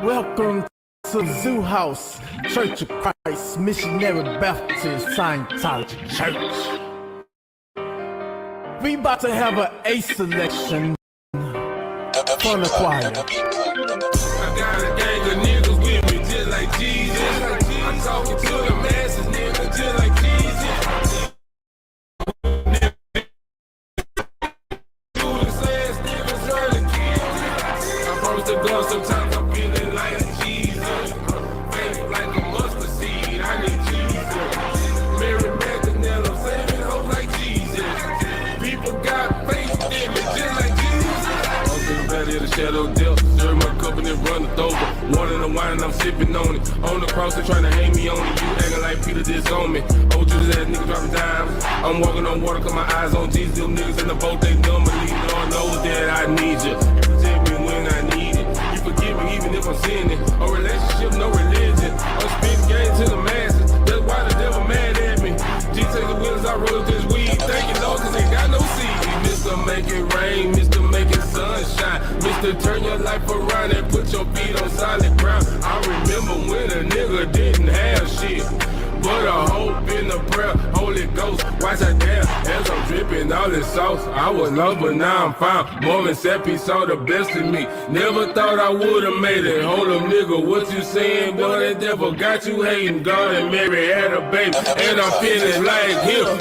Welcome to the Zoo House, Church of Christ, Missionary Baptist, Scientology Church. We about to have an A selection from the choir. I got a gang of niggas with me just like Jesus. I'm talking to the masses, nigga, just like Jesus. I promise to God, sometimes I'm feeling like Jesus. Faith like a mustard seed, I need Jesus. Mary Magdalene, I'm saving hope like Jesus. People got faith in me just like Jesus. I'm in the valley of the shadow of death. Serve my cup and then run it over. Water and wine, I'm sipping on it. On the cross, they trying to hang me on it. You acting like Peter did on me. Old Judas ass nigga dropping dimes. I'm walking on water, cause my eyes on Jesus. Them niggas in the boat, they dumb believe. Lord knows that I need you. You protect me when I need it. You forgive me even if I'm sinning. A relationship, no religion. I'm spitting game to the masses. That's why the devil mad at me. Jesus take the wheels, I roll this weed. Thank you, Lord, cause ain't got no seed. Mr. Make it rain, Mr. Make it sunshine. Mr. Turn your life around and put your feet on solid ground. I remember when a nigga didn't have shit, but a hope in the prayer, Holy Ghost, watch I down as I'm dripping all this sauce. I was lost, but now I'm found. Mormon said he saw the best in me. Never thought I would've made it. Hold up, nigga, what you saying? Boy, that devil got you hating. God and Mary had a baby, and I'm feeling like him. I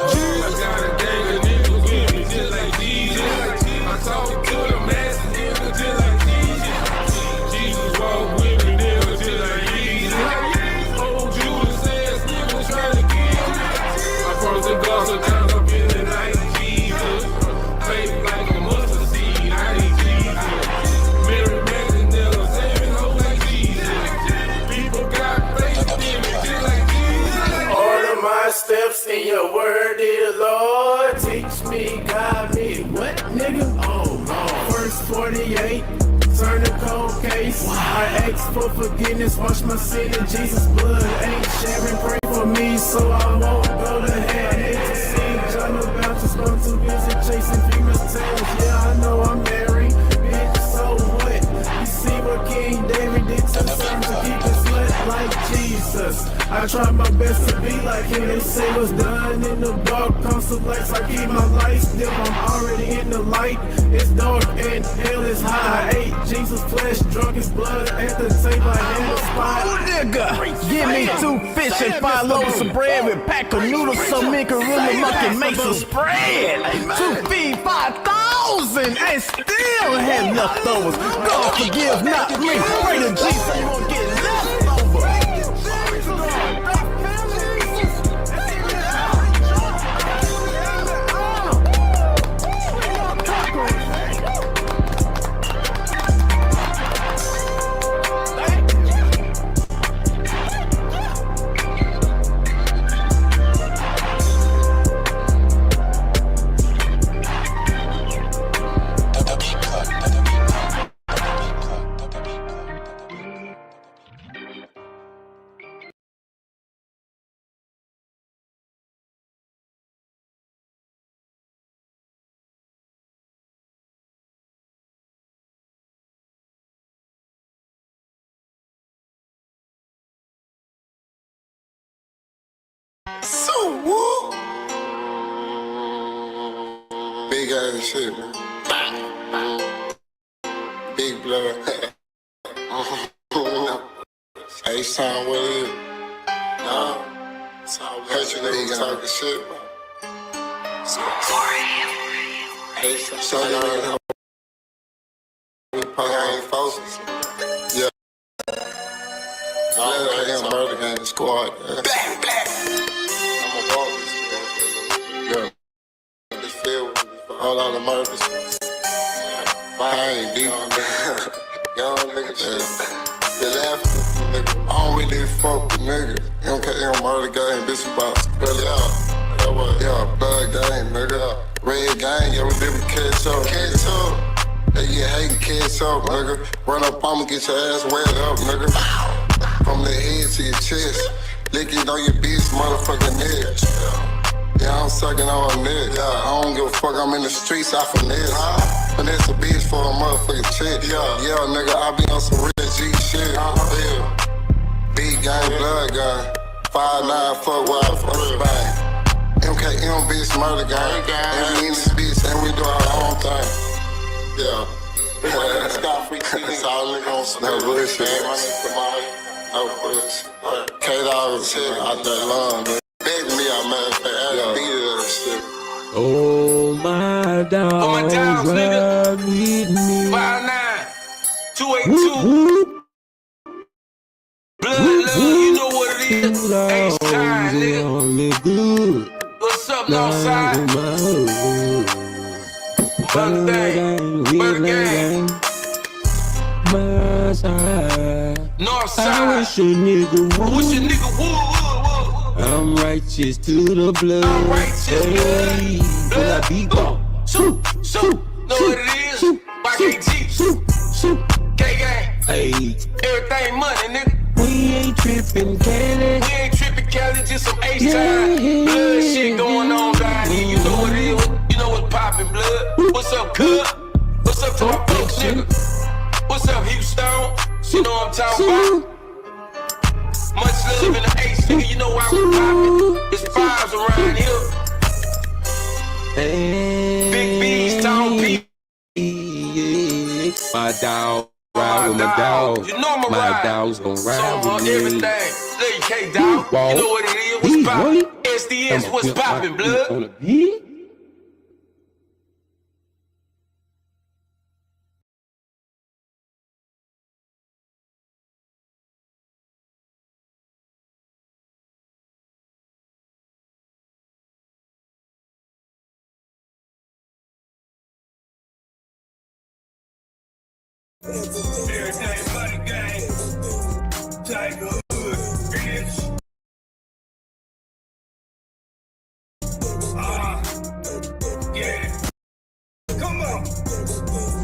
got a gang of niggas with me, just like Jesus. I talk to the masses, nigga, just like Jesus. Jesus walk with me, nigga, just like Jesus. Old Judas ass nigga trying to kill me. I promise to God, sometimes I'm feeling like Jesus. Faith like a mustard seed, I need Jesus. Mary Magdalene, I'm saving hope like Jesus. People got faith in me, just like Jesus. Order my steps in your word, dear Lord. Teach me, guide me. What, nigga? Oh, Lord. Verse 48. Turn the cold case. I ask for forgiveness, wash my sin in Jesus' blood. Ain't sharing, pray for me so I won't go to hell. Hate to see John the Baptist, I'm too busy chasing females' tails. Yeah, I know I'm married, bitch, so what? You see what King David did to son to keep his slut like Jesus. I try my best to be like him. They say what's done in the dark comes to lights. I keep my lights dim, I'm already in the light. It's dark and hell is high. I ate Jesus' flesh, drunk his blood at the table. I had a spot. Oh, nigga, give me 2 fish and 5 loaves of bread with pack of noodles so me can really mucking make some spread. 2 feed 5,000 and still had leftovers. God forgive not me. Pray to Jesus, you won't get leftovers. So woo! Big ass shit, man. Big blood. H-Town, what it is? Heard you niggas talking shit, man. So y'all know folks. Yeah. Let him murder gang squad. All out of murders. I ain't deep, man. Young nigga shit. They laughing, nigga. I don't really fuck with niggas. MKM murder gang, bitch about. Yeah, blood gang, nigga. Red gang, yeah, we live with catch up. Catch up. They get hating catch up, nigga. Run up on me, get your ass wet up, nigga. From the head to your chest. Lick it on your bitch, motherfucking neck. Yeah, I'm sucking on neck. Yeah, I don't give a fuck, I'm in the streets, I finesse. Finesse a bitch for a motherfucking check. Yeah, nigga, I be on some real G shit. Yeah. Big gang, blood guy. 5'9", fuck wild, fuck the bang. MKM, bitch, murder gang. And we in this bitch, and we do our own thing. Yeah. That's all nigga on some bullshit. No bullshit. K-Dog shit out that lung, man. Beg me out, man. I beat it and shit. Oh my dogs, Oh, my dogs, ride with me. 5'9", 282. Blood love, you know what it is. H-Time, nigga. Good. What's up, Northside? Murder gang. My side. I Northside. wish a nigga would. Wish a nigga would. I'm righteous to the blood. I'm righteous, Hey, will I be gone? Shoot. Know what it is? YKG. K-Gang. Hey, Everything money, nigga. we ain't tripping, Kelly. We ain't tripping, Cali, just some H-Time. Blood shit going on down here. You know what it is. You know what's poppin', blood. What's up, cuz? What's up to my folks, nigga? What's up, Houston? You know what I'm talking about? Much love in the H, nigga. You know why we poppin'. It's fives around here. Hey, Big B's, Town P. My dog, ride with my dog. You know My ride. dog's gon' So ride on with me. everything. Lil' K-Dog. You know what it is. What's poppin'? SDS, what's poppin', blood? On the beat. Everything money gang. Tiger Hood, bitch. Yeah. Come on.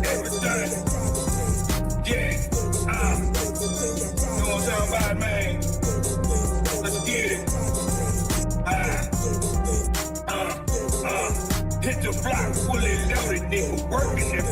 Everything. Yeah. Know what I'm talking about, man? Let's get it. Hit the block, fully loaded, nigga, working it.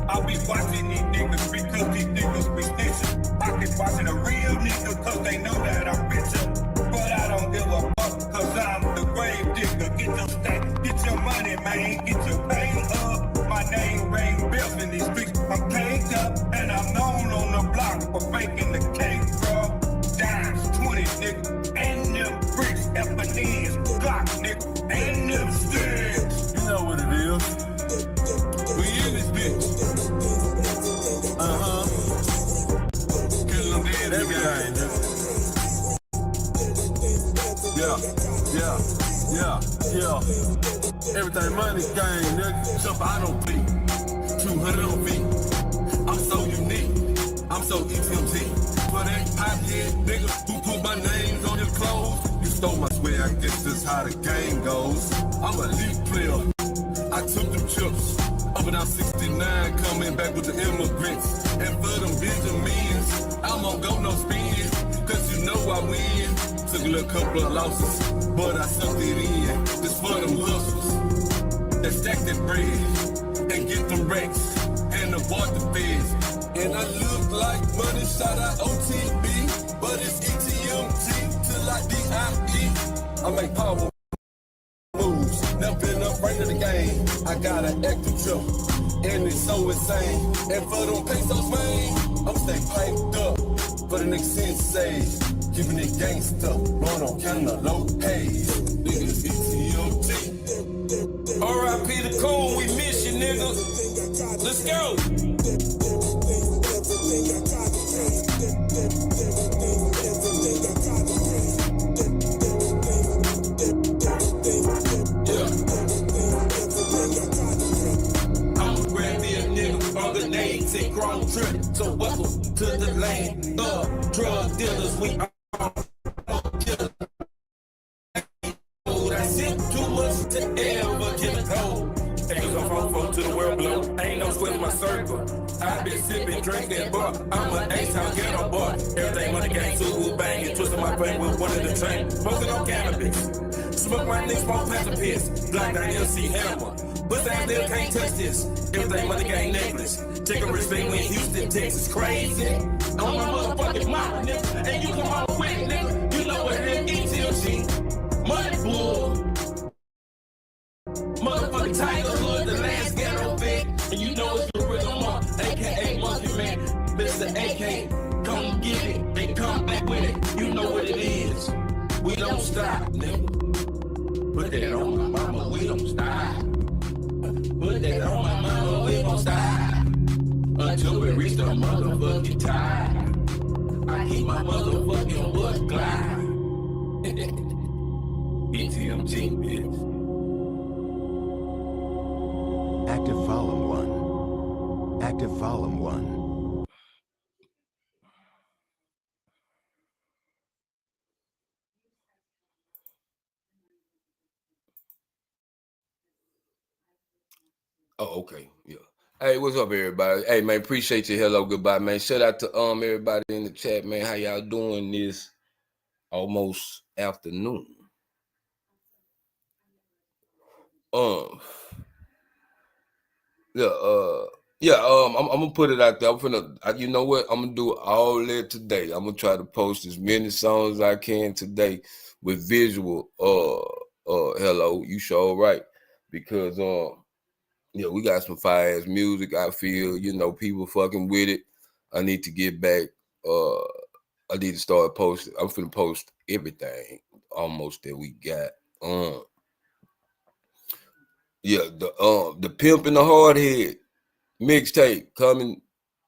I'll be watching these niggas because these niggas be snitching. I can watching a real nigga cause they know that I'm richer. But I don't give a fuck cause I'm the grave digger. Get your stack, get your money, man, get your pay up. My name ring bells in these streets. I'm caked up and I'm known on the block for faking the cake, bro. Dimes, 20, nigga, and them bricks, F&E's, Glock, nigga, and them sticks. You know what it is. We in this bitch. Kill them dead everything, nigga. Yeah. Everything money game, nigga. Jump out on feet. 200 on feet. I'm so unique. I'm so ETMT. For that pothead nigga who put my names on his clothes. You stole my swear, I guess that's how the game goes. I'm a elite player. I took them chips. Up and down 69, coming back with the immigrants. And for them Benjamins, I'm on go no spin. Cause you know I win. Took a little couple of losses, but I sucked it in. This for them hustles that stack that bread and get them racks and avoid the feds. And I look like money, shout out OTB, but it's ETMT till I DIE. I make power moves, never been up right in the game. I got an active jump, and it's so insane. And for them pesos, man, I'm stay piped up for the next sensei. Keeping it gangsta, blowing on kinda low haze. Niggas ETMT. R.I.P. the cool, we miss you, nigga. Let's go. Take wrong trip, so welcome to the lane of drug dealers. We are killers. I sip too much to ever get a cold. Things are from to the world below. Ain't no sweat in my circle. I been sipping, drinking, but I'm an H-Town ghetto boy. Everything on the gang, too, banging, twisting my brain with one of the train. Smoking on cannabis. Smoke my niggas, smoke past the piss. Black down LC Hammer. Bust ass nigga can't touch this. Everything money gang necklace. Take a respect when Houston, Texas, crazy. On my motherfucking mouth, nigga. And you come home with it, nigga. You know what it is, ETLC. Money bull. Motherfucking Tiger Hood, the last ghetto vet. And you know it's the rhythm up, aka Monkey Man. Mr. AK, come get it, and come back with it. You know what it is. We don't stop, nigga. Put that on my mama, we don't stop. Put that on my mama, we don't stop. Until we reach the motherfucking top. I keep my motherfucking butt glide. BTMG, bitch. Active volume 1. Active volume 1. Oh, okay. Yeah. Hey, what's up, everybody? Hey, man, appreciate you. Hello, goodbye, man. Shout out to everybody in the chat, man. How y'all doing this almost afternoon? I'm gonna put it out there. I'm finna, you know what? I'm gonna do all that today. I'm gonna try to post as many songs as I can today with visual. Hello, you sure right? Because yeah, we got some fire ass music. I feel, you know, people fucking with it. I need to get back. I need to start posting. I'm finna post everything almost that we got. Yeah, the Pimp and the Hardhead mixtape coming.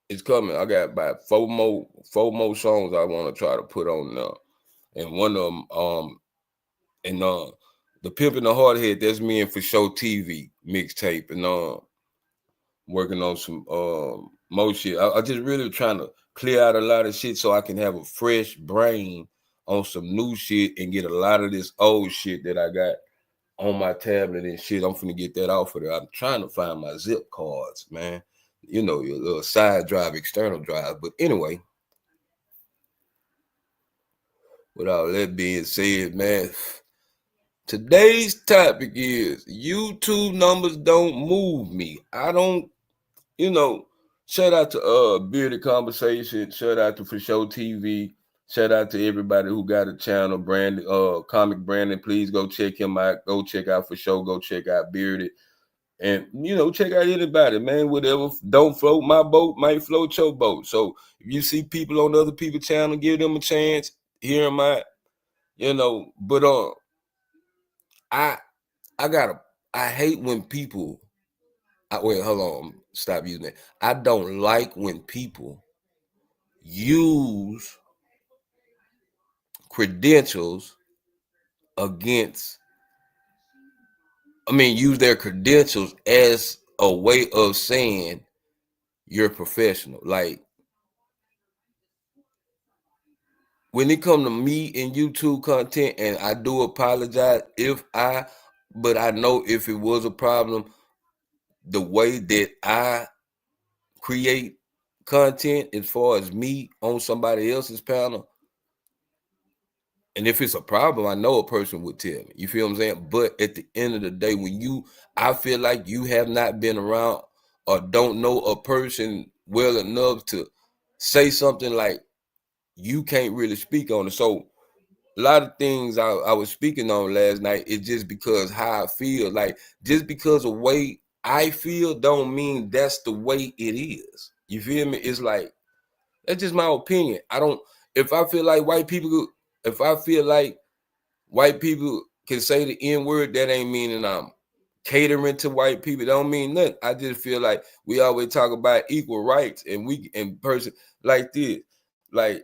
It's coming. I got about four more songs I want to try to put on now. And one of them, the Pimp and the Hardhead, that's me and For Show TV mixtape, and working on some more shit. I just really trying to clear out a lot of shit so I can have a fresh brain on some new shit and get a lot of this old shit that I got on my tablet and shit. I'm finna get that off of there. I'm trying to find my zip cards, man. You know, your little side drive, external drive. But anyway, with all that being said, man, today's topic is YouTube numbers don't move me. I don't, you know, shout out to Bearded Conversation, shout out to For Show TV, shout out to everybody who got a channel, Brandon, Comic Brandon. Please go check him out. Go check out For Show, go check out Bearded. And, you know, check out anybody, man. Whatever don't float my boat might float your boat. So if you see people on other people's channel, give them a chance, hear them out, you know. But I hate when people, wait, hold on, stop using it. I don't like when people use credentials use their credentials as a way of saying you're professional. Like, when it comes to me and YouTube content, and I do apologize but I know if it was a problem, the way that I create content as far as me on somebody else's panel, and if it's a problem, I know a person would tell me. You feel what I'm saying? But at the end of the day, I feel like you have not been around or don't know a person well enough to say something like, you can't really speak on it. So a lot of things I was speaking on last night is just because how I feel. Like, just because the way I feel don't mean that's the way it is. You feel me? It's like, that's just my opinion. If I feel like white people can say the N-word, that ain't meaning I'm catering to white people. It don't mean nothing. I just feel like we always talk about equal rights, and person like this. Like,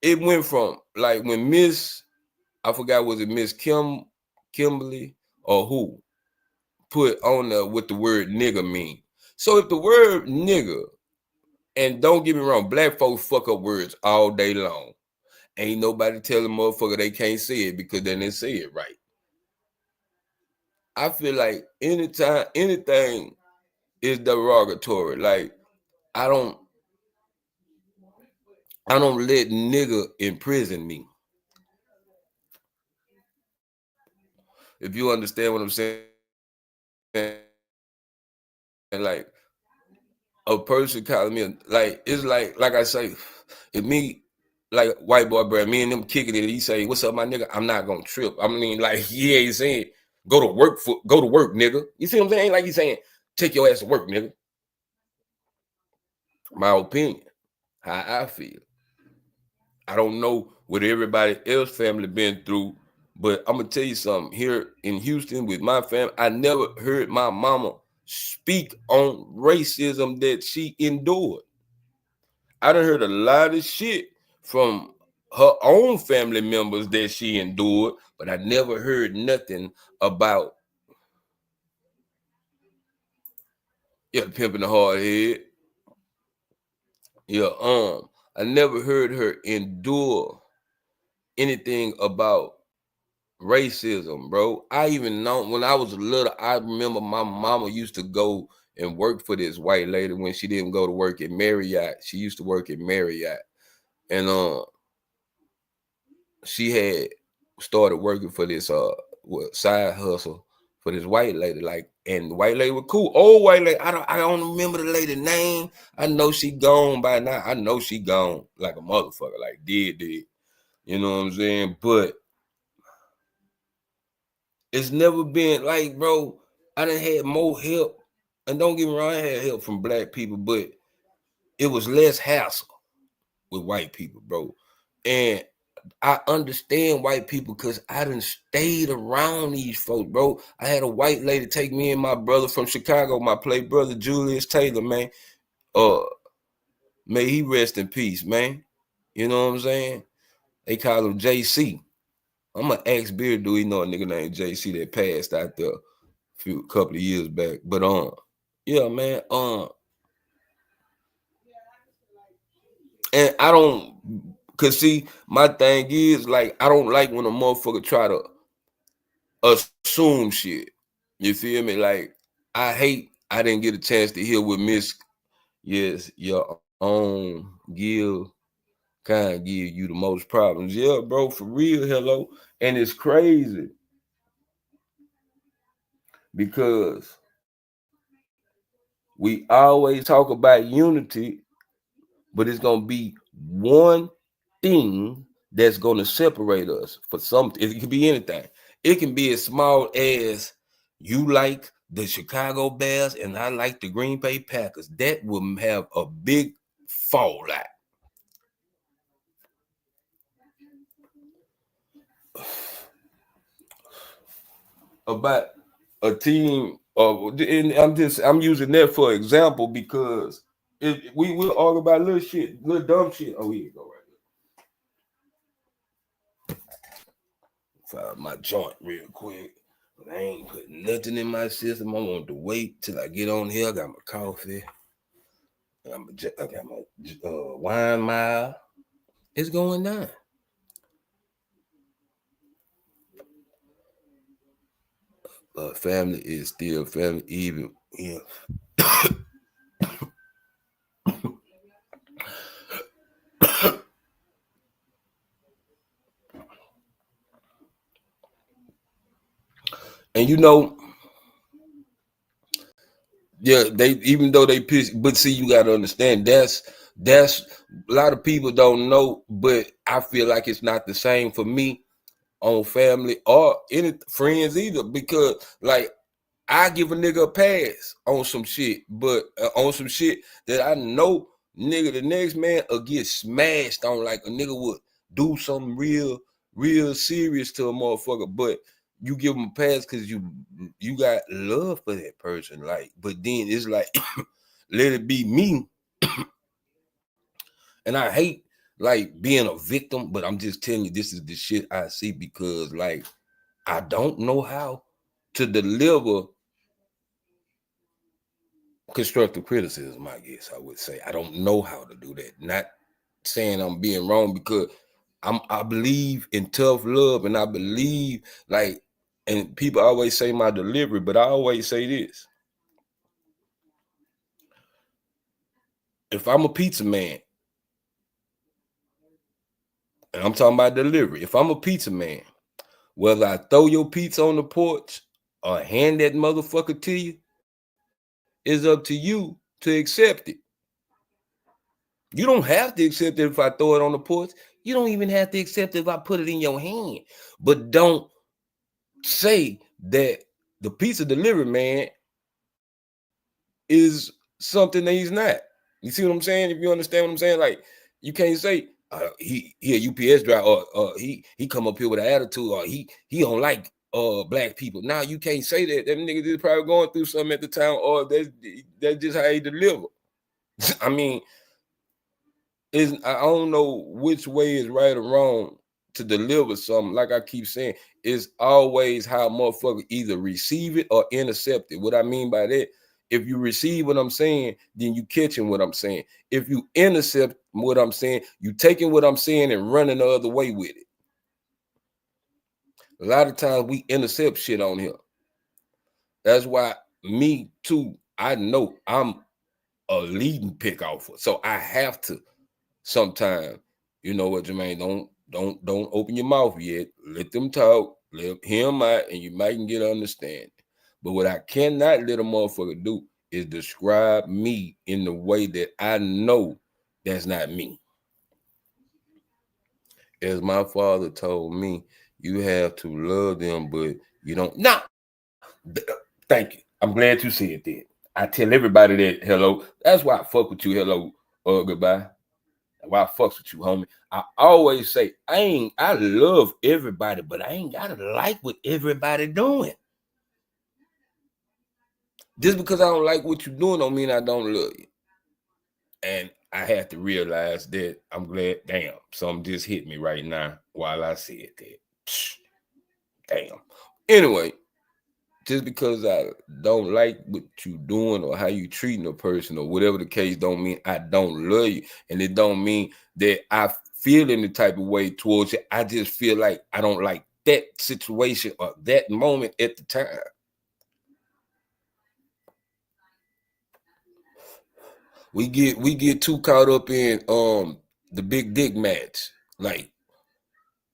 it went from, like, when I forgot, was it Miss Kimberly or who put on there what the word nigga mean. So if the word nigga, and don't get me wrong, black folks fuck up words all day long. Ain't nobody telling motherfucker they can't say it because they didn't say it right. I feel like anytime anything is derogatory, like, I don't let nigga imprison me. if you understand what I'm saying. And like a person calling me, like it's like I say, if me, like white boy Brad, me and them kicking it, he say, "What's up, my nigga?" I'm not gonna trip. I mean, like he ain't saying go to work, nigga. You see what I'm saying? Ain't like he's saying take your ass to work, nigga. My opinion, how I feel. I don't know what everybody else family been through, but I'm gonna tell you something. Here in Houston with my family, I never heard my mama speak on racism that she endured. I done heard a lot of shit from her own family members that she endured, but I never heard nothing about pimping the hard head. I never heard her endure anything about racism, bro. I even know when I was little, I remember my mama used to go and work for this white lady when she didn't go to work at Marriott. She used to work at Marriott. And she had started working for this side hustle for this white lady. Like, and the white lady was cool. Old white lady. I don't remember the lady name. I know she gone by now. I know she gone like a motherfucker, like did. You know what I'm saying? But it's never been like, bro, I done had more help. And don't get me wrong, I had help from black people, but it was less hassle with white people, bro. And I understand white people because I done stayed around these folks, bro. I had a white lady take me and my brother from Chicago, my play brother, Julius Taylor, man. May he rest in peace, man. You know what I'm saying? They call him JC. I'm an ex-beard dude. You know a nigga named JC that passed out there a couple of years back. But yeah, man. And I don't, cause see, my thing is like I don't like when a motherfucker try to assume shit. You feel me? Like I hate I didn't get a chance to hear what Miss your own kind give you the most problems. Yeah, bro, for real, hello. And it's crazy because we always talk about unity, but it's gonna be one thing that's gonna separate us for something. It can be anything. It can be as small as you like the Chicago Bears and I like the Green Bay Packers. That will have a big fallout. About a team and I'm using that for example because we'll argue about little shit, little dumb shit. Oh, here you go right here. Fire my joint real quick. I ain't putting nothing in my system. I want to wait till I get on here. I got my coffee. I got my wine mile. It's going down. Family is still family, even and you know, yeah, they even though they piss, but see, you gotta understand that's a lot of people don't know, but I feel like it's not the same for me on family or any friends either, because like I give a nigga a pass on some shit, but on some shit that I know nigga the next man will get smashed on, like a nigga would do something real serious to a motherfucker, but you give him a pass because you got love for that person, like, but then it's like let it be me. And I hate like being a victim, but I'm just telling you this is the shit I see, because like I don't know how to deliver constructive criticism. I guess I would say I don't know how to do that. Not saying I'm being wrong, because I believe in tough love, and I believe like, and people always say my delivery, but I always say this: if I'm a pizza man, and I'm talking about delivery, if I'm a pizza man, Whether I throw your pizza on the porch or hand that motherfucker to you, it's up to you to accept it. You don't have to accept it if I throw it on the porch. You don't even have to accept it if I put it in your hand. But don't say that the pizza delivery man is something that he's not. You see what I'm saying? If you understand what I'm saying, like you can't say he a UPS driver or he come up here with an attitude or he don't like black people. Now you can't say that. That nigga is probably going through something at the time, or that's just how he deliver. I mean, I don't know which way is right or wrong to deliver something. Like I keep saying, it's always how a motherfucker either receive it or intercept it. What I mean by that, if you receive what I'm saying, then you catching what I'm saying. If you intercept what I'm saying, you taking what I'm saying and running the other way with it. A lot of times we intercept shit on here. That's why me too, I know I'm a leading pick offer. So I have to sometimes, you know what, Jermaine, don't open your mouth yet. Let them talk, hear them out, and you might get an understanding. But what I cannot let a motherfucker do is describe me in the way that I know that's not me. As my father told me, you have to love them, but you don't. Nah. Thank you. I'm glad you said that. I tell everybody that hello. That's why I fuck with you. Hello or goodbye. Why I fucks with you, homie. I always say I love everybody, but I ain't gotta like what everybody doing. Just because I don't like what you're doing don't mean I don't love you. And I have to realize that. I'm glad, damn, something just hit me right now while I said that. Damn. Anyway, just because I don't like what you doing or how you treating a person or whatever the case don't mean I don't love you. And it don't mean that I feel any type of way towards you. I just feel like I don't like that situation or that moment at the time. We get too caught up in the big dick match. Like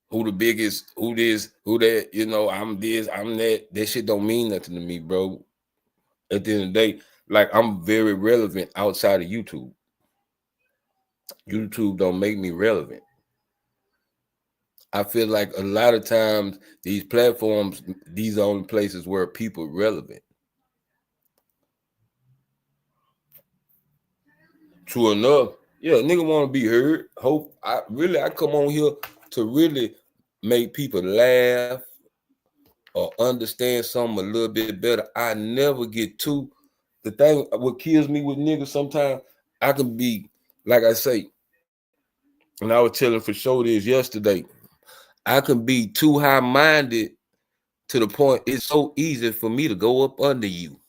who the biggest, who this, who that, you know, I'm this, I'm that. That shit don't mean nothing to me, bro. At the end of the day, like I'm very relevant outside of YouTube. YouTube don't make me relevant. I feel like a lot of times these platforms, these are only places where people are relevant. True enough, yeah, nigga want to be heard. Hope I come on here to really make people laugh or understand something a little bit better. I never get too. The thing what kills me with niggas sometimes, I can be, like I say, and I was telling for sure this yesterday, I can be too high-minded to the point it's so easy for me to go up under you.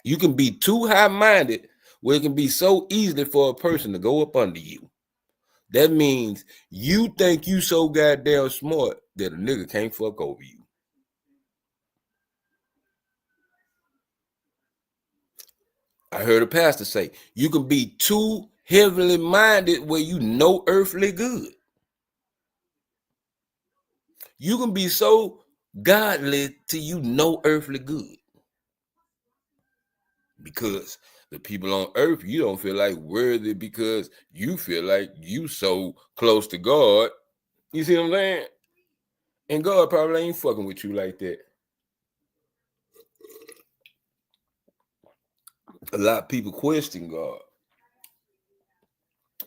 You can be too high-minded where it can be so easily for a person to go up under you. That means you think you so goddamn smart that a nigga can't fuck over you. I heard a pastor say, you can be too heavily minded where you know earthly good. You can be so godly till you know earthly good. Because the people on earth, you don't feel like worthy because you feel like you so close to God. You see what I'm saying? And God probably ain't fucking with you like that. A lot of people question God.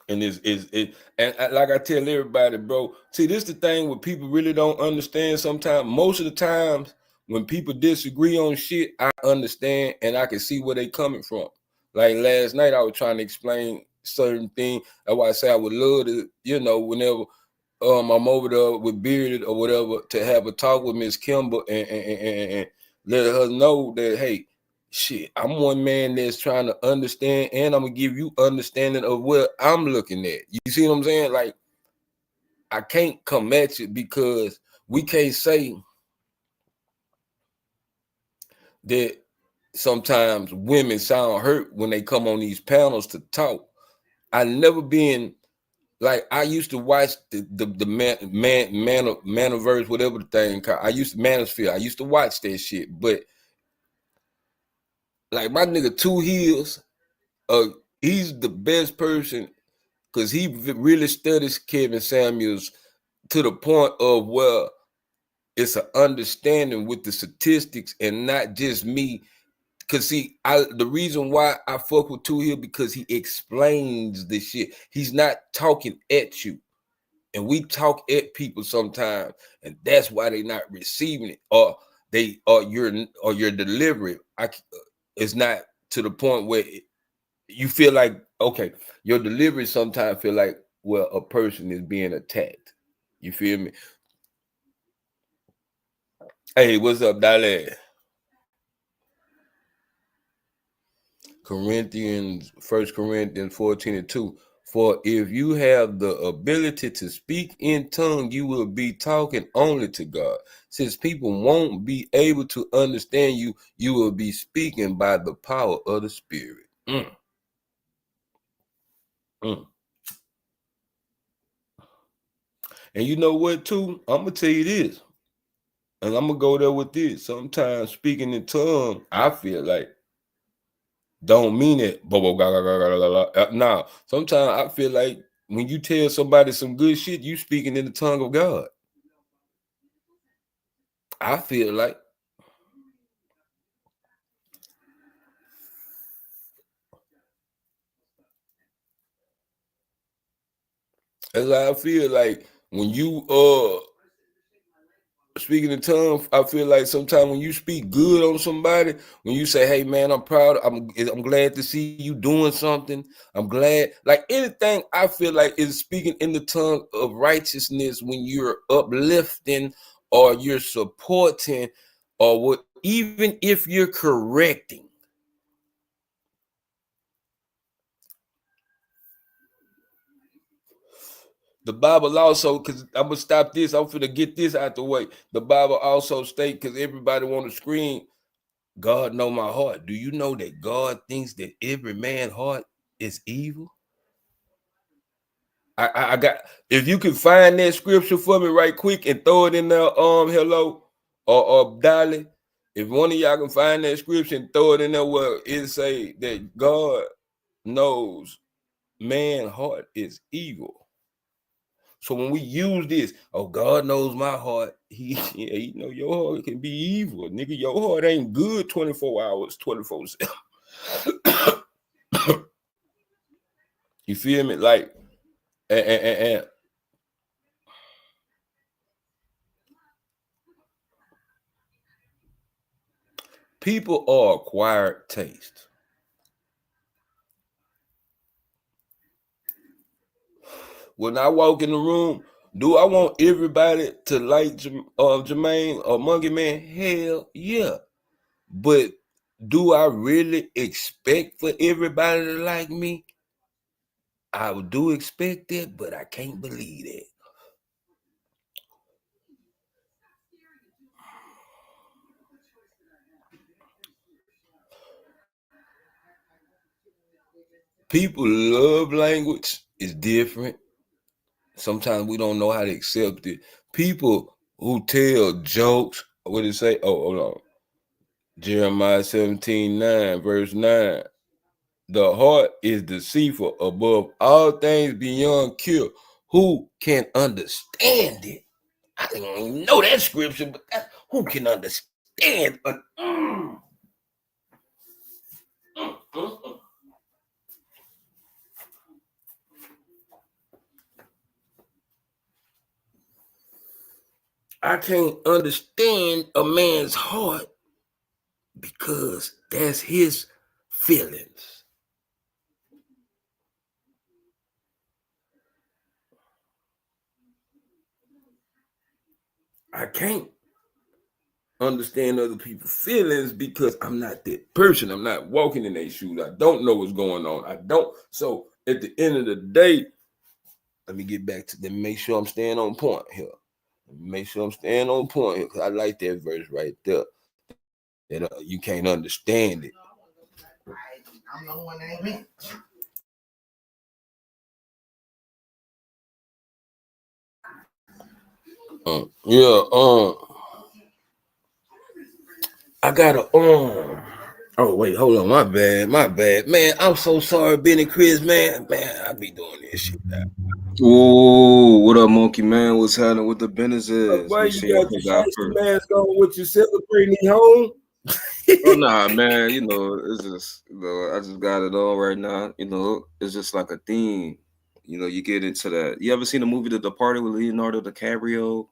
And and like I tell everybody, bro, see, this is the thing where people really don't understand sometimes. Most of the times when people disagree on shit, I understand and I can see where they coming from. Like last night, I was trying to explain certain things. That's why I say I would love to, you know, whenever I'm over there with Bearded or whatever, to have a talk with Miss Kimber and let her know that, hey, shit, I'm one man that's trying to understand, and I'm gonna give you understanding of what I'm looking at. You see what I'm saying? Like, I can't come at you because we can't say that sometimes women sound hurt when they come on these panels to talk. I never been Like I used to watch the Manaverse, whatever the thing called. I used to Manosphere. I used to watch that shit, but like my nigga Two Heels, he's the best person because he really studies Kevin Samuels to the point of where it's an understanding with the statistics and not just me. Cause see, the reason why I fuck with Two Hill because he explains the shit. He's not talking at you. And we talk at people sometimes, and that's why they're not receiving it, or your delivery. It's not to the point where you feel like okay, your delivery sometimes feel like well a person is being attacked. You feel me? Hey, what's up, Dale? First Corinthians 14:2. For if you have the ability to speak in tongue, you will be talking only to God. Since people won't be able to understand you, you will be speaking by the power of the Spirit. And you know what, too? I'm going to tell you this. And I'm going to go there with this. Sometimes speaking in tongue, I feel like, don't mean it. Nah, sometimes I feel like when you tell somebody some good shit, you speaking in the tongue of God. I feel like. That's how I feel like when you speaking in tongues, I feel like sometimes when you speak good on somebody, when you say, "Hey man, I'm proud. I'm glad to see you doing something. I'm glad." Like anything, I feel like is speaking in the tongue of righteousness when you're uplifting or you're supporting or what, even if you're correcting. The Bible also, because I'm gonna stop this, I'm finna get this out the way. The Bible also states, because everybody want to scream, God know my heart. Do you know that God thinks that every man's heart is evil? I got, if you can find that scripture for me right quick and throw it in there, hello, or Dolly, if one of y'all can find that scripture and throw it in there where it say that God knows man's heart is evil. So when we use this, oh, God knows my heart. He know your heart can be evil, nigga. Your heart ain't good 24 hours, 24/7. You feel me? Like, and people are acquired taste. When I walk in the room, do I want everybody to like Jermaine or Monkey Man? Hell yeah. But do I really expect for everybody to like me? I do expect it, but I can't believe it. People love language is different. Sometimes we don't know how to accept it. People who tell jokes, what did it say? Oh, hold on. Jeremiah 17:9, verse 9. The heart is deceitful above all things beyond cure. Who can understand it? I don't even know that scripture, but who can understand? I can't understand a man's heart because that's his feelings. I can't understand other people's feelings because I'm not that person. I'm not walking in their shoes. I don't know what's going on. I don't. So at the end of the day, let me get back to them. Make sure I'm staying on point here. Make sure I'm staying on point here because I like that verse right there. That you can't understand it. I'm the one that ain't me. Yeah. I gotta Oh wait, hold on. My bad, man. I'm so sorry, Benny Chris, man. I be doing this shit now. Whoa, what up, Monkey Man? What's happening with the businesses? Why Make you sure y'all got put your God shiesty first. mask on? What you celebrating at home? Oh nah, man. It's just I just got it on right now. It's just like a theme. You get into that. You ever seen the movie The Departed with Leonardo DiCaprio,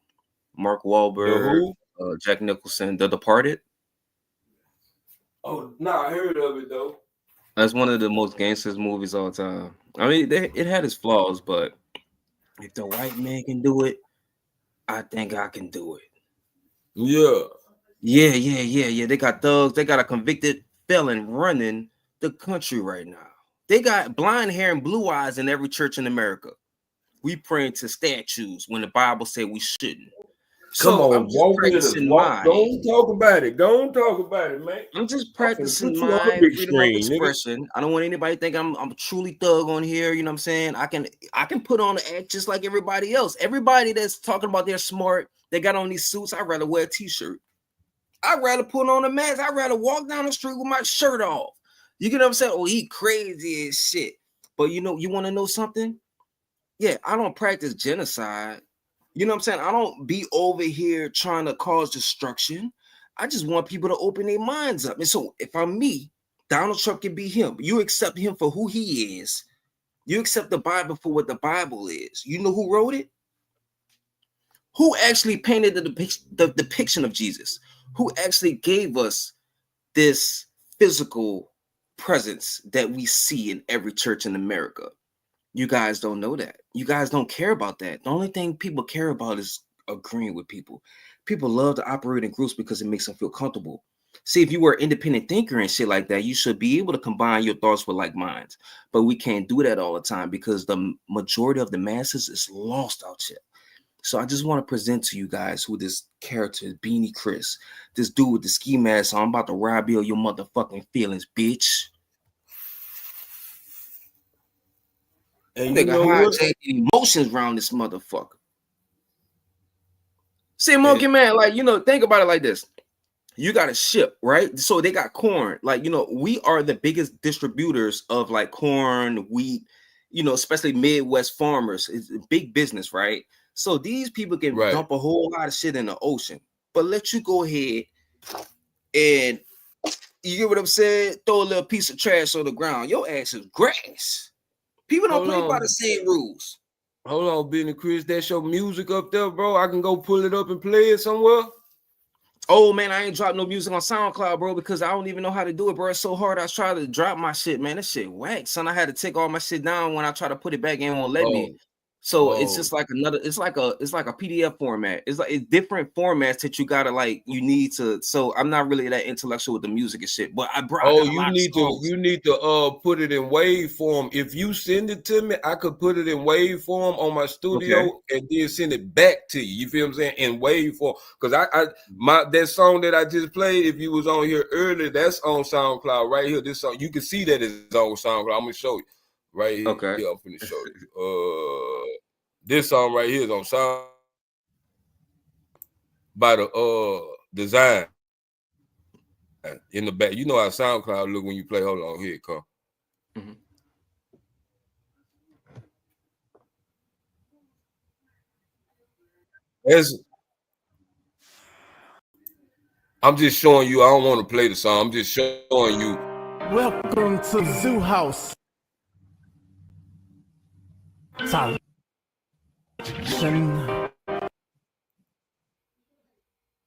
Mark The Wahlberg, who? Jack Nicholson? The Departed. Oh, nah, I heard of it though. That's one of the most gangsters movies all time. I mean, it had its flaws, but if the white man can do it, I think I can do it. Yeah. Yeah. They got thugs. They got a convicted felon running the country right now. They got blind hair and blue eyes in every church in America. We praying to statues when the Bible said we shouldn't. Come So on, I'm just walk with us. practicing Walk. my Don't talk about it. Don't talk about it, man. I'm just I'm finna practicing put you on the my big freedom of screen, nigga. expression. I don't want anybody to think I'm truly thug on here. You know what I'm saying? I can put on the act just like everybody else. Everybody that's talking about they're smart, they got on these suits. I'd rather wear a t-shirt. I'd rather put on a mask. I'd rather walk down the street with my shirt off. You get what I'm saying? Oh, he crazy as shit. But you want to know something? Yeah, I don't practice genocide. You know what I'm saying? I don't be over here trying to cause destruction. I just want people to open their minds up. And so if I'm me, Donald Trump can be him. You accept him for who he is. You accept the Bible for what the Bible is. You know who wrote it? Who actually painted the depiction of Jesus? Who actually gave us this physical presence that we see in every church in America? You guys don't know that. You guys don't care about that. The only thing people care about is agreeing with people. People love to operate in groups because it makes them feel comfortable. See, if you were an independent thinker and shit like that, you should be able to combine your thoughts with like minds. But we can't do that all the time because the majority of the masses is lost out here. So I just want to present to you guys who this character is, Beanie Chris. This dude with the ski mask on. I'm about to rob you of your motherfucking feelings, bitch. And you Nigga know what? hijack emotions around this motherfucker. See, Monkey Man, like, think about it like this. You got a ship, right? So they got corn. Like, we are the biggest distributors of like corn, wheat, especially Midwest farmers. It's a big business, right? So these people can dump a whole lot of shit in the ocean. But let you go ahead and, you get what I'm saying? Throw a little piece of trash on the ground. Your ass is grass. People don't play by the same rules. Hold on, Benny Chris. That's your music up there, bro. I can go pull it up and play it somewhere. Oh man, I ain't dropped no music on SoundCloud, bro, because I don't even know how to do it, bro. It's so hard. I try to drop my shit, man. That shit whack, son. I had to take all my shit down when I try to put it back in. Won't let me. So it's just like it's like a PDF format. It's different formats that you need to. So I'm not really that intellectual with the music and shit. But you need to put it in wave form. If you send it to me, I could put it in wave form on my studio and then send it back to you. You feel what I'm saying? In wave form. Because that song that I just played, if you was on here earlier, that's on SoundCloud right here. This song, you can see that it's on SoundCloud. I'm gonna show you. Right here. Okay. Yeah, I'm finna show you. This song right here is on Sound by the Design in the back. You know how SoundCloud look when you play. Hold on, here it come. Mm-hmm. I'm just showing you. I don't want to play the song. I'm just showing you. Welcome to Zoo House.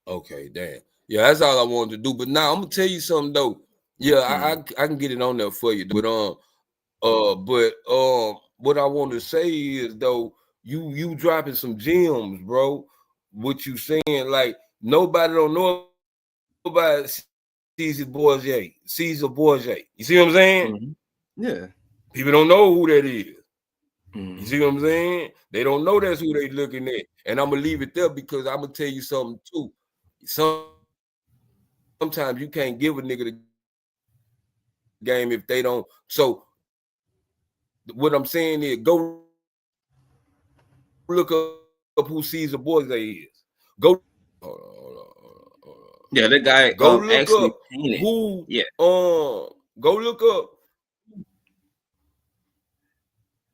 Okay, damn. Yeah, that's all I wanted to do. But now I'm gonna tell you something though. Yeah, I can get it on there for you. But what I want to say is though, you dropping some gems, bro. What you saying? Like nobody don't know about Caesar Borgia. You see what I'm saying? Mm-hmm. Yeah. People don't know who that is. Mm-hmm. You see what I'm saying? They don't know that's who they looking at. And I'm gonna leave it there because I'm gonna tell you something too. Sometimes you can't give a nigga the game if they don't. So what I'm saying is go look up up who Caesar Borgia is. Go. Hold on, hold on, hold on, hold on. Yeah, that guy Go look actually up painted. who. Yeah. Go look up.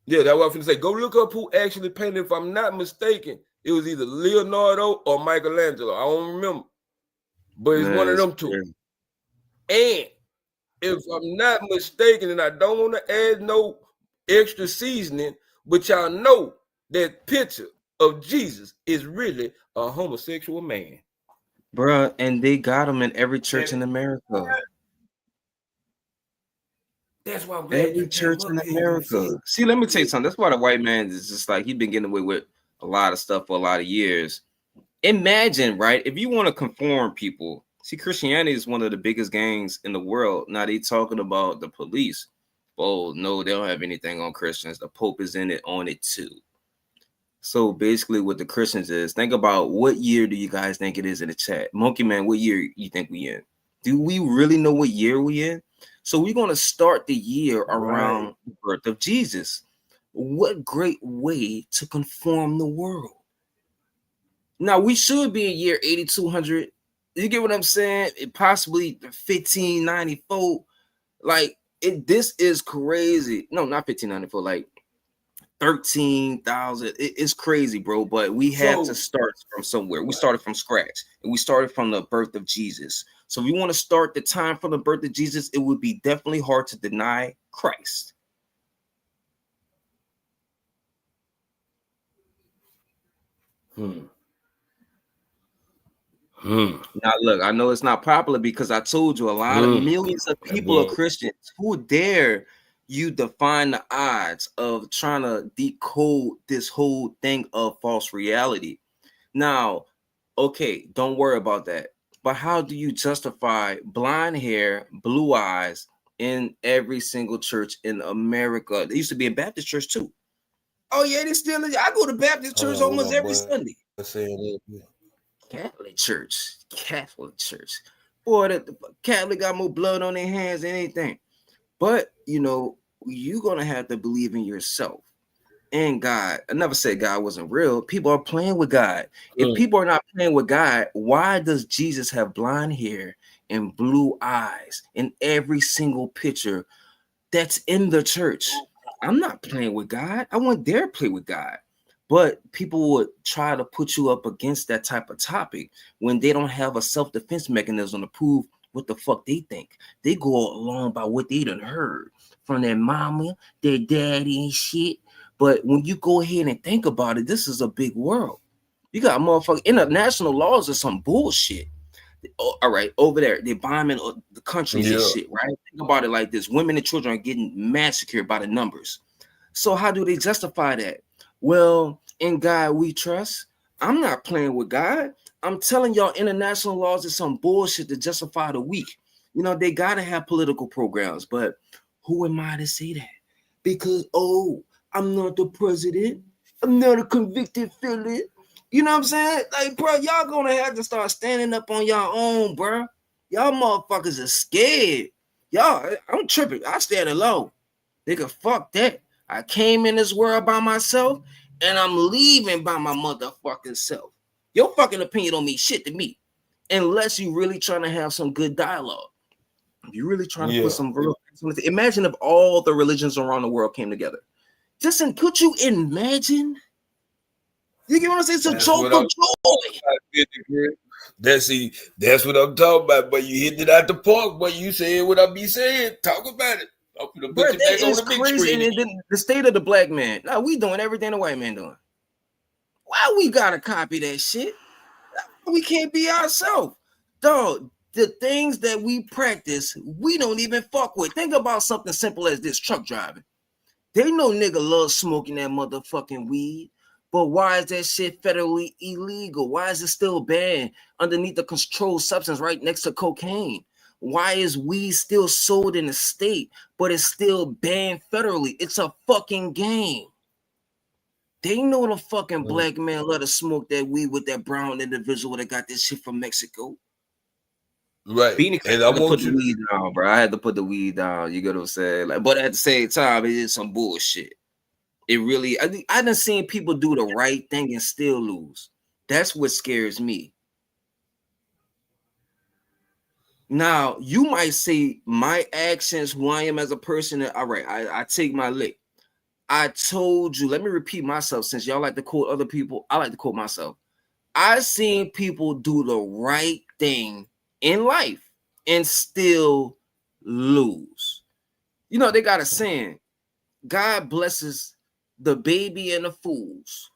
Yeah, that's what I'm finna say. Go look up who actually painted. If I'm not mistaken, it was either Leonardo or Michelangelo. I don't remember, but it's one of them two. Crazy. And if I'm not mistaken, and I don't want to add no extra seasoning, but y'all know that picture of Jesus is really a homosexual man. Bruh, and they got him in every church in America. That's why I'm glad Every you church came in up here, you see? America. See, let me tell you something. That's why the white man is just like, he's been getting away with a lot of stuff for a lot of years. Imagine, right? If you want to conform people, see, Christianity is one of the biggest gangs in the world. Now they talking about the police. Oh, no, they don't have anything on Christians. The Pope is in it on it too. So basically what the Christians is, think about what year do you guys think it is in the chat? Monkey Man, what year you think we in? Do we really know what year we in? So we're going to start the year around the birth of Jesus. What great way to conform the world. Now we should be in year 8200. You get what I'm saying? It possibly 1594. Like this is crazy. No, not 1594, like 13,000. It's crazy, bro. But we had to start from somewhere. We started from scratch, and we started from the birth of Jesus. So if we want to start the time from the birth of Jesus, it would be definitely hard to deny Christ. Now, look, I know it's not popular because I told you a lot of millions of people are Christians. Who dare you define the odds of trying to decode this whole thing of false reality? Now, okay, don't worry about that. But how do you justify blind hair, blue eyes in every single church in America? There used to be a Baptist church too. Oh yeah, they still. I go to Baptist church almost every Sunday. Catholic church. Boy, the Catholic got more blood on their hands than anything. But you know, you're gonna have to believe in yourself and God. I never said God wasn't real. People are playing with God. If people are not playing with God, why does Jesus have blonde hair and blue eyes in every single picture that's in the church? I'm not playing with God. I wouldn't dare play with God. But people would try to put you up against that type of topic when they don't have a self-defense mechanism to prove what the fuck they think. They go along by what they done heard from their mama, their daddy and shit. But when you go ahead and think about it, this is a big world. You got motherfucking international laws or some bullshit. All right, over there, they're bombing the countries and shit, right? Think about it like this. Women and children are getting massacred by the numbers. So how do they justify that? Well, in God we trust. I'm not playing with God. I'm telling y'all international laws is some bullshit to justify the weak. You know, they got to have political programs, but who am I to say that? Because, I'm not the president. I'm not a convicted felon. You know what I'm saying? Like, bro, y'all gonna have to start standing up on your own, bro. Y'all motherfuckers are scared. Y'all, I'm tripping. I stand alone. Nigga, fuck that. I came in this world by myself, and I'm leaving by my motherfucking self. Your fucking opinion don't mean shit to me, unless you really trying to have some good dialogue. If you really trying to put some real. Imagine if all the religions around the world came together. Could you imagine? You get what I'm saying? It's a joke of joy. That's what I'm talking about. But you hit it out the park. But you said what I be saying. Talk about it. Bro, that is crazy. And then the state of the black man. Now we doing everything the white man doing. Why we gotta copy that shit? We can't be ourselves, dog. The things that we practice, we don't even fuck with. Think about something simple as this: truck driving. They know nigga love smoking that motherfucking weed, but why is that shit federally illegal? Why is it still banned underneath the controlled substance right next to cocaine? Why is weed still sold in the state, but it's still banned federally? It's a fucking game. They know the fucking black man love to smoke that weed with that brown individual that got this shit from Mexico. Right. And I want you to put the weed down, bro. I had to put the weed down. You get what I'm saying? Like, but at the same time, it is some bullshit. It really, I done seen people do the right thing and still lose. That's what scares me. Now, you might say my actions, who I am as a person, all right, I take my lick. I told you, let me repeat myself since y'all like to quote other people. I like to quote myself. I've seen people do the right thing in life and still lose. You know, they got a saying, God blesses the baby and the fools.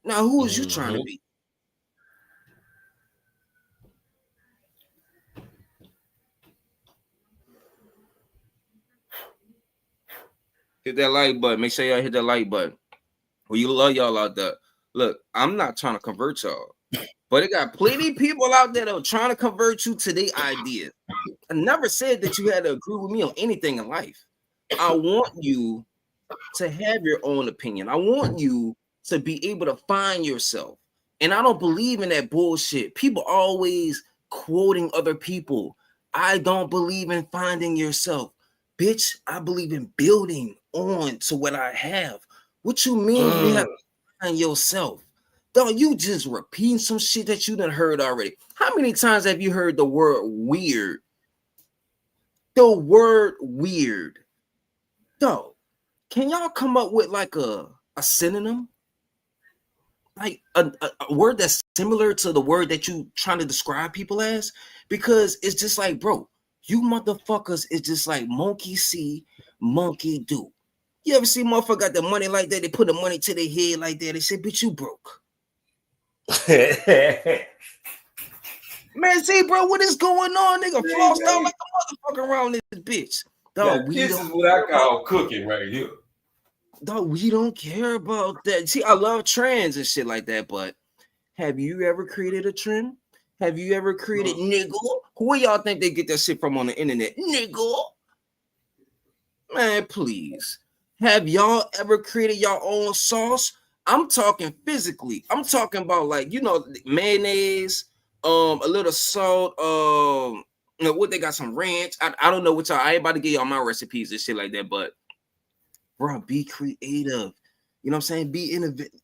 Now, who is you trying to be? Hit that like button. Make sure y'all hit that like button. Well, you love y'all out there. Look, I'm not trying to convert y'all, but it got plenty of people out there that are trying to convert you to their ideas. I never said that you had to agree with me on anything in life. I want you to have your own opinion. I want you to be able to find yourself. And I don't believe in that bullshit. People always quoting other people. I don't believe in finding yourself. Bitch, I believe in building on to what I have. What you mean you have to find yourself? Dog, you just repeating some shit that you done heard already. How many times have you heard the word weird? The word weird. Dog, can y'all come up with like a synonym? Like a word that's similar to the word that you trying to describe people as? Because it's just like, bro, you motherfuckers is just like monkey see, monkey do. You ever see motherfucker got the money like that? They put the money to their head like that. They say, bitch, you broke. Man, see, bro, what is going on? Nigga flossed out like a motherfucker around this bitch. Dog, this is what I call cooking right here. Dog, we don't care about that. See, I love trends and shit like that, but have you ever created a trend? Have you ever created nigga? Who y'all think they get that shit from on the internet? Nigga. Man, please. Have y'all ever created your own sauce? I'm talking physically. I'm talking about like, you know, mayonnaise, a little salt, you know what, they got some ranch. I don't know what y'all, I ain't about to give y'all my recipes and shit like that, but bro, be creative. You know what I'm saying? Be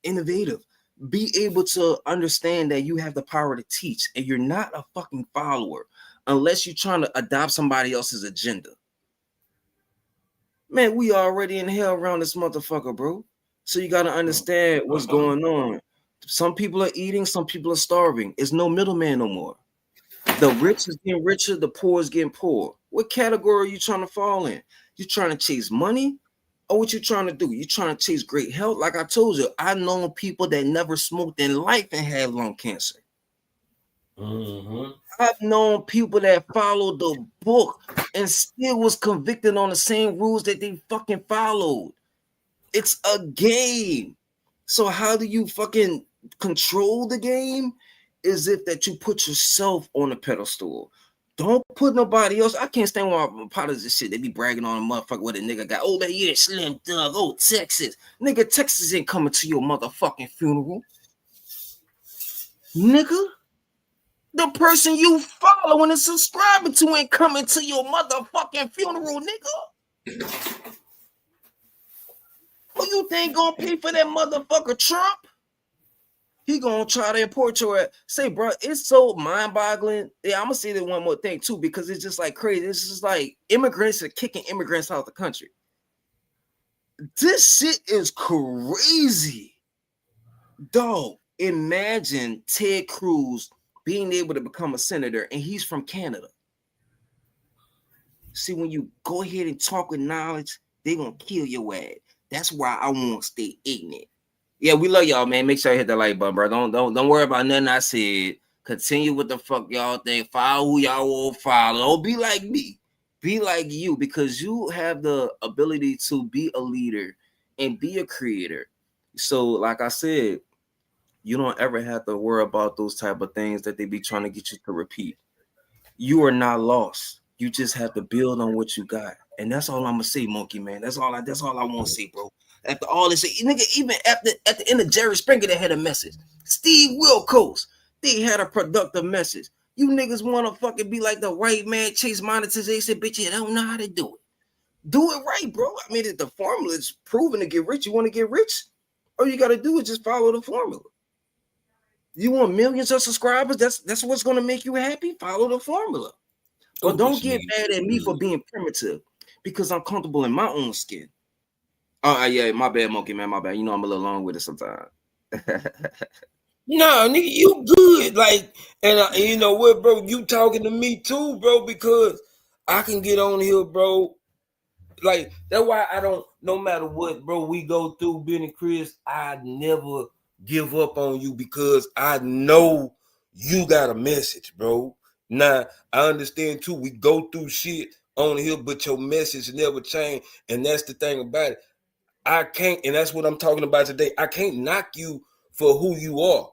innovative. Be able to understand that you have the power to teach and you're not a fucking follower unless you're trying to adopt somebody else's agenda. Man, we already in hell around this motherfucker, bro. So you got to understand what's going on. Some people are eating, some people are starving. There's no middleman no more. The rich is getting richer, the poor is getting poor. What category are you trying to fall in? You trying to chase money? Or what you trying to do? You trying to chase great health? Like I told you, I know people that never smoked in life and had lung cancer. I've known people that followed the book and still was convicted on the same rules that they fucking followed. It's a game. So how do you fucking control the game? Is if that you put yourself on a pedestal. Don't put nobody else. I can't stand when part of this shit. They be bragging on a motherfucker what a nigga got. Oh, that yeah, Slim Thug. Oh, Texas. Nigga, Texas ain't coming to your motherfucking funeral. Nigga. The person you following and subscribing to ain't coming to your motherfucking funeral, nigga. Who you think gonna pay for that motherfucker Trump? He gonna try to import your say, bro. It's so mind-boggling. Yeah, I'm gonna say that one more thing too, because it's just like crazy. It's just like immigrants are kicking immigrants out of the country. This shit is crazy, dog. Imagine Ted Cruz being able to become a senator, and he's from Canada. See, when you go ahead and talk with knowledge, they're gonna kill your ass. That's why I want to stay ignorant. Yeah, we love y'all, man. Make sure you hit the like button, bro. Don't worry about nothing I said. Continue what the fuck y'all think. Follow who y'all will follow. Don't be like me. Be like you, because you have the ability to be a leader and be a creator. So, like I said, you don't ever have to worry about those type of things that they be trying to get you to repeat. You are not lost. You just have to build on what you got. And that's all I'm gonna say, Monkey Man. That's all I want to say, bro. After all this, nigga, even at the end of Jerry Springer, they had a message. Steve Wilkos, they had a productive message. You niggas want to fucking be like the white man, chase monetization, bitch. You don't know how to do it. Do it right, bro. I mean, the formula is proven to get rich. You want to get rich? All you got to do is just follow the formula. You want millions of subscribers? That's what's going to make you happy. Follow the formula. But don't get mad at me for being primitive because I'm comfortable in my own skin. Oh, yeah, my bad, Monkey Man, my bad. You know I'm a little long with it sometimes. No, nigga, you good. Like, and you know what, bro? You talking to me too, bro, because I can get on here, bro. Like, that's why I don't, no matter what, bro, we go through, Ben and Chris, I never give up on you because I know you got a message, bro. Now, I understand too, we go through shit on here, but your message never change. And that's the thing about it. I can't, and that's what I'm talking about today. I can't knock you for who you are.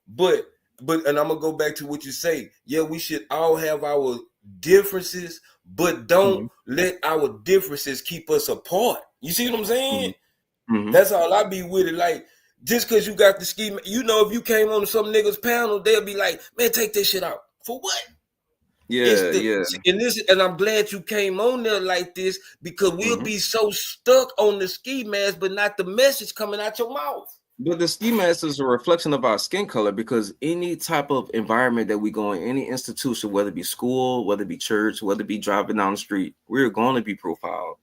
But and I'm gonna go back to what you say. Yeah, we should all have our differences, but don't let our differences keep us apart. You see what I'm saying? That's all I be with it. Like, just because you got the scheme, you know, if you came on some niggas panel, they'll be like, man, take this shit out. For what? Yeah. And I'm glad you came on there like this because we'll be so stuck on the ski mask, but not the message coming out your mouth. But the ski mask is a reflection of our skin color because any type of environment that we go in, any institution, whether it be school, whether it be church, whether it be driving down the street, we're going to be profiled.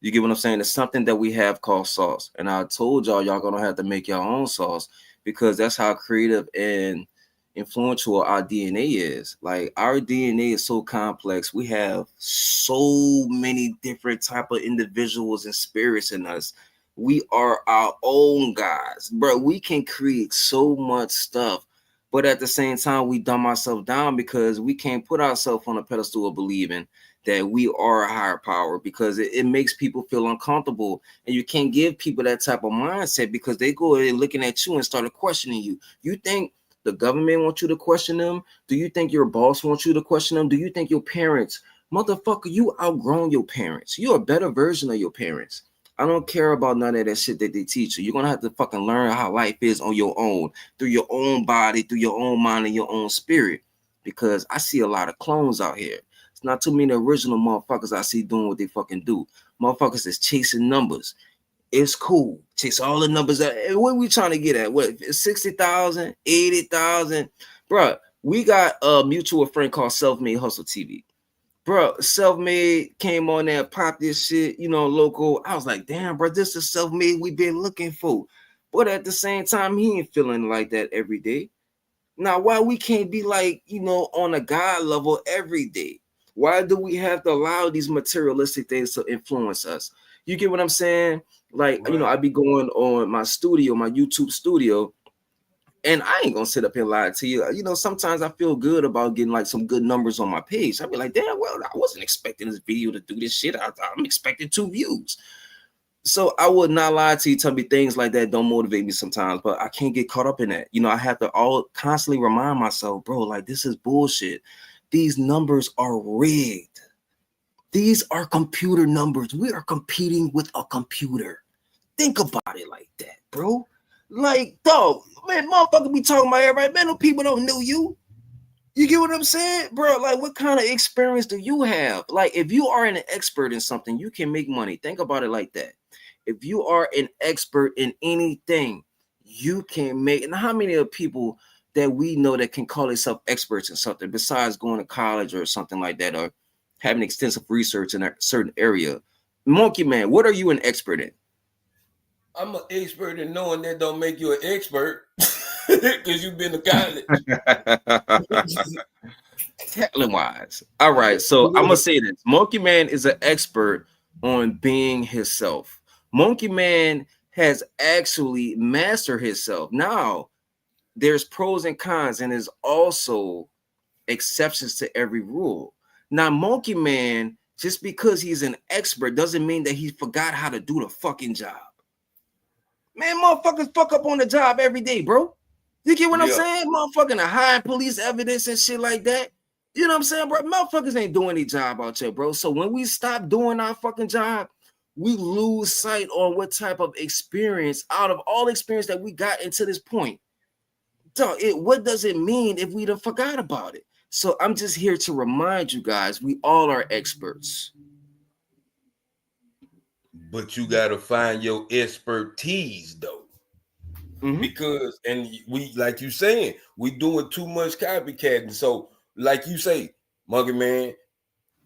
You get what I'm saying? It's something that we have called sauce. And I told y'all going to have to make your own sauce because that's how creative and influential our DNA is. Like, our DNA is so complex. We have so many different type of individuals and spirits in us. We are our own guys, bro. We can create so much stuff, but at the same time, we dumb ourselves down because we can't put ourselves on a pedestal of believing that we are a higher power because it makes people feel uncomfortable. And you can't give people that type of mindset because they go in looking at you and start questioning you. You think the government wants you to question them? Do you think your boss wants you to question them? Do you think your parents, motherfucker, you outgrown your parents? You're a better version of your parents. I don't care about none of that shit that they teach you. You're going to have to fucking learn how life is on your own, through your own body, through your own mind and your own spirit. Because I see a lot of clones out here. It's not too many original motherfuckers I see doing what they fucking do. Motherfuckers is chasing numbers. It's cool. Chase all the numbers. What are we trying to get at? What, 60,000, 80,000? Bro, we got a mutual friend called Self-Made Hustle TV. Bro, Self-Made came on there, popped this shit, you know, local. I was like, damn, bro, this is Self-Made we've been looking for. But at the same time, he ain't feeling like that every day. Now, why we can't be like, you know, on a God level every day? Why do we have to allow these materialistic things to influence us? You get what I'm saying? Like, right. You know, I be going on my studio, my YouTube studio, and I ain't gonna sit up here and lie to you. You know, sometimes I feel good about getting like some good numbers on my page. I'd be like, damn, well, I wasn't expecting this video to do this shit. I'm expecting 2 views. So I would not lie to you, tell me things like that don't motivate me sometimes, but I can't get caught up in that. You know, I have to constantly remind myself, bro, like, this is bullshit. These numbers are rigged. These are computer numbers. We are competing with a computer. Think about it like that, bro. Like, dog, man, motherfucker be talking about everybody. Man, no people don't know you. You get what I'm saying, bro? Like, what kind of experience do you have? Like, if you are an expert in something, you can make money. Think about it like that. If you are an expert in anything, you can make. And how many of people that we know that can call themselves experts in something besides going to college or something like that, or having extensive research in a certain area? Monkey Man, what are you an expert in? I'm an expert in knowing that don't make you an expert because you've been to college. Talent-wise. All right, so I'm gonna say this. Monkey Man is an expert on being himself. Monkey Man has actually mastered himself. Now, there's pros and cons, and there's also exceptions to every rule. Now, Monkey Man, just because he's an expert doesn't mean that he forgot how to do the fucking job. Man, motherfuckers fuck up on the job every day, bro. You get what I'm saying? Motherfucking hide police evidence and shit like that. You know what I'm saying, bro? Motherfuckers ain't doing any job out here, bro. So when we stop doing our fucking job, we lose sight on what type of experience out of all experience that we got into this point. So what does it mean if we done forgot about it? So I'm just here to remind you guys, we all are experts. but you gotta find your expertise though. Because and we like you saying, we doing too much copycatting. So, like you say, Monkey Man,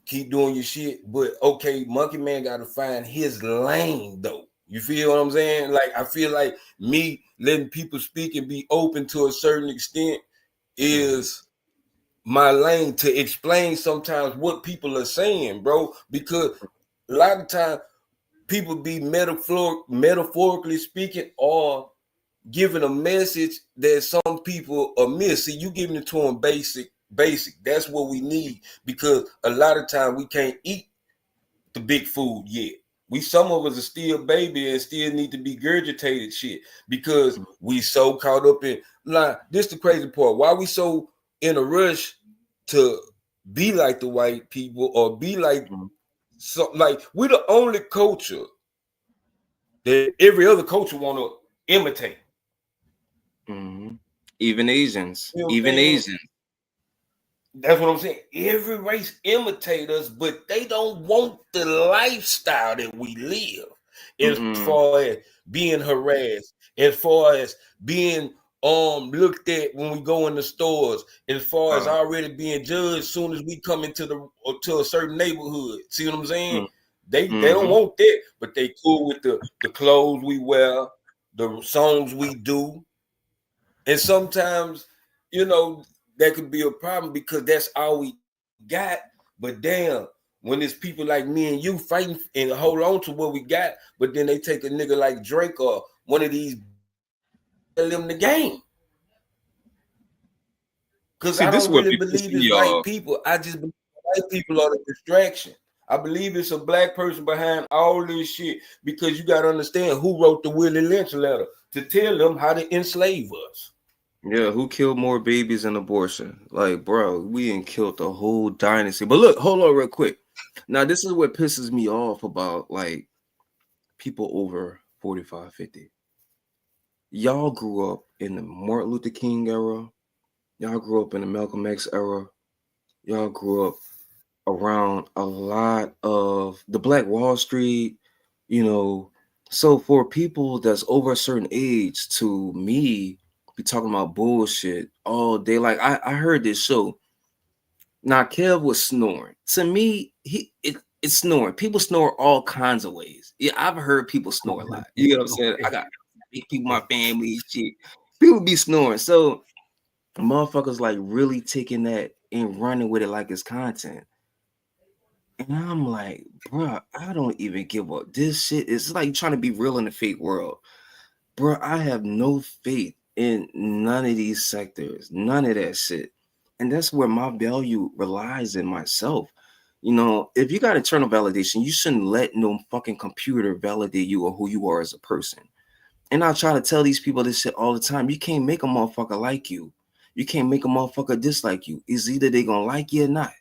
keep doing your shit. But okay, Monkey Man gotta find his lane though. You feel what I'm saying? Like I feel like me letting people speak and be open to a certain extent is my lane to explain sometimes what people are saying, bro. Because a lot of times people be metaphorically speaking or giving a message that some people are miss. See, you giving it to them basic. That's what we need, because a lot of time we can't eat the big food yet. Some of us are still baby and still need to be gurgitated shit because we so caught up in like this the crazy part. Why we so in a rush to be like the white people or be like we're the only culture that every other culture want to imitate. Even Asians, You know what I'm even saying? Asians. That's what I'm saying. Every race imitate us, but they don't want the lifestyle that we live. As far as being harassed, as far as being looked at when we go in the stores, as far as already being judged as soon as we come into to a certain neighborhood. See what I'm saying? They don't want that, but they cool with the clothes we wear, the songs we do. And sometimes, you know, that could be a problem because that's all we got. But damn, when it's people like me and you fighting and hold on to what we got, but then they take a nigga like Drake or one of these, tell them the game. Because I don't really believe it's white people. I just believe white people are the distraction. I believe it's a black person behind all this shit because you got to understand who wrote the Willie Lynch letter to tell them how to enslave us. Yeah, who killed more babies in abortion? Like, bro, we ain't killed the whole dynasty. But look, hold on real quick. Now, this is what pisses me off about, like, people over 45, 50. Y'all grew up in the Martin Luther King era. Y'all grew up in the Malcolm X era. Y'all grew up around a lot of the Black Wall Street, you know. So for people that's over a certain age, to me, be talking about bullshit all day. Like I heard this show. Now Kev was snoring. To me, it's snoring. People snore all kinds of ways. Yeah, I've heard people snore a lot. You know what I'm saying? I got people, my family, shit. People be snoring. So motherfuckers like really taking that and running with it like it's content. And I'm like, bro, I don't even give up. This shit is like trying to be real in the fake world. Bro, I have no faith in none of these sectors, none of that shit. And that's where my value relies in myself. You know, if you got internal validation, you shouldn't let no fucking computer validate you or who you are as a person. And I try to tell these people this shit all the time. You can't make a motherfucker like you. You can't make a motherfucker dislike you. It's either they gonna like you or not.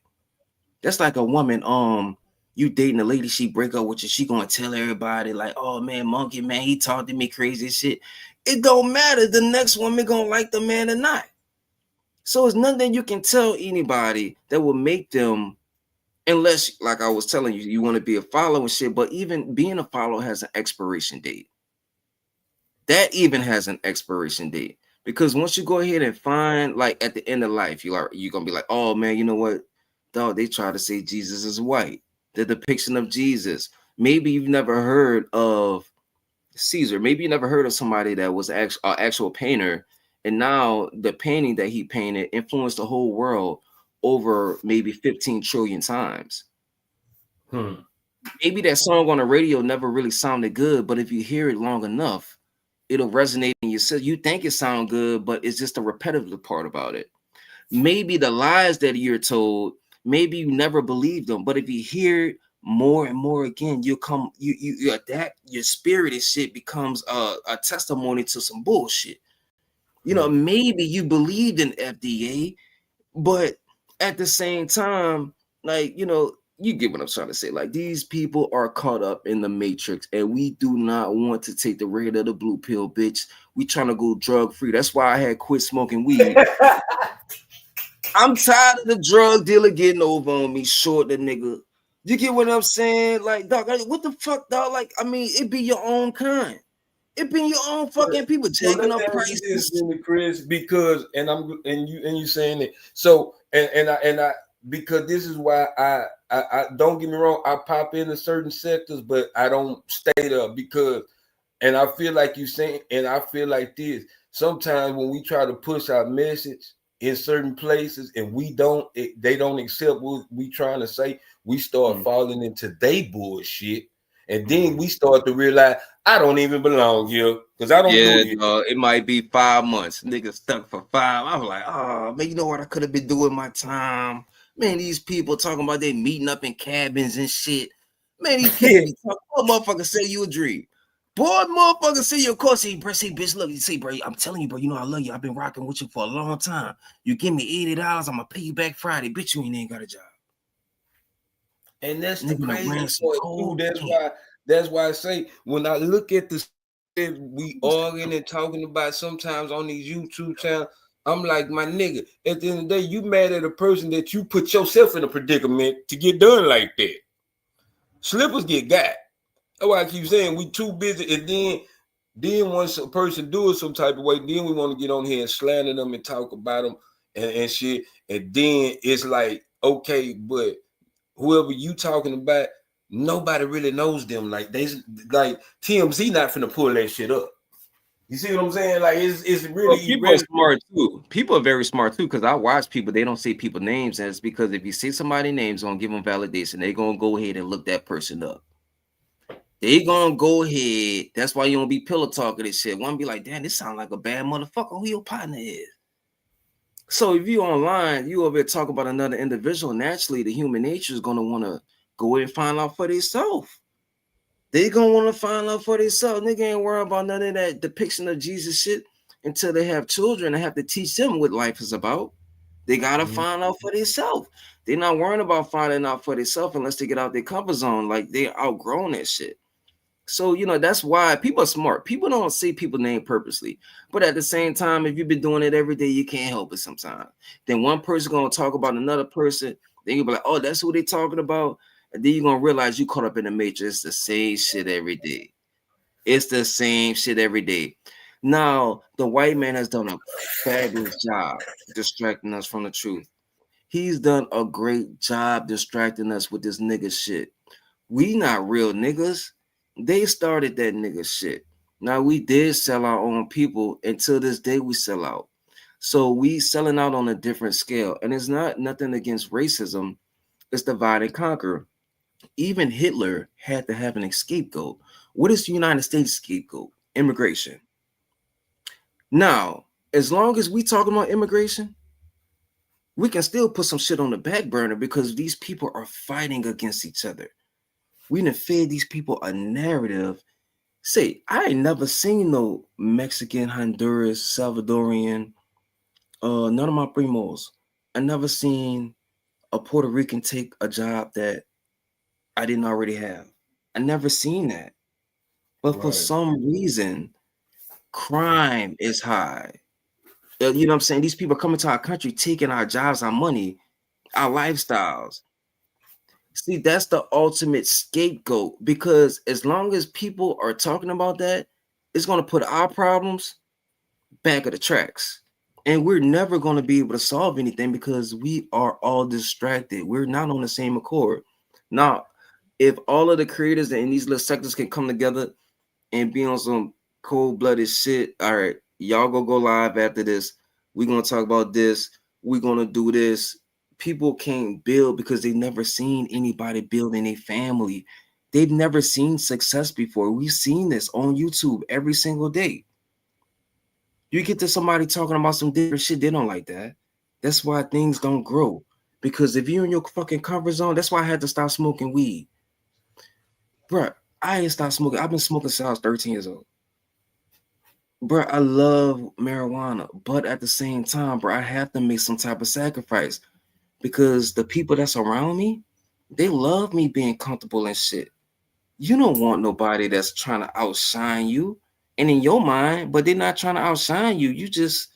That's like a woman, you dating a lady, she break up with you, she gonna tell everybody like, oh man, Monkey Man, he talked to me crazy shit. It don't matter. The next woman gonna like the man or not. So it's nothing you can tell anybody that will make them, unless, like I was telling you, you want to be a follower and shit. But even being a follower has an expiration date. That even has an expiration date. Because once you go ahead and find, like at the end of life, you're gonna be like, oh man, you know what? Dog, they try to say Jesus is white. The depiction of Jesus. Maybe you've never heard of Caesar. Maybe you never heard of somebody that was an actual painter, and now the painting that he painted influenced the whole world over maybe 15 trillion times. Maybe that song on the radio never really sounded good, but if you hear it long enough, it'll resonate in your system. You think it sounds good, but it's just the repetitive part about it. Maybe the lies that you're told, maybe you never believed them, but if you hear it more and more again, you adapt. Your spirit and shit becomes a testimony to some bullshit. You know, maybe you believed in FDA, but at the same time, like, you know, you get what I'm trying to say. Like, these people are caught up in the matrix, and we do not want to take the red or the blue pill, bitch. We trying to go drug free. That's why I had quit smoking weed. I'm tired of the drug dealer getting over on me, short the nigga, You get what I'm saying? Like, dog, what the fuck, dog? Like, I mean, it be your own kind. It be your own fucking people So jacking let up me ask you this, prices. Chris, because you saying it. So and I because this is why I don't get me wrong, I pop into certain sectors, but I don't stay there because and I feel like you saying, and I feel like this. Sometimes when we try to push our message in certain places and they don't accept what we trying to say, we start falling into they bullshit. And then we start to realize I don't even belong here because I don't do it. It might be 5 months. Nigga stuck for 5. I was like, oh man, you know what I could have been doing my time. Man, these people talking about they meeting up in cabins and shit. Man, these people be talking, motherfucker say you a dream. Boy, motherfucker say you, of course, see, bitch, look, you see, bro, I'm telling you, bro, you know I love you. I've been rocking with you for a long time. You give me $80, I'm gonna pay you back Friday. Bitch, you ain't got a job. And that's the crazy part too. That's why I say when I look at the shit we arguing and talking about sometimes on these YouTube channels, I'm like, my nigga, at the end of the day, you mad at a person that you put yourself in a predicament to get done like that. Slippers get got. That's why I keep saying we too busy. And then once a person do it some type of way, then we want to get on here and slander them and talk about them and shit. And then it's like, okay, but whoever you talking about, nobody really knows them. Like TMZ not finna pull that shit up. You see what I'm saying? Like it's really people are smart too. People are very smart too because I watch people. They don't say people names, and it's because if you say somebody's names, gonna give them validation. They're gonna go ahead and look that person up. They gonna go ahead. That's why you don't be pillow talking this shit. One be like, damn, this sound like a bad motherfucker. Who your partner is? So if you online, you over there talk about another individual, naturally the human nature is gonna want to go and find out for themselves. They gonna want to find out for themselves. Nigga ain't worry about none of that depiction of Jesus shit until they have children and have to teach them what life is about. They gotta find out for themselves. They're not worrying about finding out for themselves unless they get out their comfort zone. Like they outgrown that shit. So, you know, that's why people are smart. People don't say people name purposely. But at the same time, if you've been doing it every day, you can't help it sometimes. Then one person going to talk about another person. Then you'll be like, oh, that's who they talking about. And then you're going to realize you caught up in the matrix. It's the same shit every day. It's the same shit every day. Now, the white man has done a fabulous job distracting us from the truth. He's done a great job distracting us with this nigga shit. We not real niggas. They started that nigga shit. Now we did sell our own people. Until this day, we sell out. So we selling out on a different scale. And it's not nothing against racism. It's divide and conquer. Even Hitler had to have an scapegoat. What is the United States scapegoat? Immigration. Now, as long as we talking about immigration, we can still put some shit on the back burner because these people are fighting against each other. We done fed these people a narrative. Say, I ain't never seen no Mexican, Honduras, Salvadorian, none of my primos. I never seen a Puerto Rican take a job that I didn't already have. I never seen that. But for some reason, crime is high. You know what I'm saying? These people coming to our country, taking our jobs, our money, our lifestyles. See, that's the ultimate scapegoat because as long as people are talking about that, it's going to put our problems back of the tracks. And we're never going to be able to solve anything because we are all distracted. We're not on the same accord. Now, if all of the creators in these little sectors can come together and be on some cold-blooded shit, all right, y'all go live after this. We're going to talk about this. We're going to do this. People can't build because they've never seen anybody building a family. They've never seen success before. We've seen this on YouTube every single day. You get to somebody talking about some different shit, they don't like that. That's why things don't grow. Because if you're in your fucking comfort zone, that's why I had to stop smoking weed. Bruh, I ain't stopped smoking. I've been smoking since I was 13 years old. Bruh, I love marijuana. But at the same time, bruh, I have to make some type of sacrifice. Because the people that's around me, they love me being comfortable and shit. You don't want nobody that's trying to outshine you. And in your mind, but they're not trying to outshine you. You just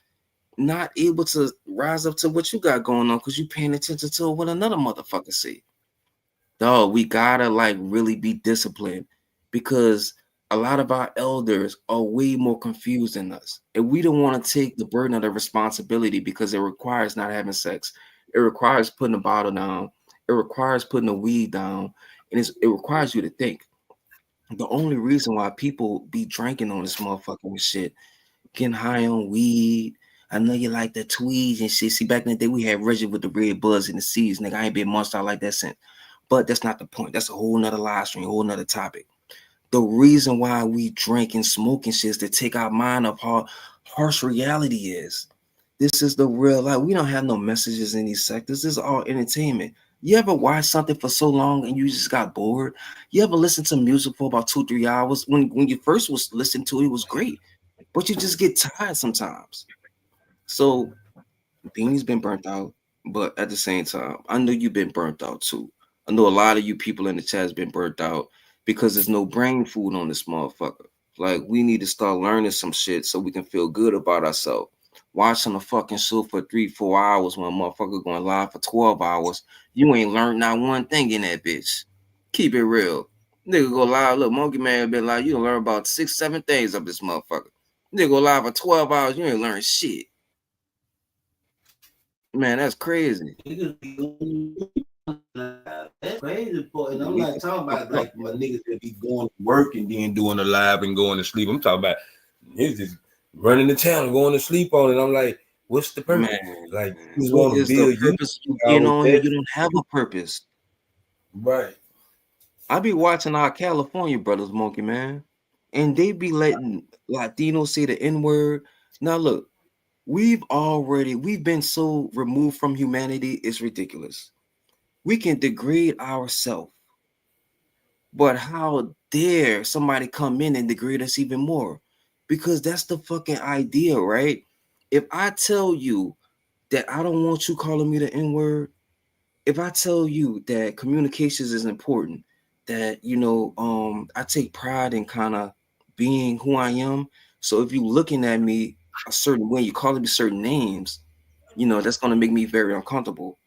not able to rise up to what you got going on because you're paying attention to what another motherfucker say. dog, we gotta like really be disciplined because a lot of our elders are way more confused than us. And we don't want to take the burden of the responsibility because it requires not having sex. It requires putting the bottle down. It requires putting the weed down. And it requires you to think. The only reason why people be drinking on this motherfucking shit, getting high on weed. I know you like the tweeds and shit. See, back in the day, we had Reggie with the red buzz and the seeds. Nigga, I ain't been munched out like that since. But that's not the point. That's a whole nother live stream, a whole nother topic. The reason why we drink and smoke and shit is to take our mind off how harsh reality is. This is the real life. We don't have no messages in these sectors. This is all entertainment. You ever watch something for so long and you just got bored? You ever listen to music for about 2-3 hours? When you first was listening to it, it was great. But you just get tired sometimes. So Beanie's been burnt out, but at the same time, I know you've been burnt out too. I know a lot of you people in the chat has been burnt out because there's no brain food on this motherfucker. Like, we need to start learning some shit so we can feel good about ourselves. Watching a fucking show for 3-4 hours when a motherfucker going live for 12 hours, you ain't learned not one thing in that bitch. Keep it real. Nigga go live, look, Monkey Man been like, you learn about 6-7 things of this motherfucker. Nigga go live for 12 hours, you ain't learn shit. Man, that's crazy. That's crazy, and I'm not talking about like my niggas that be going to work and then doing a live and going to sleep. I'm talking about niggas just running the town and going to sleep on it. I'm like, what's the purpose? Man, like, what is the purpose you getting on here? You don't have a purpose. Right. I be watching our California brothers, Monkey Man, and they be letting Latinos say the N-word. Now look, we've been so removed from humanity, it's ridiculous. We can degrade ourselves, but how dare somebody come in and degrade us even more? Because that's the fucking idea, right? If I tell you that I don't want you calling me the N-word, if I tell you that communications is important, that I take pride in kind of being who I am. So if you looking at me a certain way, you calling me certain names, that's gonna make me very uncomfortable.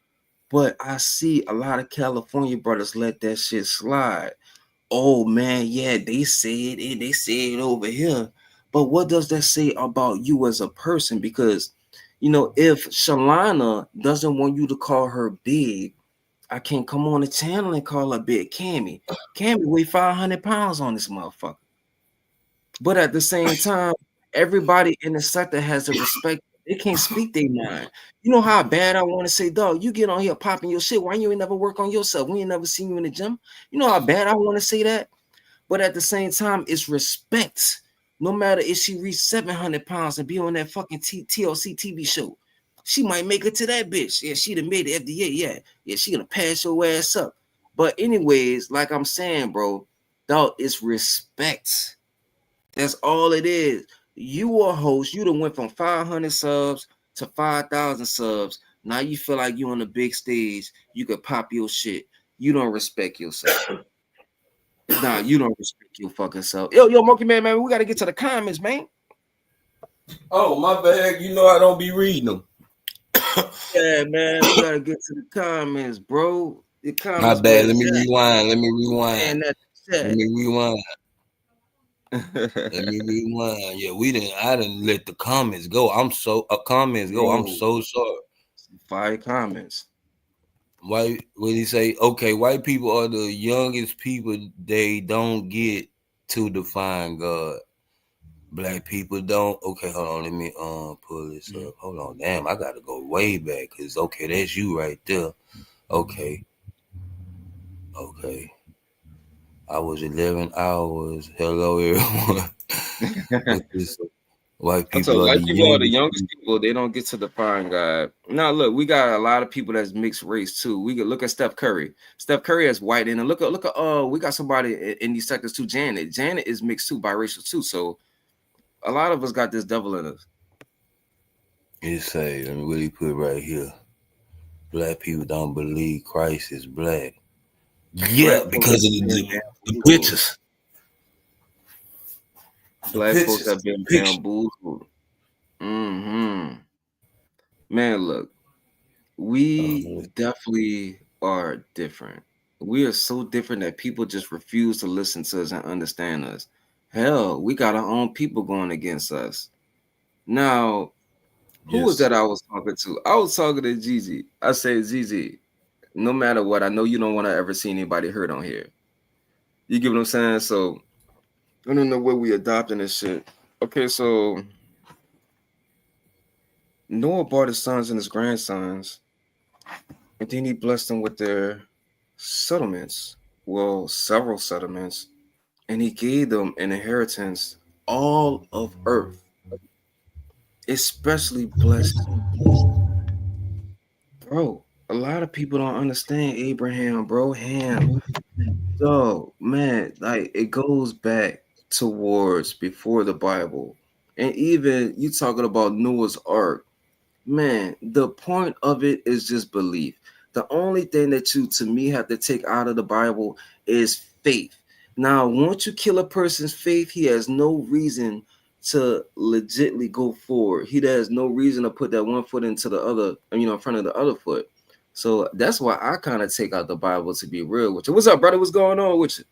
But I see a lot of California brothers let that shit slide. Oh man, yeah, they say it and they say it over here. But what does that say about you as a person? Because if Shalana doesn't want you to call her big, I can't come on the channel and call her big. Cammy weigh 500 pounds on this motherfucker. But at the same time, everybody in the sector has a respect. They can't speak their mind. You know how bad I want to say, dog, you get on here popping your shit. Why you ain't never work on yourself? We ain't never seen you in the gym. You know how bad I want to say that? But at the same time, it's respect. No matter if she reached 700 pounds and be on that fucking TLC TV show, she might make it to that bitch. Yeah, she done made the FDA. Yeah, she gonna pass your ass up. But anyways, like I'm saying, bro, dog, it's respect. That's all it is. You a host. You done went from 500 subs to 5,000 subs. Now you feel like you on the big stage. You could pop your shit. You don't respect yourself. Nah, you don't respect your fucking self. Yo, Monkey Man, we got to get to the comments, man. Oh, my bad. I don't be reading them. Yeah, man, we got to get to the comments, bro. The comments. My bad. Let me rewind. Let me rewind. Yeah, I didn't let the comments go. I'm so sorry. 5 comments. Why would he say, okay, white people are the youngest people, they don't get to define God. Black people don't. Okay, hold on, let me pull this up. Hold on, damn, I gotta go way back because that's you right there. Okay. I was 11 hours. Hello, everyone. White people are the youngest people. They don't get to define God. Now, look, we got a lot of people that's mixed race too. We could look at Steph Curry. Steph Curry is white, and look at we got somebody in these sectors too. Janet is mixed too, biracial too. So a lot of us got this devil in us. It say, let me really put it right here. Black people don't believe Christ is black. Yeah, because of the pictures. Black folks have been bamboozled. Man, look, we definitely are different. We are so different that people just refuse to listen to us and understand us. Hell, we got our own people going against us. Now, who was Yes. that I was talking to? I was talking to Gigi. I said, Gigi, no matter what, I know you don't want to ever see anybody hurt on here. You get what I'm saying? So I don't know where we adopting this shit. Okay, so Noah brought his sons and his grandsons, and then he blessed them with their settlements. Well, several settlements, and he gave them an inheritance all of earth, especially blessed. Bro, a lot of people don't understand Abraham, bro. Ham. So, man, like it goes back towards before the Bible. And even you talking about Noah's Ark, man, the point of it is just belief. The only thing that you, to me, have to take out of the Bible is faith. Now, once you kill a person's faith, he has no reason to legitly go forward. He has no reason to put that one foot into the other, in front of the other foot. So that's why I kind of take out the Bible, to be real with you. What's up, brother? What's going on with you?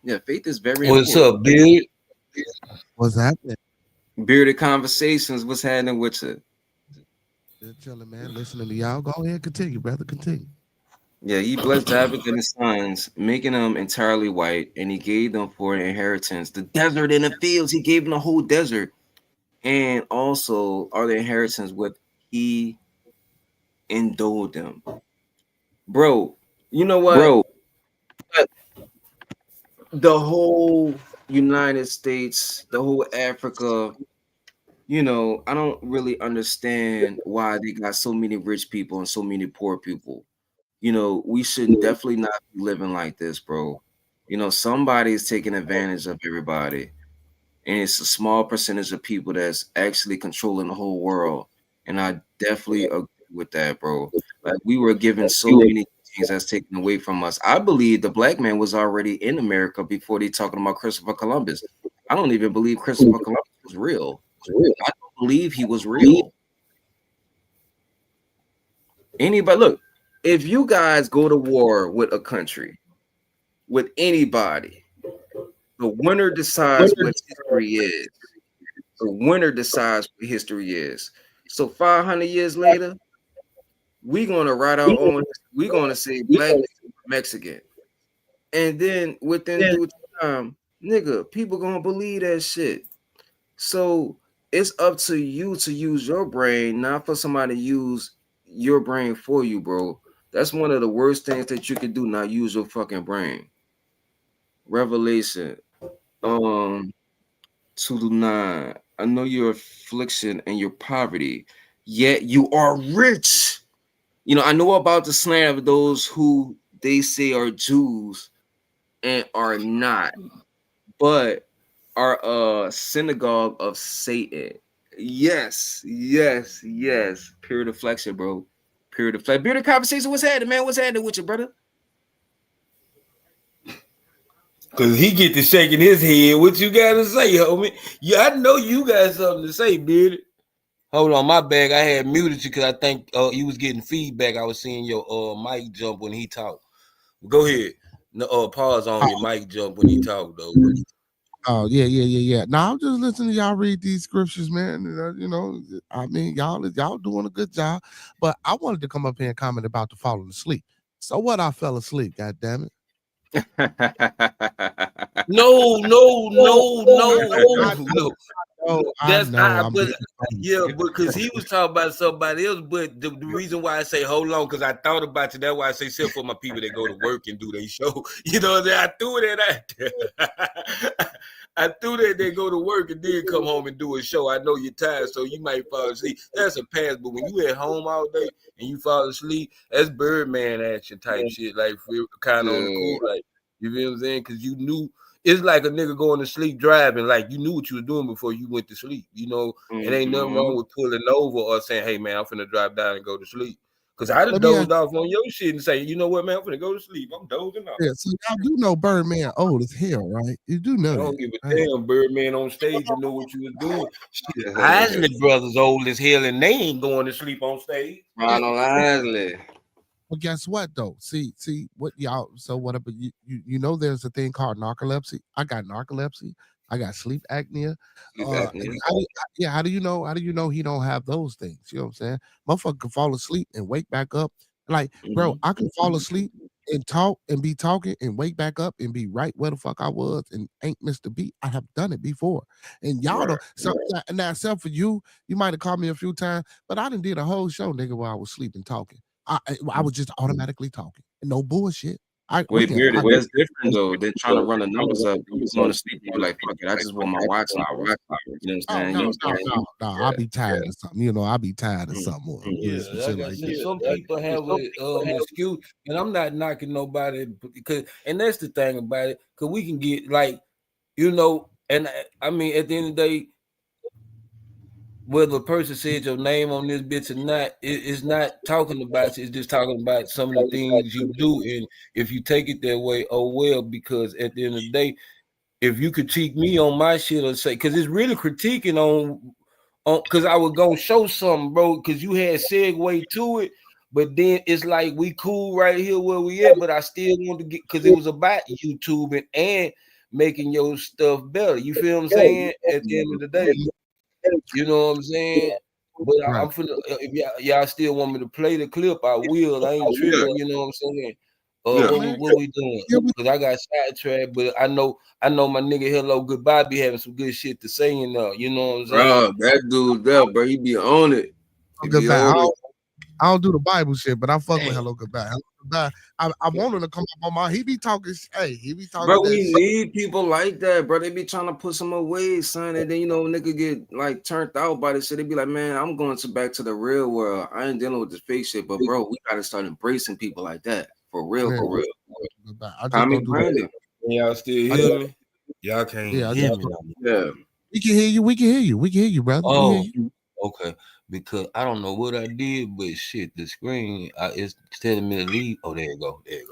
Yeah, faith is very What's important. up, dude? What's happening? Bearded Conversations, what's happening with you? Just chilling, man. Listening to y'all. Go ahead, continue, brother. Continue. Yeah, he blessed David and his sons, making them entirely white, and he gave them for an inheritance the desert and the fields. He gave them the whole desert, and also are the inheritance what he endowed them. Bro, you know what? Bro, the whole United States, the whole Africa, I don't really understand why they got so many rich people and so many poor people. We should definitely not be living like this, bro. Somebody is taking advantage of everybody, and it's a small percentage of people that's actually controlling the whole world. And I definitely agree with that, bro. Like we were given so many things that's taken away from us. I believe the black man was already in America before they talking about Christopher Columbus. I don't even believe Christopher Columbus was real. I don't believe he was real. Anybody, look, if you guys go to war with a country, with anybody, the winner decides what history is. The winner decides what history is. So 500 years later, we're gonna write our own. We're gonna say black Mexican, and then within due time, nigga, people gonna believe that shit. So it's up to you to use your brain, not for somebody to use your brain for you, bro. That's one of the worst things that you can do. Not use your fucking brain. Revelation, 2:9. I know your affliction and your poverty, yet you are rich. I know about the slander of those who they say are Jews and are not, but are a synagogue of Satan. Yes. Pure deflection, bro. Pure deflection. Pure conversation. What's happening, man? What's happening with you, brother? Cause he get to shaking his head. What you gotta say, homie? Yeah, I know you got something to say, Bearded. Hold on, my bag. I had muted you because I think you was getting feedback. I was seeing your mic jump when he talked. Go ahead. No, pause on your mic jump when he talked though. Oh, yeah. Now I'm just listening to y'all read these scriptures, man. I mean, y'all doing a good job. But I wanted to come up here and comment about the falling asleep. So what? I fell asleep. God damn it. No. That's because he was talking about somebody else. But the reason why I say hold on, because I thought about you. That's why I say except for my people that go to work and do their show. I threw that out there. I threw that they go to work and then come home and do a show. I know you're tired, so you might fall asleep. That's a pass. But when you at home all day and you fall asleep, that's Birdman action type shit. Like kind of on the cool, like you feel what I'm saying? Because you knew it's like a nigga going to sleep driving. Like you knew what you were doing before you went to sleep. It ain't nothing wrong with pulling over or saying, "Hey man, I'm finna drive down and go to sleep." Because I done dozed off on your shit and say, you know what, man, I'm finna go to sleep. I'm dozing off. Yeah, so y'all do know Birdman old as hell, right? You do know. I don't give a damn. Birdman on stage, you know what you was doing. Shit, Isley brothers old as hell and they ain't going to sleep on stage. Ronald Isley. But guess what though? See what y'all. So what about you know there's a thing called narcolepsy. I got narcolepsy. I got sleep apnea. Sleep And apnea. how do you know? How do you know he don't have those things? You know what I'm saying? Motherfucker can fall asleep and wake back up. Like, bro, I can fall asleep and talk and be talking and wake back up and be right where the fuck I was and ain't missed a beat. I have done it before. And y'all don't. So now, except for you, you might have called me a few times, but I done did a whole show, nigga, while I was sleeping talking. I was just automatically talking. No bullshit. Wait, Bearded, that's different though than trying to run the numbers up. You going to sleep and be like, fuck it, I just want my watch hour. You know what I'm saying? No, I'll be tired of something. You know, I'll be tired of something. Some people have an excuse, and I'm not knocking nobody because, and that's the thing about it, because we can get like, you know, and I mean, at the end of the day, whether a person said your name on this bitch or not, it's not talking about you, it's just talking about some of the things you do. And if you take it that way, oh well, because at the end of the day, if you critique me on my shit or say, because it's really critiquing on because I was gonna show something, bro, because you had segue to it, but then it's like we cool right here where we at, but I still want to get, because it was about YouTube and making your stuff better. You feel what I'm saying? At the end of the day. You know what I'm saying? But I'm finna, if y'all still want me to play the clip, I will. I ain't tripping, you know what I'm saying? What we doing? Because I got sidetracked, but I know my nigga Hello Goodbye be having some good shit to say in there. You know what I'm saying? Bro, that dude there, bro, he be on it. I don't do the Bible shit, but I fuck with Hello Goodbye. Hello Goodbye. I want him to come up on my. He be talking. Hey, he be talking. Bro, we need people like that, bro. They be trying to put some away, son, and then you know, nigga get like turned out by this shit. They be like, man, I'm going back to the real world. I ain't dealing with this fake shit, but bro, we gotta start embracing people like that for real, for real. Tommy Brandon, y'all still hear me? Y'all can't hear me. Yeah, we can hear you. We can hear you. We can hear you, brother. Oh, okay. Because I don't know what I did, but shit, the screen is telling me to leave. Oh, there you go. There you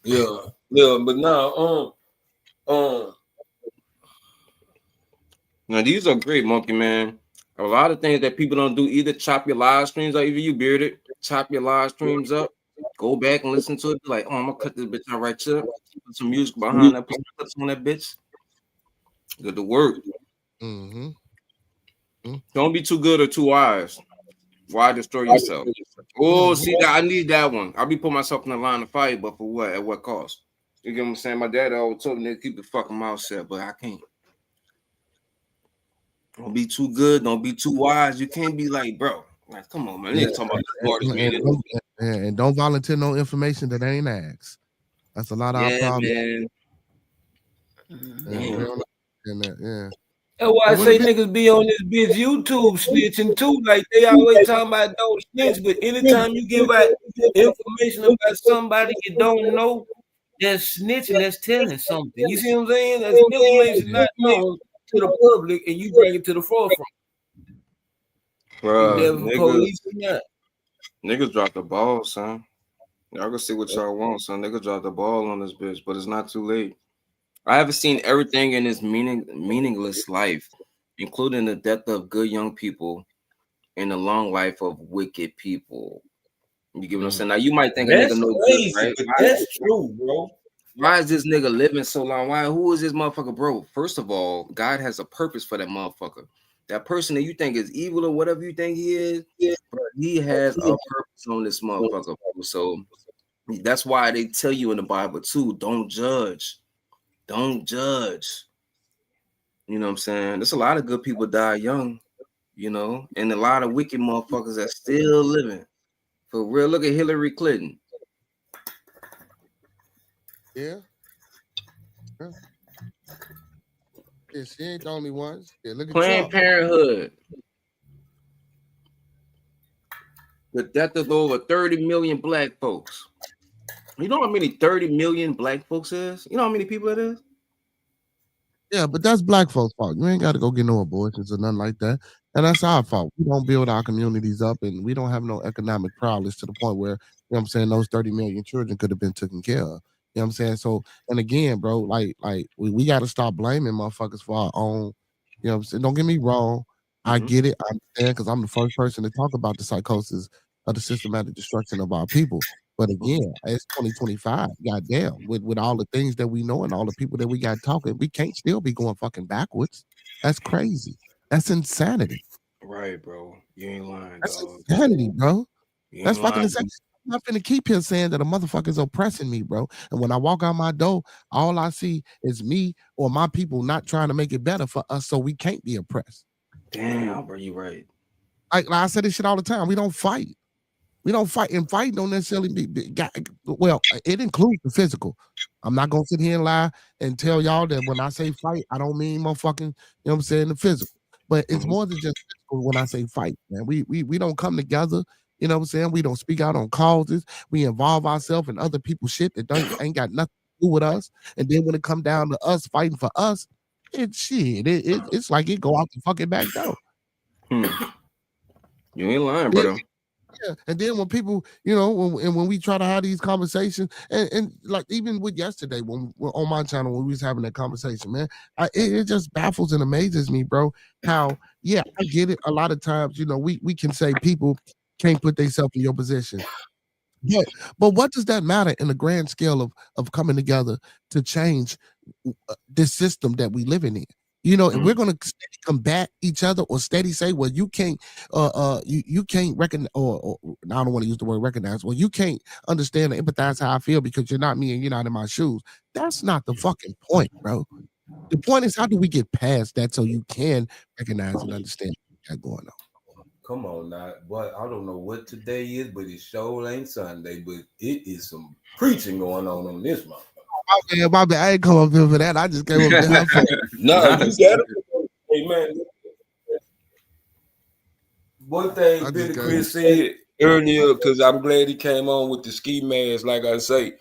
go. Yeah, but now, now these are great, Monkey Man. A lot of things that people don't do, either chop your live streams, or either you Bearded, chop your live streams up, go back and listen to it, be like, oh, I'm gonna cut this bitch out right here, put some music behind that, put some clips on that bitch. Good to work. Don't be too good or too wise. Why destroy yourself? Oh, see that, I need that one. I'll be putting myself in the line of fire, but for what? At what cost? You get what I'm saying? My dad always told me to keep the fucking mouth shut, but I can't. Don't be too good. Don't be too wise. You can't be like, bro. Like, come on, man. Talking about and don't volunteer no information that ain't asked. That's a lot of our problems. Yeah. That's why I say niggas be on this bitch YouTube snitching too. Like they always talking about don't snitch, but anytime you give out information about somebody you don't know, that's snitching, that's telling something. You see what I'm saying? That's information not known to the public, and you bring it to the forefront. Bro, niggas drop the ball, son. Y'all can see what y'all want, son. Niggas drop the ball on this bitch, but it's not too late. I haven't seen everything in this meaningless life, including the death of good young people and the long life of wicked people. You get what I'm saying? Now you might think that's a nigga no crazy, good, right? But that's true, bro. Why is this nigga living so long? Who is this motherfucker, bro? First of all, God has a purpose for that motherfucker. That person that you think is evil or whatever you think he is, bro, he has a purpose on this motherfucker, bro. So that's why they tell you in the Bible too, don't judge. Don't judge. You know what I'm saying? There's a lot of good people die young, you know, and a lot of wicked motherfuckers that still living. For real, look at Hillary Clinton. Yeah, she ain't the only one. Yeah, look at Planned Parenthood. The death of over 30 million black folks. You know how many 30 million black folks is? You know how many people it is? Yeah, but that's black folks' fault. You ain't got to go get no abortions or nothing like that. And that's our fault. We don't build our communities up, and we don't have no economic prowess to the point where, you know what I'm saying, those 30 million children could have been taken care of. You know what I'm saying? So, and again, bro, like we got to stop blaming motherfuckers for our own, you know what I'm saying? Don't get me wrong. I get it. I understand, because I'm the first person to talk about the psychosis of the systematic destruction of our people. But again, it's 2025. Goddamn, with all the things that we know and all the people that we got talking, we can't still be going fucking backwards. That's crazy. That's insanity. Right, bro. You ain't lying, That's dog. insanity, bro. You That's ain't fucking lying. insanity. I'm not finna keep here saying that a motherfucker's oppressing me, bro. And when I walk out my door, all I see is me or my people not trying to make it better for us, so we can't be oppressed. Damn, bro, you right. Like I say this shit all the time. We don't fight. We don't fight, and fight don't necessarily well, it includes the physical. I'm not gonna sit here and lie and tell y'all that when I say fight, I don't mean motherfucking, you know what I'm saying, the physical. But it's more than just physical when I say fight, man. We don't come together, you know what I'm saying? We don't speak out on causes. We involve ourselves in other people's shit that ain't got nothing to do with us. And then when it come down to us fighting for us, it's like it go out the fucking back door. You ain't lying, brother. Yeah, and then when people, you know, when we try to have these conversations, and like even with yesterday when we're on my channel when we was having that conversation, man, it just baffles and amazes me, bro. How I get it. A lot of times, you know, we can say people can't put themselves in your position, but what does that matter in the grand scale of coming together to change this system that we living in? You know, if we're gonna combat each other or steady say, well, you can't, you can't recognize, or I don't want to use the word recognize. Well, you can't understand or empathize how I feel because you're not me and you're not in my shoes. That's not the fucking point, bro. The point is, how do we get past that so you can recognize and understand what's going on? Come on now, but I don't know what today is, but it sure ain't Sunday, but it is some preaching going on this month. My bad. I ain't come up here for that. I just came up there for No, you got it. Amen. One thing Billy Chris said earlier, because I'm glad he came on with the ski mask, like I say,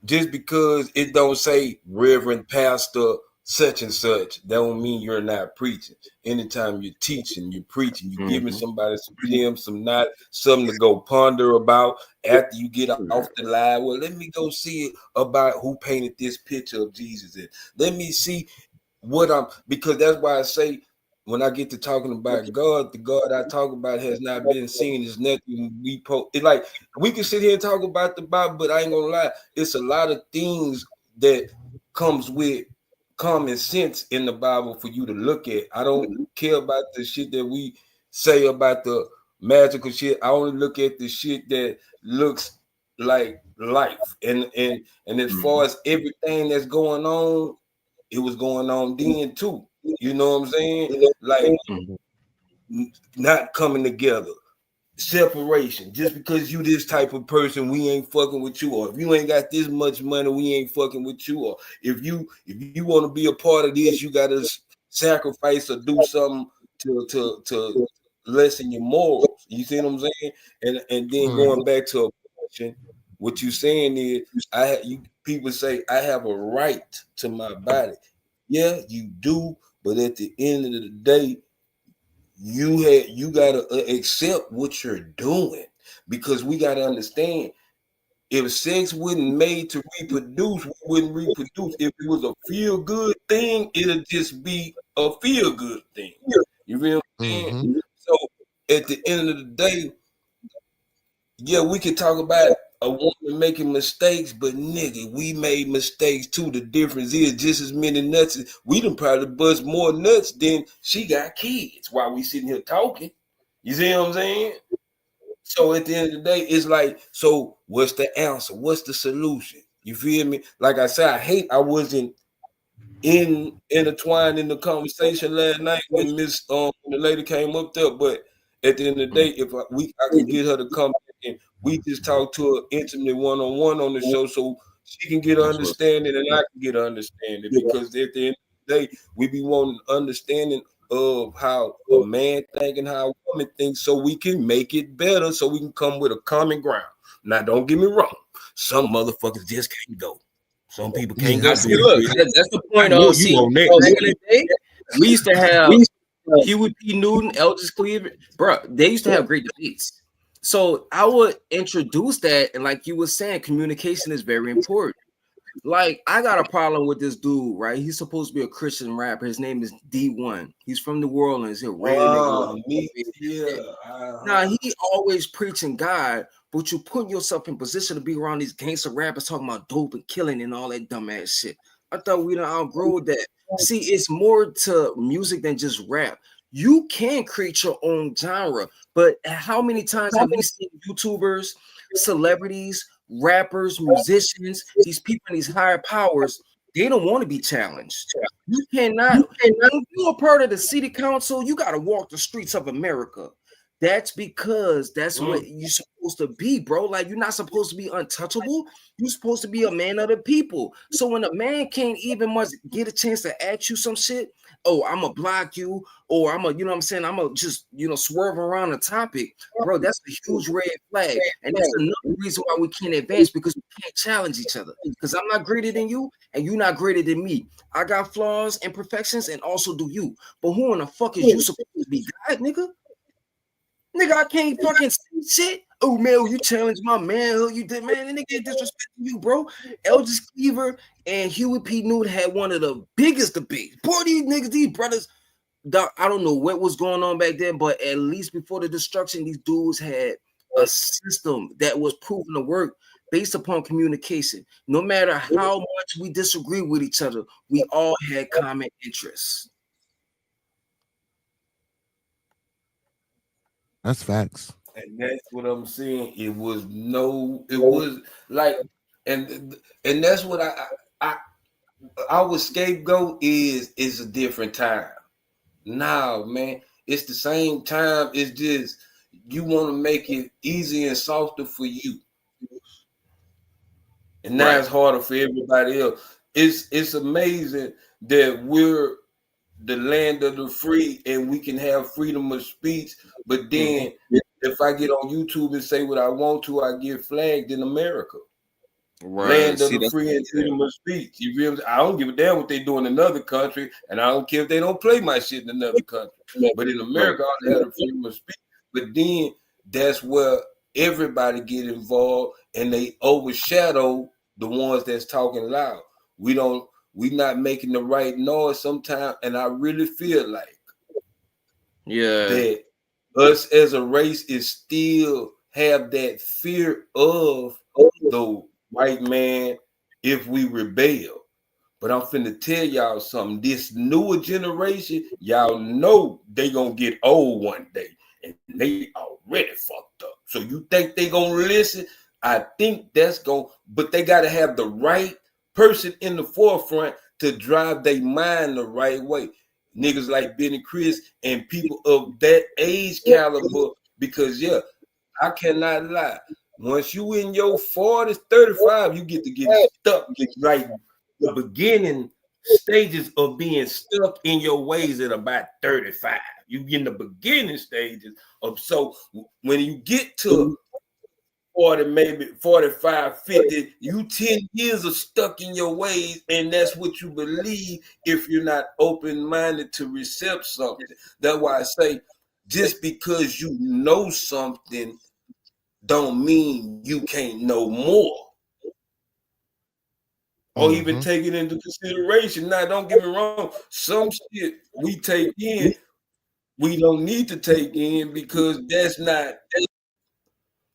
just because it don't say Reverend Pastor such and such, that don't mean you're not preaching. Anytime you're teaching, you're preaching, you're giving somebody some gems, something to go ponder about after you get off the line. Well, let me go see it about who painted this picture of Jesus. And let me see because that's why I say when I get to talking about God, the God I talk about has not been seen. Is nothing it's like we can sit here and talk about the Bible, but I ain't gonna lie, it's a lot of things that comes with common sense in the Bible for you to look at. I don't care about the shit that we say about the magical shit. I only look at the shit that looks like life. And as far as everything that's going on, it was going on then too. You know what I'm saying? Like not coming together. Separation. Just because you this type of person, we ain't fucking with you. Or if you ain't got this much money, we ain't fucking with you. Or if you want to be a part of this, you gotta sacrifice or do something to lessen your morals. You see what I'm saying? And then going back to a question, what you saying is people say I have a right to my body. Yeah, you do, but at the end of the day, you gotta accept what you're doing, because we gotta understand, if sex wasn't made to reproduce, we wouldn't reproduce. If it was a feel good thing, it'll just be a feel good thing. You feel what I'm saying? So at the end of the day, yeah, we can talk about a woman making mistakes, but nigga, we made mistakes too. The difference is just as many nuts. We done probably bust more nuts than she got kids while we sitting here talking. You see what I'm saying? So at the end of the day, it's like, so what's the answer? What's the solution? You feel me? Like I said, I wasn't intertwined in the conversation last night when the lady came up there, but at the end of the day, if I can get her to come back and we just talk to her intimately one-on-one on the show, so she can get an understanding and I can get an understanding, because at the end of the day, we be wanting understanding of how a man thinks and how a woman thinks, so we can make it better, so we can come with a common ground. Now, don't get me wrong, some motherfuckers just can't go. Some people can't go. See, look, that's the point. Back in the day, we used to have Huey P. Newton, Eldridge Cleaver, bro. They used to have great debates. So I would introduce that, and like you were saying, communication is very important. Like, I got a problem with this dude, right? He's supposed to be a Christian rapper. His name is D1. He's from New Orleans. He'll Nah, he always preaching God, but you put yourself in position to be around these gangster rappers talking about dope and killing and all that dumbass shit. I thought we done outgrow that. See, it's more to music than just rap. You can create your own genre, but how many times have we seen YouTubers, celebrities, rappers, musicians, these people in these higher powers? They don't want to be challenged. You cannot. If you're a part of the city council, you got to walk the streets of America. That's because that's what you're supposed to be, bro. Like, you're not supposed to be untouchable. You're supposed to be a man of the people. So when a man can't even much get a chance to ask you some shit, oh, I'm gonna block you, or I'm gonna, you know what I'm saying, I'm gonna just, you know, swerve around the topic, bro. That's a huge red flag, and that's another reason why we can't advance, because we can't challenge each other. Because I'm not greater than you, and you're not greater than me. I got flaws, imperfections, and also do you. But who in the fuck is you supposed to be, God, nigga? Nigga, I can't fucking see shit. Oh, man, you challenged my manhood. You did, man. That nigga disrespecting you, bro. Eldridge Cleaver and Huey P. Newton had one of the biggest debates. Boy, these niggas, these brothers, I don't know what was going on back then, but at least before the destruction, these dudes had a system that was proven to work based upon communication. No matter how much we disagree with each other, we all had common interests. That's facts. And that's what I'm saying. It was like, and that's what our scapegoat is a different time. Now, man, it's the same time. It's just you want to make it easy and softer for you, and now it's harder for everybody else. It's amazing that we're the land of the free and we can have freedom of speech, but then if I get on YouTube and say what I want to, I get flagged in America. Land of the free and freedom of speech. You feel me? I don't give a damn what they do in another country, and I don't care if they don't play my shit in another country. But in America, I have the freedom of speech. But then that's where everybody get involved and they overshadow the ones that's talking loud. We not making the right noise sometimes, and I really feel like that us as a race is still have that fear of the white man if we rebel. But I'm finna tell y'all something. This newer generation, y'all know they gonna get old one day, and they already fucked up. So you think they gonna listen? I think that's but they gotta have the right person in the forefront to drive their mind the right way. Niggas like Benny Chris and people of that age caliber, because I cannot lie. Once you in your 40s, 35, you get to get stuck. It's like the beginning stages of being stuck in your ways at about 35. You get in the beginning stages of, so when you get to 40, maybe 45, 50, you 10 years are stuck in your ways, and that's what you believe if you're not open-minded to accept something. That's why I say, just because you know something don't mean you can't know more. Or even take it into consideration. Now, don't get me wrong, some shit we take in, we don't need to take in, because that's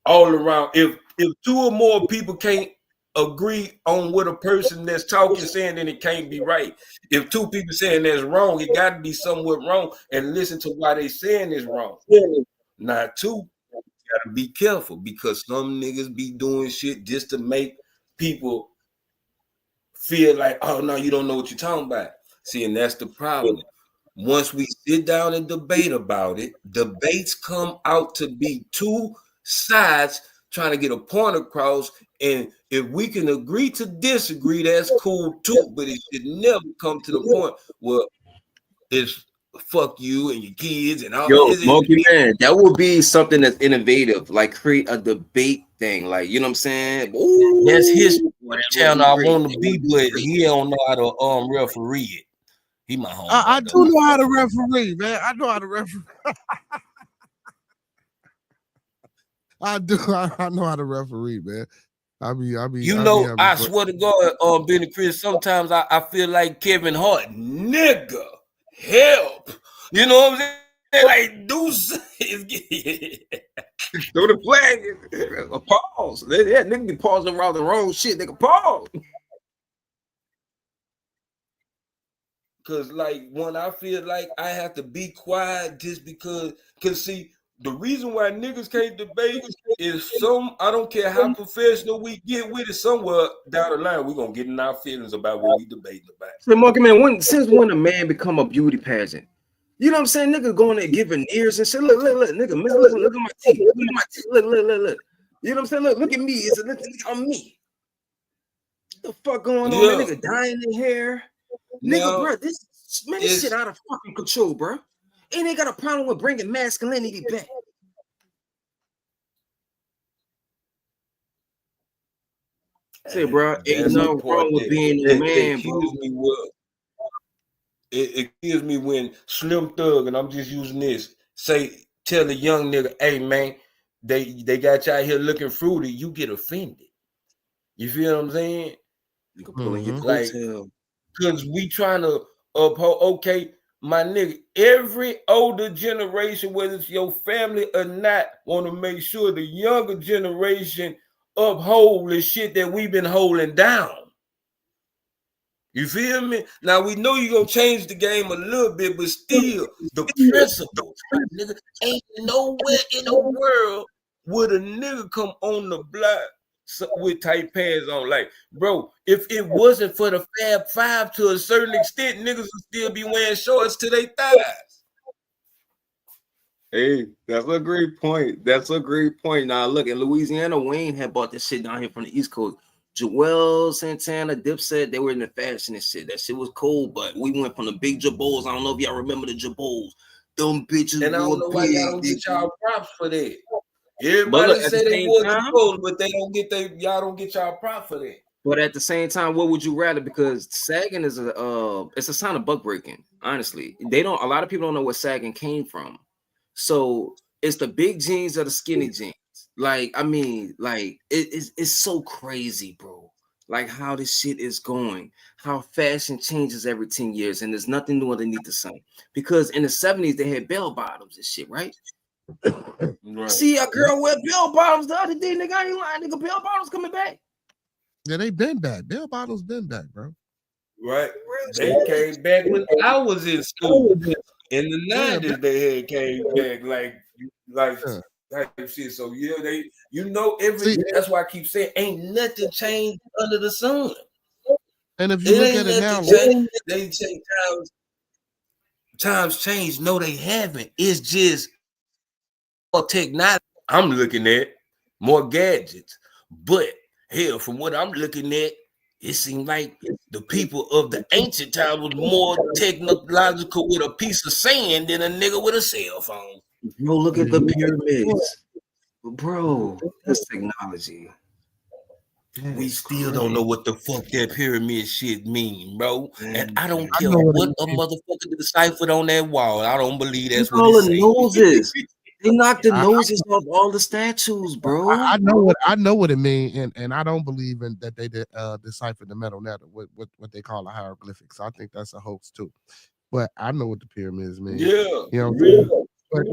all around. If two or more people can't agree on what a person that's talking saying, then it can't be right. If two people saying that's wrong, it got to be somewhat wrong, and listen to why they saying is wrong. Now, two, you gotta be careful, because some niggas be doing shit just to make people feel like, oh no, you don't know what you're talking about. See, and that's the problem. Once we sit down and debate about it, debates come out to be two sides trying to get a point across, and if we can agree to disagree, that's cool too, but it should never come to the point where it's fuck you and your kids and all. Monkey Man, that would be something that's innovative, like create a debate thing, like, you know what I'm saying? Ooh, that's his channel I want to be, but he don't know how to referee it. He my home. I do know how to referee, man. I know how to referee. I know how to referee, man. I swear to God, Benny Chris, sometimes I feel like Kevin Hart, nigga, help. You know what I'm saying? They like Deuce is getting Throw the flag. A pause. Yeah, nigga be pausing around the wrong shit. Nigga pause. Cause like when I feel like I have to be quiet just because see the reason why niggas can't debate is I don't care how professional we get with it, somewhere down the line we're gonna get in our feelings about what we debating about. Say, Marky Man, since when a man become a beauty pageant? You know what I'm saying? Nigga going there giving ears and shit. Look, nigga, look at my teeth. Look at my teeth. Look. You know what I'm saying? Look at me. It's a look on me. What the fuck going on? That nigga dying in hair. Nigga, bro, this shit out of fucking control, bro. And they got a problem with bringing masculinity back. Say, bro, ain't nothing wrong with being a man, bro. It kills me when Slim Thug, and I'm just using this, tell a young nigga, hey man, they got you out here looking fruity, you get offended. You feel what I'm saying? Nigga pulling your like, because we trying to uphold, okay, my nigga, every older generation, whether it's your family or not, want to make sure the younger generation uphold the shit that we've been holding down. You feel me? Now we know you're gonna change the game a little bit, but still the principle, nigga, ain't nowhere in the world would a nigga come on the block with tight pants on. Like, bro, if it wasn't for the Fab Five to a certain extent, niggas would still be wearing shorts to their thighs. Hey, that's a great point. Now, look, in Louisiana, Wayne had bought this shit down here from the East Coast. Joel, Santana, Dipset, they were in the fashion and shit. That shit was cool, but we went from the big Jabos. I don't know if y'all remember the Jabos. Them bitches. And I don't know why y'all don't get y'all props for that. Everybody say they wore Jabos, but y'all don't get y'all props for that. But at the same time, what would you rather? Because sagging is it's a sign of buck breaking. Honestly, a lot of people don't know where sagging came from. So it's the big jeans or the skinny jeans. Like, I mean, like it's so crazy, bro. Like how this shit is going, how fashion changes every 10 years, and there's nothing new underneath the sun. Because in the 70s they had bell bottoms and shit, right? Right. See a girl wear bell bottoms the other day, nigga. I ain't lying, nigga. Bell bottoms coming back. Yeah, they been back. Bell bottoms been back, bro. Right. They came back when I was in school. In the 90s, they had came back like shit. So yeah, that's why I keep saying ain't nothing changed under the sun. And if you look at it now, they say times change. No, they haven't. It's just more technology. I'm looking at more gadgets, but hell, from what I'm looking at, it seemed like the people of the ancient time was more technological with a piece of sand than a nigga with a cell phone. Bro, look at the pyramids. Bro, that's technology. We still don't know what the fuck that pyramid shit mean, bro. And I don't care what a motherfucker deciphered on that wall. I don't believe that's what it says. Noses. They knocked the noses off all the statues, bro. I know what it means, and I don't believe in that they deciphered the metal letter, what they call a hieroglyphics. I think that's a hoax too. But I know what the pyramids mean. Yeah, you know. But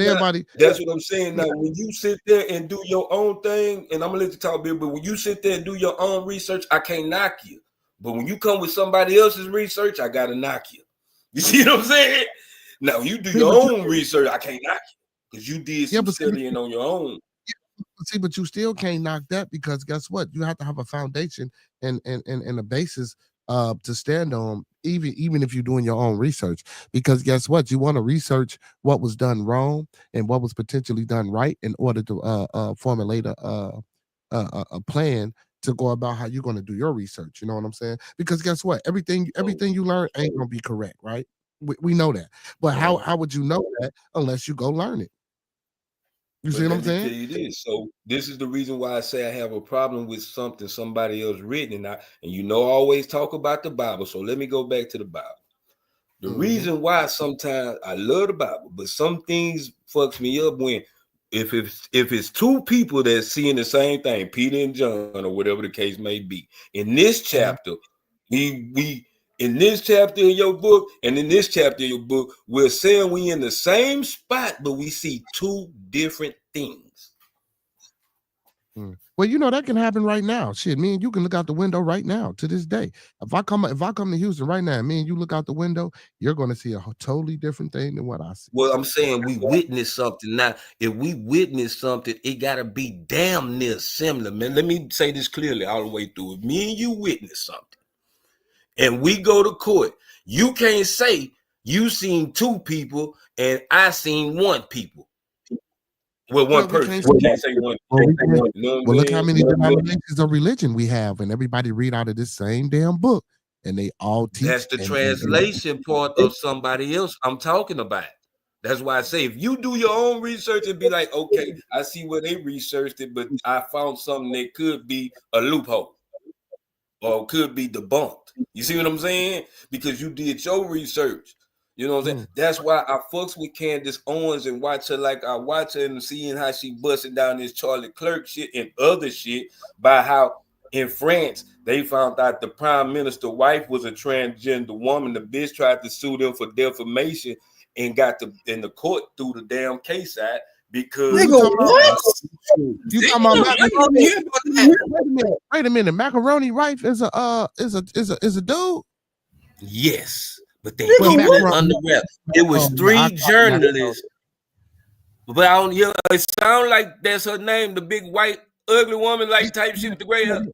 everybody, that's what I'm saying. Now, when you sit there and do your own thing, and I'm gonna let you talk, Bill, but when you sit there and do your own research, I can't knock you. But when you come with somebody else's research, I gotta knock you. You see what I'm saying? Now, you do your own research, I can't knock you. Because you did some studying on your own. See, but you still can't knock that, because guess what? You have to have a foundation and a basis to stand on, even if you're doing your own research. Because guess what? You want to research what was done wrong and what was potentially done right in order to formulate a plan to go about how you're going to do your research. You know what I'm saying? Because guess what? Everything you learn ain't going to be correct, right? We know that. But how would you know that unless you go learn it? You see what I'm saying? Tell you this. So this is the reason why I say I have a problem with something somebody else written. And I always talk about the Bible. So let me go back to the Bible. The reason why sometimes I love the Bible, but some things fucks me up when if it's two people that's seeing the same thing, Peter and John, or whatever the case may be. In this chapter, we in this chapter in your book and in this chapter in your book, we're saying we in the same spot, but we see two different things. Well, you know that can happen right now. Shit, me and you can look out the window right now to this day. If I come to Houston right now, and me and you look out the window, you're going to see a totally different thing than what I see. Well, I'm saying we witness something now. If we witness something, it gotta be damn near similar, man. Let me say this clearly all the way through. If me and you witness something, and we go to court, you can't say you seen two people and I seen one people. Well, one person. We can't say one. Well, look how many denominations of religion we have, and everybody read out of this same damn book, and they all teach. That's the translation part of somebody else I'm talking about. That's why I say if you do your own research and be like, okay, I see where they researched it, but I found something that could be a loophole or could be debunked. You see what I'm saying? Because you did your research. You know what I'm saying? That's why I fucks with Candace Owens and watch her like I watch her and seeing how she busting down this Charlie Clerk shit and other shit by how in France they found out the prime minister wife was a transgender woman. The bitch tried to sue them for defamation and got in the court threw the damn case out because what? You talking about macaroni? Wait a minute, Macaroni Rife is a dude. Yes. But they keep it under wraps. It was three journalists. But I don't, it sound like that's her name, the big white ugly woman like type shit with the gray hair.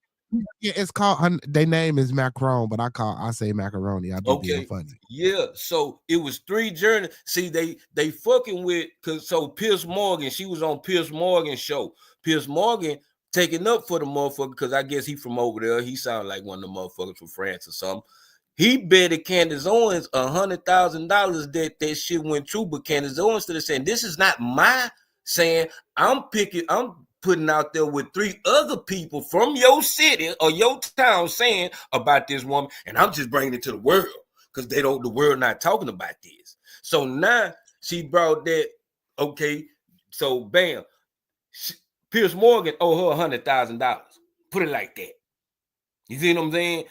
Yeah, it's called. Their name is Macron, but I say macaroni. I be being funny. Yeah, so it was three journalists. See, they fucking with Piers Morgan. She was on Piers Morgan's show. Piers Morgan taking up for the motherfucker because I guess he from over there. He sounded like one of the motherfuckers from France or something. He betted Candace Owens $100,000 that shit went true, but Candace Owens started saying, "This is not my saying. I'm putting out there with three other people from your city or your town saying about this woman, and I'm just bringing it to the world because the world not talking about this." So now she brought that. Okay, so bam, Piers Morgan owe her $100,000. Put it like that. You see what I'm saying?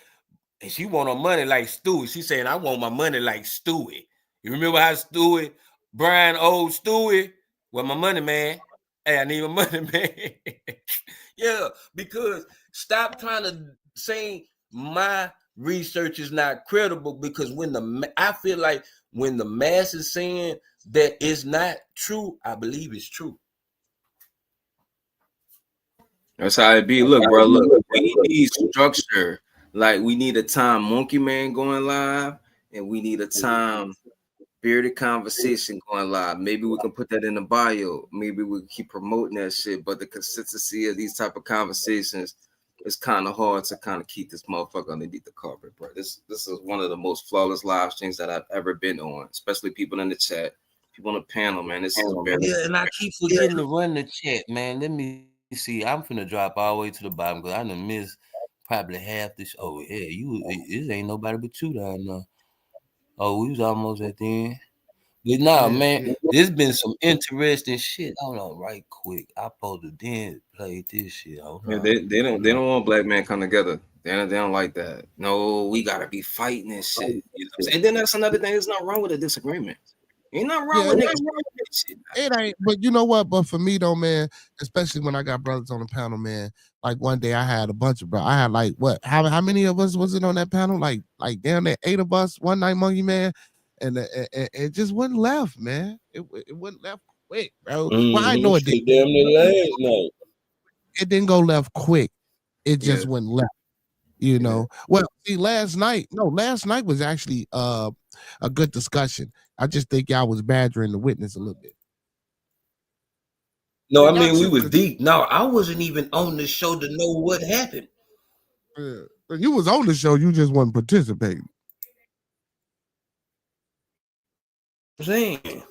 And she want her money like Stewie. She saying, "I want my money like Stewie." You remember how Stewie, Brian owed Stewie? "Well, my money, man. Hey, I need my money, man." Yeah, because stop trying to say my research is not credible, because I feel like when the mass is saying that it's not true, I believe it's true. That's how it be. Look, bro, look, we need structure. Like, we need a time Monkey Man going live, and we need a time Bearded Conversation going live. Maybe we can put that in the bio. Maybe we can keep promoting that shit. But the consistency of these type of conversations is kind of hard to kind of keep this motherfucker underneath the carpet, bro. This is one of the most flawless live streams that I've ever been on, especially people in the chat, people on the panel, man. This is yeah, and I keep forgetting to run the chat, man. Let me see. I'm finna drop all the way to the bottom because I done missed probably half this. Oh, yeah, this ain't nobody but you down there. Oh, we was almost at the end. But nah, man, there's been some interesting shit. Hold on, right quick. I supposed to then play this shit. Yeah, they don't want black men come together. They don't like that. No, we gotta be fighting and shit. You know what I'm saying? And then that's another thing. There's nothing wrong with a disagreement. Ain't nothing wrong with it. It ain't, but you know what? But for me though, man, especially when I got brothers on the panel, man. Like one day I had a bunch of bro. I had like what? How many of us was it on that panel? Like damn, there 8 of us one night, Monkey Man, and it just wouldn't left, man. It wouldn't left quick, bro. Well, I know it did. Damn the last night. It didn't go left quick. It just went left. You know. Well, see, last night was actually a good discussion. I just think y'all was badgering the witness a little bit. No, I mean, we was deep. No, I wasn't even on the show to know what happened. You was on the show, you just wasn't participating. Saying.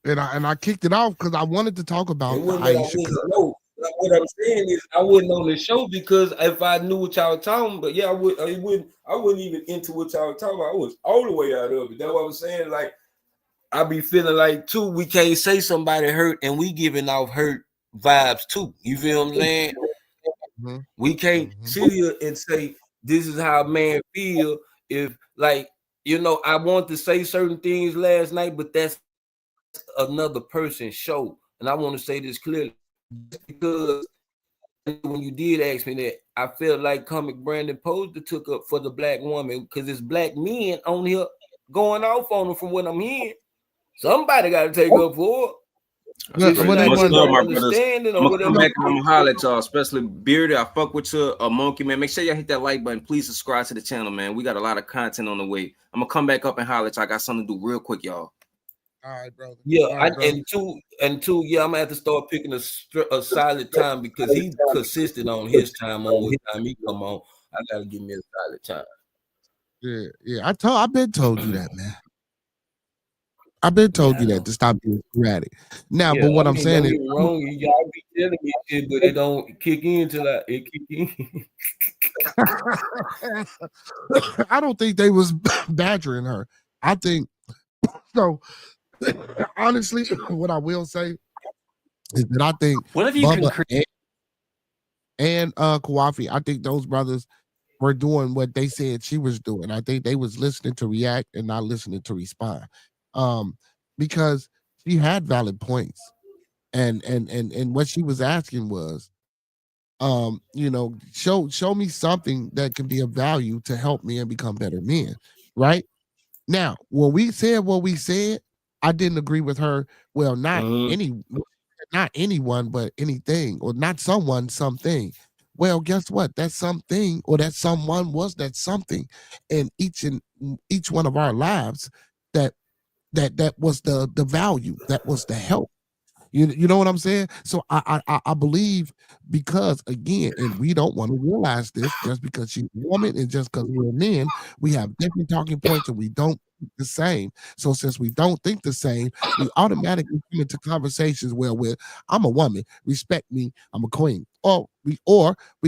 And I kicked it off because I wanted to talk about Aisha. No, what I'm saying is I wasn't on the show because if I knew what y'all were talking about, I wouldn't even into what y'all were talking about. I was all the way out of it. That's what I'm saying. Like, I be feeling like too, we can't say somebody hurt and we giving off hurt vibes too. You feel what I'm saying? We can't sit here and say this is how a man feel if, like, you know, I want to say certain things last night, but that's another person's show. And I want to say this clearly, because when you did ask me that, I felt like Comic Brandon Posner took up for the black woman, because it's black men on here going off on them from what I'm hearing. Somebody got to take up for it. Well, If you're well, they not Much wasn't- love, my understanding I'm or gonna come whatever. back and I'm gonna holler at y'all, especially Bearded. I fuck with you, a Monkey Man. Make sure y'all hit that like button. Please subscribe to the channel, man. We got a lot of content on the way. I'm gonna come back up and holler at y'all. I got something to do real quick, y'all. All right, brother. Yeah, All right, brother. and two, yeah, I'm gonna have to start picking a solid time, because he's consistent on his time on what time he come on. I gotta give me a solid time. Yeah. I've been told you that, man. I've been told you that to stop being sporadic. Now, Yeah, but what I I'm mean, saying don't is, get me wrong, y'all be telling me shit, but it don't kick in till it kick in. I don't think they was badgering her. I think so. Honestly, what I will say is that I think What if you can Bubba and Kawafi, I think those brothers were doing what they said she was doing. I think they was listening to react and not listening to respond. Because she had valid points. And what she was asking was, you know, show me something that can be of value to help me and become better men, right? Now, when we said what we said, I didn't agree with her. Well, not anyone, but anything, or not someone, something. Well, guess what? That something or that someone was that something in each one of our lives that was the value, that was the help. You know what I'm saying? So I believe, because again, and we don't want to realize this, just because she's a woman and just because we're men, we have different talking points and we don't think the same. So since we don't think the same, we automatically come into conversations where I'm a woman, respect me, I'm a queen. Or we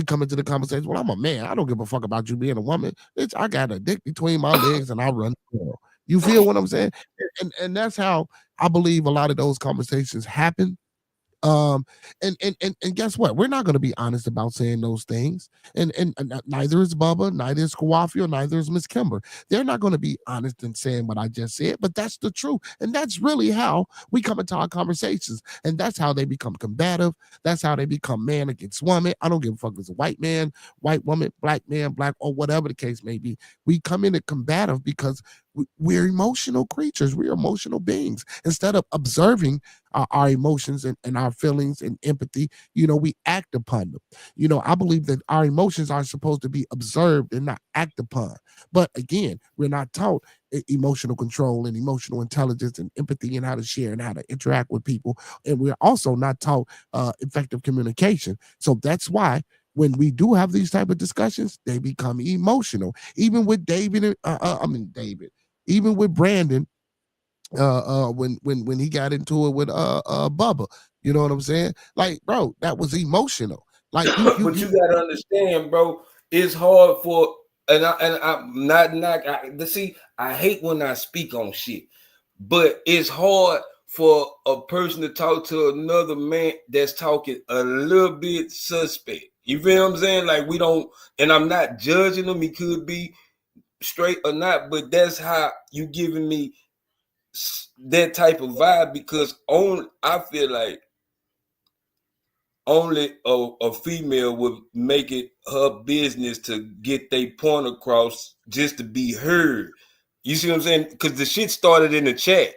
come into the conversation, well, I'm a man, I don't give a fuck about you being a woman. Bitch, I got a dick between my legs and I run the world. You feel what I'm saying? And that's how I believe a lot of those conversations happen. And guess what? We're not going to be honest about saying those things. And neither is Bubba, neither is Kawafi, or neither is Miss Kimber. They're not going to be honest in saying what I just said, but that's the truth. And that's really how we come into our conversations. And that's how they become combative. That's how they become man against woman. I don't give a fuck if it's a white man, white woman, black man, black, or whatever the case may be. We come in combative because we're emotional creatures. We're emotional beings. Instead of observing our emotions and our feelings and empathy, you know, we act upon them. You know, I believe that our emotions are supposed to be observed and not act upon. But again, we're not taught emotional control and emotional intelligence and empathy and how to share and how to interact with people. And we're also not taught effective communication. So that's why when we do have these type of discussions, they become emotional. Even with David, even with Brandon, when he got into it with Bubba, you know what I'm saying? Like, bro, that was emotional. Like, But you gotta understand, bro. It's hard for, and I'm not. See, I hate when I speak on shit, but it's hard for a person to talk to another man that's talking a little bit suspect. You feel what I'm saying? Like, we don't, and I'm not judging him. He could be straight or not, but that's how you giving me that type of vibe, because I feel like only a female would make it her business to get their point across just to be heard. You see what I'm saying? Because the shit started in the chat.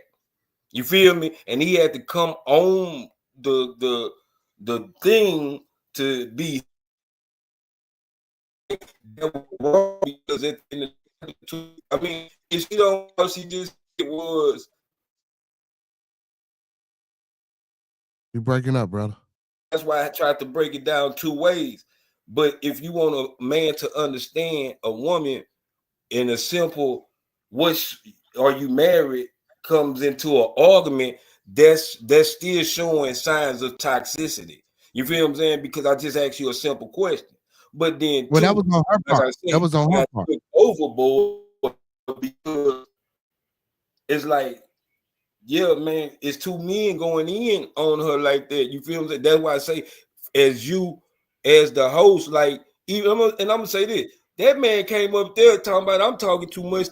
You feel me? And he had to come on the thing to be, because at the end of the, I mean, if you don't know, she just, it was. You're breaking up, brother. That's why I tried to break it down two ways. But if you want a man to understand a woman in a simple, are you married, comes into an argument, that's still showing signs of toxicity. You feel what I'm saying? Because I just asked you a simple question. But then, well, that was on her part. That was on her part. Overboard, because it's like, yeah, man, it's two men going in on her like that. You feel me? That's why I say, as you, as the host, like, even, and I'm gonna say this, That man came up there talking about I'm talking too much.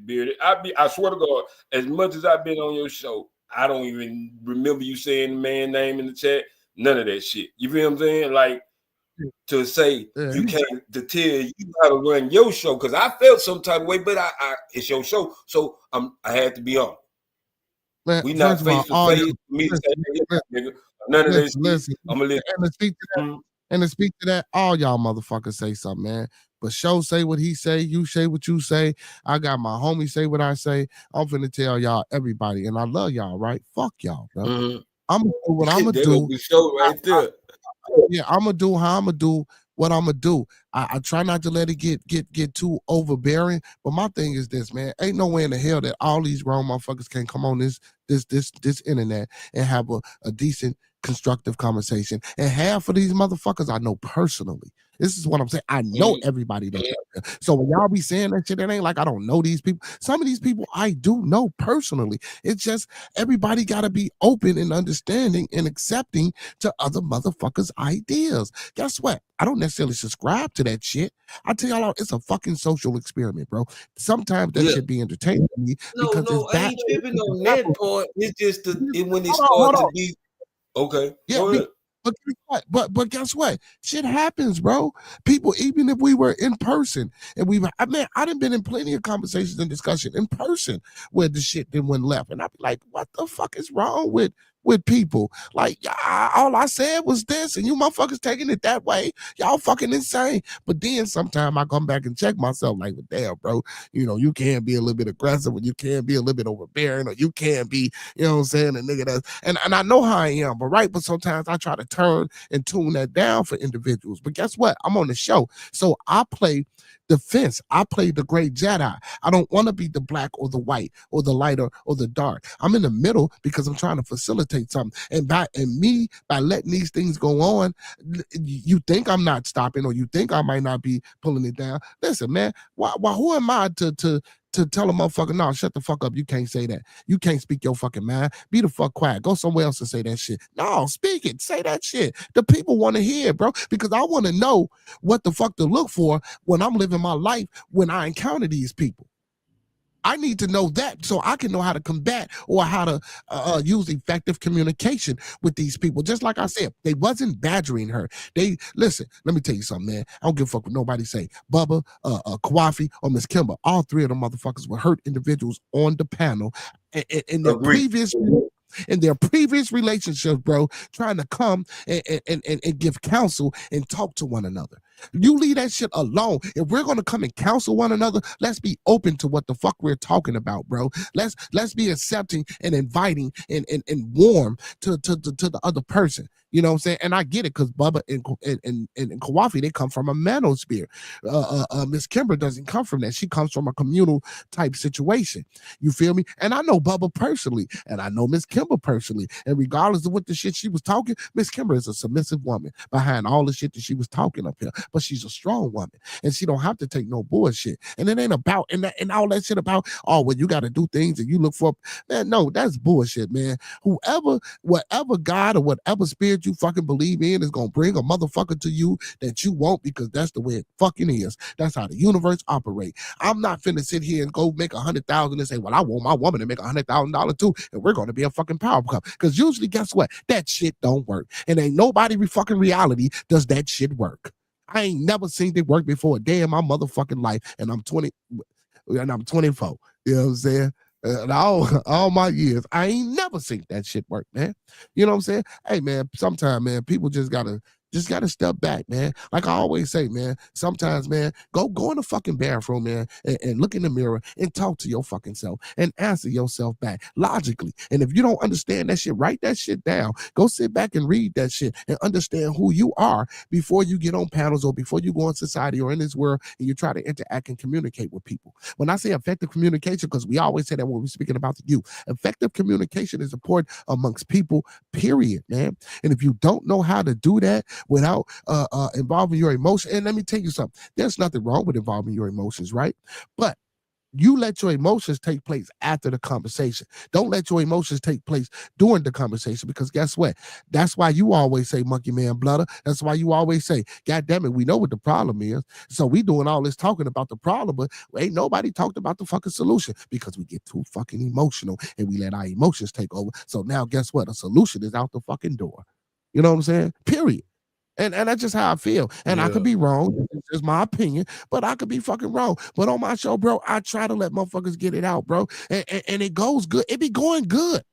Bearded. I swear to God, as much as I've been on your show, I don't even remember you saying the man name in the chat. None of that shit. You feel what I'm saying? Like to say you can't to tell you how to run your show because I felt some type of way, but I it's your show, so I had to be on. Man, we not face to face. None of that shit. I'm gonna let and to speak to that, all y'all motherfuckers say something, man. But Show say what he say, you say what you say. I got my homie say what I say. I'm finna tell y'all everybody, and I love y'all, right? Fuck y'all, bro. I'm gonna do what I'm gonna do. Show right there. Yeah, I'm gonna do how I'm gonna do what I'm gonna do. I try not to let it get too overbearing. But my thing is this, man. Ain't no way in the hell that all these grown motherfuckers can come on this internet and have a decent, constructive conversation. And half of these motherfuckers I know personally. This is what I'm saying. I know everybody that's out there. So when y'all be saying that shit, it ain't like I don't know these people. Some of these people I do know personally. It's just everybody got to be open and understanding and accepting to other motherfuckers' ideas. Guess what? I don't necessarily subscribe to that shit. I tell y'all, it's a fucking social experiment, bro. Sometimes that should be entertaining to me. No, I ain't tripping on that part. It's just when it starts to be okay. Yeah, go ahead. But guess what? Shit happens, bro. People, even if we were in person and I done been in plenty of conversations and discussion in person where the shit then went left. And I'd be like, what the fuck is wrong with people? Like, all I said was this, and you motherfuckers taking it that way. Y'all fucking insane. But then sometime I come back and check myself, like, well, damn, bro, you can't be a little bit aggressive, or you can't be a little bit overbearing, or you can't be, you know what I'm saying, a nigga that's, and I know how I am, but sometimes I try to turn and tune that down for individuals. But guess what? I'm on the show. So I play defense. I play the great Jedi. I don't want to be the black or the white or the lighter or the dark. I'm in the middle because I'm trying to facilitate something. And by letting these things go on, you think I'm not stopping, or you think I might not be pulling it down. Listen, man, who am I to tell a motherfucker, no, shut the fuck up. You can't say that. You can't speak your fucking mind. Be the fuck quiet. Go somewhere else and say that shit. No, speak it. Say that shit. The people want to hear it, bro, because I want to know what the fuck to look for when I'm living my life when I encounter these people. I need to know that so I can know how to combat or how to use effective communication with these people. Just like I said, they wasn't badgering her. Listen, let me tell you something, man. I don't give a fuck what nobody say. Bubba, Kwafi, or Miss Kimber, all three of them motherfuckers were hurt individuals on the panel in their previous relationships, bro, trying to come and give counsel and talk to one another. You leave that shit alone. If we're gonna come and counsel one another, let's be open to what the fuck we're talking about, bro. Let's be accepting and inviting and warm to the other person. You know what I'm saying? And I get it, because Bubba and Kwafi, they come from a manosphere. Miss Kimber doesn't come from that. She comes from a communal type situation. You feel me? And I know Bubba personally, and I know Miss Kimber personally. And regardless of what the shit she was talking, Miss Kimber is a submissive woman behind all the shit that she was talking up here. But she's a strong woman, and she don't have to take no bullshit. And it ain't about and all that shit about, oh, well, you got to do things and you look for, man. No, that's bullshit, man. Whatever God or whatever spirit you fucking believe in is gonna bring a motherfucker to you that you won't, because that's the way it fucking is. That's how the universe operates. I'm not finna sit here and go make 100,000 and say, well, I want my woman to make $100,000 too, and we're gonna be a fucking power couple. Because usually, guess what? That shit don't work, and ain't nobody fucking reality does that shit work. I ain't never seen it work before a day in my motherfucking life, and I'm 20 and I'm 24. You know what I'm saying? And all my years, I ain't never seen that shit work, man. You know what I'm saying? Hey, man, sometimes, man, people just gotta step back, man. Like I always say, man, sometimes, man, go in the fucking bathroom, man, and look in the mirror and talk to your fucking self and answer yourself back logically. And if you don't understand that shit, write that shit down. Go sit back and read that shit and understand who you are before you get on panels or before you go in society or in this world and you try to interact and communicate with people. When I say effective communication, because we always say that when we're speaking about the youth, effective communication is important amongst people, period, man. And if you don't know how to do that without involving your emotions, and let me tell you something, there's nothing wrong with involving your emotions, right? But You let your emotions take place after the conversation. Don't let your emotions take place during the conversation, because guess what? That's why you always say monkey man bludder. That's why you always say, God damn it, we know what the problem is. So we doing all this talking about the problem, but ain't nobody talked about the fucking solution, because we get too fucking emotional and we let our emotions take over. So now guess what? A solution is out the fucking door. You know what I'm saying? Period. And that's just how I feel. And I could be wrong. It's just my opinion, but I could be fucking wrong. But on my show, bro, I try to let motherfuckers get it out, bro. And it goes good. It be going good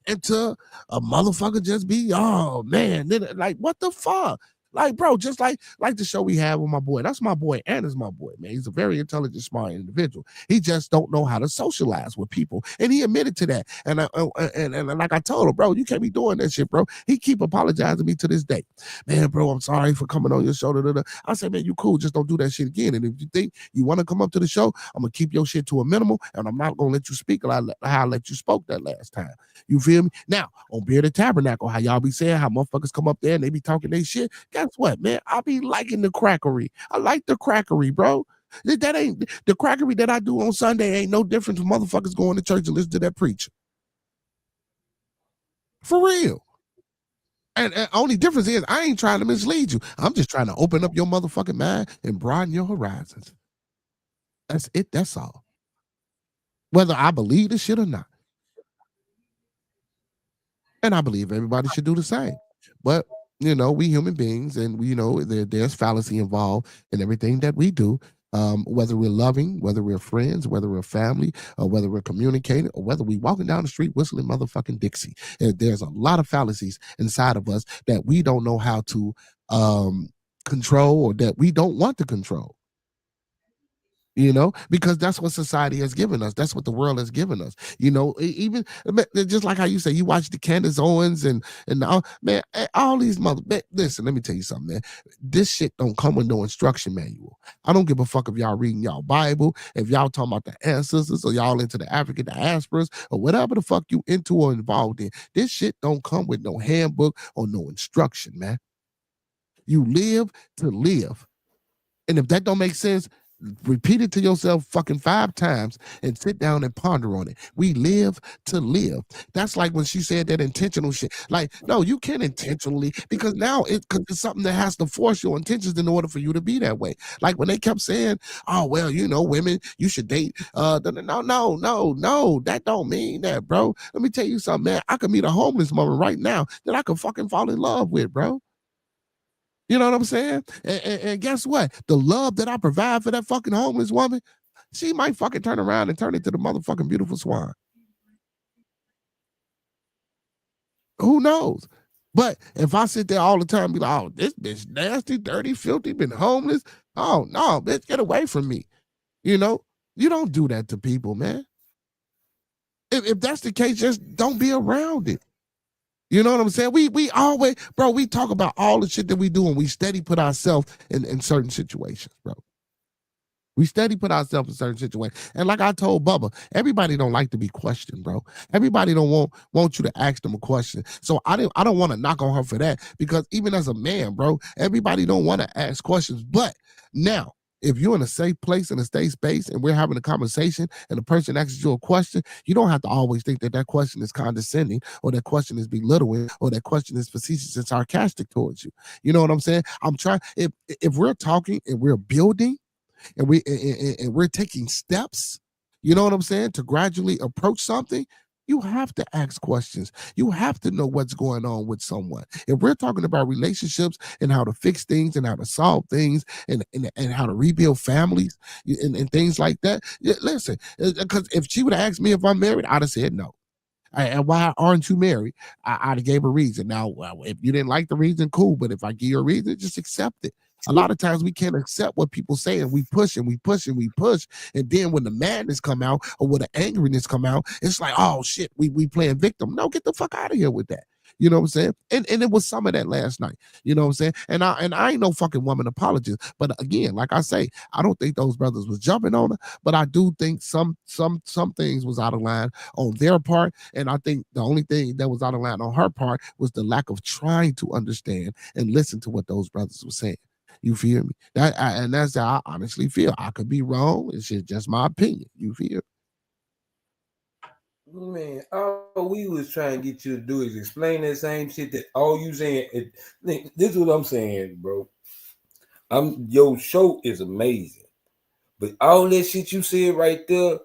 until a motherfucker just be, oh man, then, like what the fuck? Like, bro, just like the show we have with my boy. That's my boy, and is my boy, man. He's a very intelligent, smart individual. He just don't know how to socialize with people, and he admitted to that. And like I told him, bro, you can't be doing that shit, bro. He keep apologizing to me to this day. Man, bro, I'm sorry for coming on your show. I say, man, you cool. Just don't do that shit again. And if you think you want to come up to the show, I'm gonna keep your shit to a minimal, and I'm not gonna let you speak how I let you spoke that last time. You feel me? Now on Bearded Tabernacle, how y'all be saying how motherfuckers come up there and they be talking their shit. Guess what, man? I be liking the crackery. I like the crackery, bro. That ain't the crackery that I do on Sunday ain't no different from motherfuckers going to church and listen to that preacher. For real. And only difference is I ain't trying to mislead you. I'm just trying to open up your motherfucking mind and broaden your horizons. That's it. That's all. Whether I believe the shit or not. And I believe everybody should do the same. But you know, we human beings, and we know there's fallacy involved in everything that we do. Whether we're loving, whether we're friends, whether we're family, or whether we're communicating, or whether we walking down the street whistling motherfucking Dixie. And there's a lot of fallacies inside of us that we don't know how to control, or that we don't want to control. You know, because that's what society has given us. That's what the world has given us. You know, even just like how you say you watch the Candace Owens and all, man, all these man, listen, let me tell you something, man. This shit don't come with no instruction manual. I don't give a fuck if y'all reading y'all Bible, if y'all talking about the ancestors, or y'all into the African diasporas, or whatever the fuck you into or involved in. This shit don't come with no handbook or no instruction, man. You live to live. And if that don't make sense, repeat it to yourself fucking 5 times and sit down and ponder on it. We live to live. That's like when she said that intentional shit. Like, no, you can't intentionally, because now it's something that has to force your intentions in order for you to be that way. Like when they kept saying, oh, well, you know, women, you should date. No, that don't mean that, bro. Let me tell you something, man. I could meet a homeless woman right now that I could fucking fall in love with, bro. You know what I'm saying? And guess what? The love that I provide for that fucking homeless woman, she might fucking turn around and turn into the motherfucking beautiful swan. Who knows? But if I sit there all the time and be like, oh, this bitch nasty, dirty, filthy, been homeless. Oh, no, bitch, get away from me. You know? You don't do that to people, man. If that's the case, just don't be around it. You know what I'm saying? We always, bro, we talk about all the shit that we do, and we steady put ourselves in certain situations, bro. We steady put ourselves in certain situations. And like I told Bubba, everybody don't like to be questioned, bro. Everybody don't want you to ask them a question. So I don't want to knock on her for that, because even as a man, bro, everybody don't want to ask questions. But now, if you're in a safe place, in a safe space, and we're having a conversation and the person asks you a question, you don't have to always think that question is condescending, or that question is belittling, or that question is facetious and sarcastic towards you. You know what I'm saying? I'm trying, if we're talking and we're building and we're taking steps, you know what I'm saying, to gradually approach something, you have to ask questions. You have to know what's going on with someone. If we're talking about relationships and how to fix things and how to solve things and how to rebuild families and things like that, listen, because if she would have asked me if I'm married, I'd have said no. And why aren't you married? I'd have gave a reason. Now, if you didn't like the reason, cool. But if I give you a reason, just accept it. A lot of times we can't accept what people say, and we push and we push and we push. And then when the madness come out, or when the angriness come out, it's like, oh shit, we playing victim. No, get the fuck out of here with that. You know what I'm saying? And it was some of that last night. You know what I'm saying? And I ain't no fucking woman apologist. But again, like I say, I don't think those brothers was jumping on her. But I do think some things was out of line on their part. And I think the only thing that was out of line on her part was the lack of trying to understand and listen to what those brothers were saying. You feel me? And that's how I honestly feel. I could be wrong. It's just my opinion. You feel? Man, all we was trying to get you to do is explain that same shit that all you saying. This is what I'm saying, bro. Your show is amazing, but all that shit you said right there,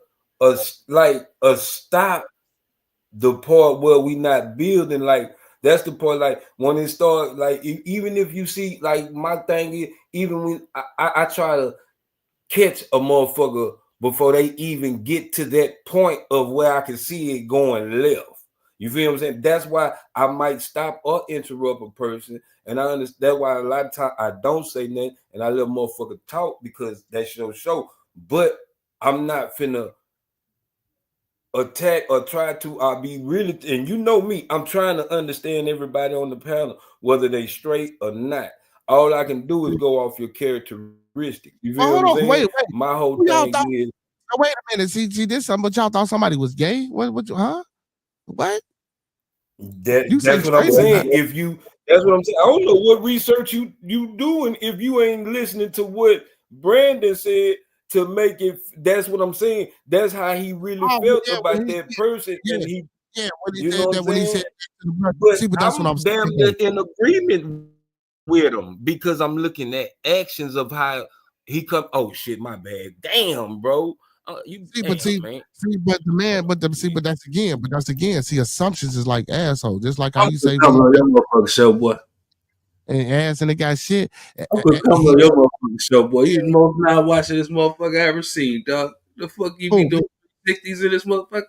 stop the part where we not building. Like that's the part. Like when it start, like even if you see, like my thing is, even when I try to catch a motherfucker before they even get to that point of where I can see it going left. You feel what I'm saying? That's why I might stop or interrupt a person. And I understand that's why a lot of times I don't say nothing and I let a motherfucker talk because that's your show. But I'm not finna attack or try to be really, and you know me, I'm trying to understand everybody on the panel, whether they straight or not. All I can do is go off your characteristics. You feel what I'm saying? Wait. My whole Y'all thing thought, is. wait a minute. See this something, but y'all thought somebody was gay? What? Huh? What? That's what I'm saying. That's what I'm saying. I don't know what research you doing if you ain't listening to what Brandon said to make it. That's what I'm saying. That's how he really felt about that person. Yeah, and he, when he you said know that, what when he I'm said, saying? but see, but that's what I'm damn saying. in agreement with him because I'm looking at actions of how he come. Oh shit, my bad. Damn, bro. But that's again. See, assumptions is like asshole. Just like how you say, come on your motherfucking show, boy. And ass and they got shit. I'm gonna come on your motherfucking show, boy. You the most not watching this motherfucker I ever seen, dog. The fuck you be doing 60s in this motherfucker?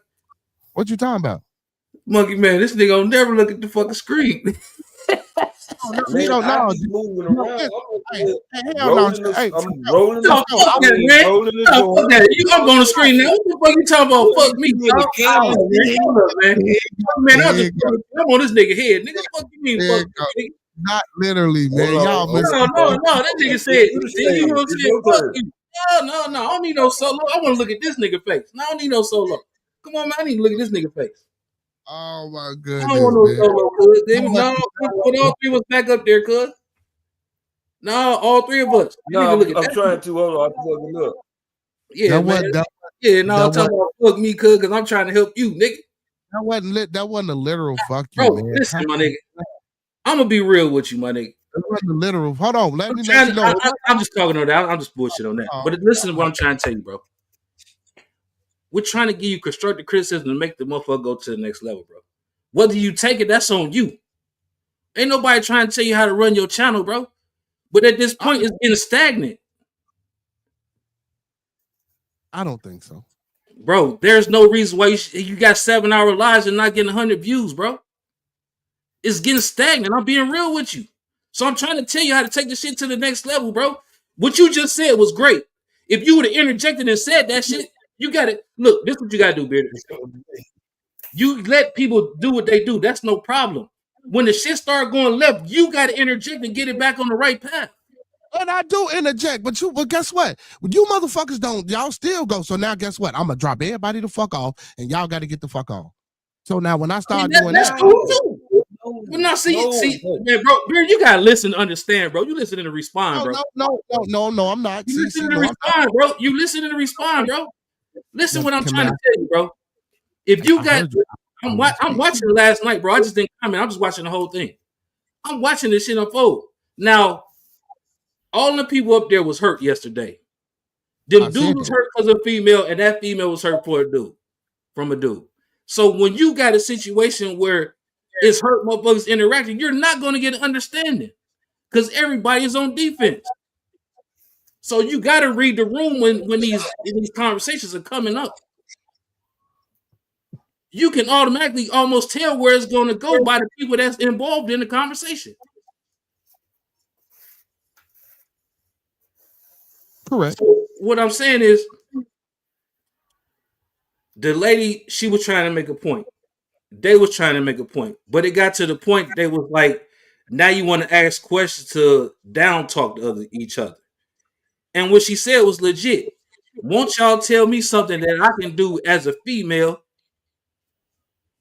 What you talking about? Monkey man, this nigga don't never look at the fucking screen. Man, I be moving around. I'm rolling the I'm on the screen now. What the fuck you talking about? Fuck me, man. I'm on this nigga head. Nigga, fuck you mean fuck me? Not literally, man. No, that nigga said, you know what I'm saying? Fuck you. No, I don't need no solo. I want to look at this nigga face. No, I don't need no solo. Come on, man. I need to look at this nigga face. Oh my goodness. I don't want no solo, cuz. No, put all three of us back up there, cuz. No, all three of us. No, I'm trying to. Hold on, I'm fucking up. Yeah, man. I'm talking about fuck me, cuz, because I'm trying to help you, nigga. That wasn't a literal fuck you, man. Listen, my nigga. I'm gonna be real with you, my nigga. That wasn't a literal. Hold on, let me let you know. I'm just talking on that. I'm just bullshit on that. But listen to what I'm trying to tell you, bro. We're trying to give you constructive criticism to make the motherfucker go to the next level, bro. Whether you take it, that's on you. Ain't nobody trying to tell you how to run your channel, bro. But at this point, it's getting stagnant. I don't think so. Bro, there's no reason why you got 7-hour lives and not getting 100 views, bro. It's getting stagnant. I'm being real with you. So I'm trying to tell you how to take this shit to the next level, bro. What you just said was great. If you would have interjected and said that shit, you got to look. This is what you got to do, Beard. You let people do what they do. That's no problem. When the shit start going left, you got to interject and get it back on the right path. And I do interject, but guess what? You motherfuckers don't. Y'all still go. So now, guess what? I'm gonna drop everybody the fuck off, and y'all got to get the fuck on. So now, when I start doing that's cool too. But now, see, man, bro, you gotta listen to understand, bro. You listen to respond, bro. No, I'm not. You listen to respond, bro. You listen to respond, bro. Listen what I'm trying to tell you, bro. If you got, I'm watching last night, bro. I just didn't comment. I'm just watching the whole thing. I'm watching this shit unfold. Now, all the people up there was hurt yesterday. Them dude was hurt because of a female, and that female was hurt for a dude, from a dude. So when you got a situation where it's hurt motherfuckers interacting, you're not going to get an understanding because everybody is on defense. So you got to read the room when these conversations are coming up. You can automatically almost tell where it's going to go by the people that's involved in the conversation. Correct. So what I'm saying is, the lady, she was trying to make a point. They was trying to make a point, but it got to the point they was like, now you want to ask questions to down talk each other. And what she said was legit. Won't y'all tell me something that I can do as a female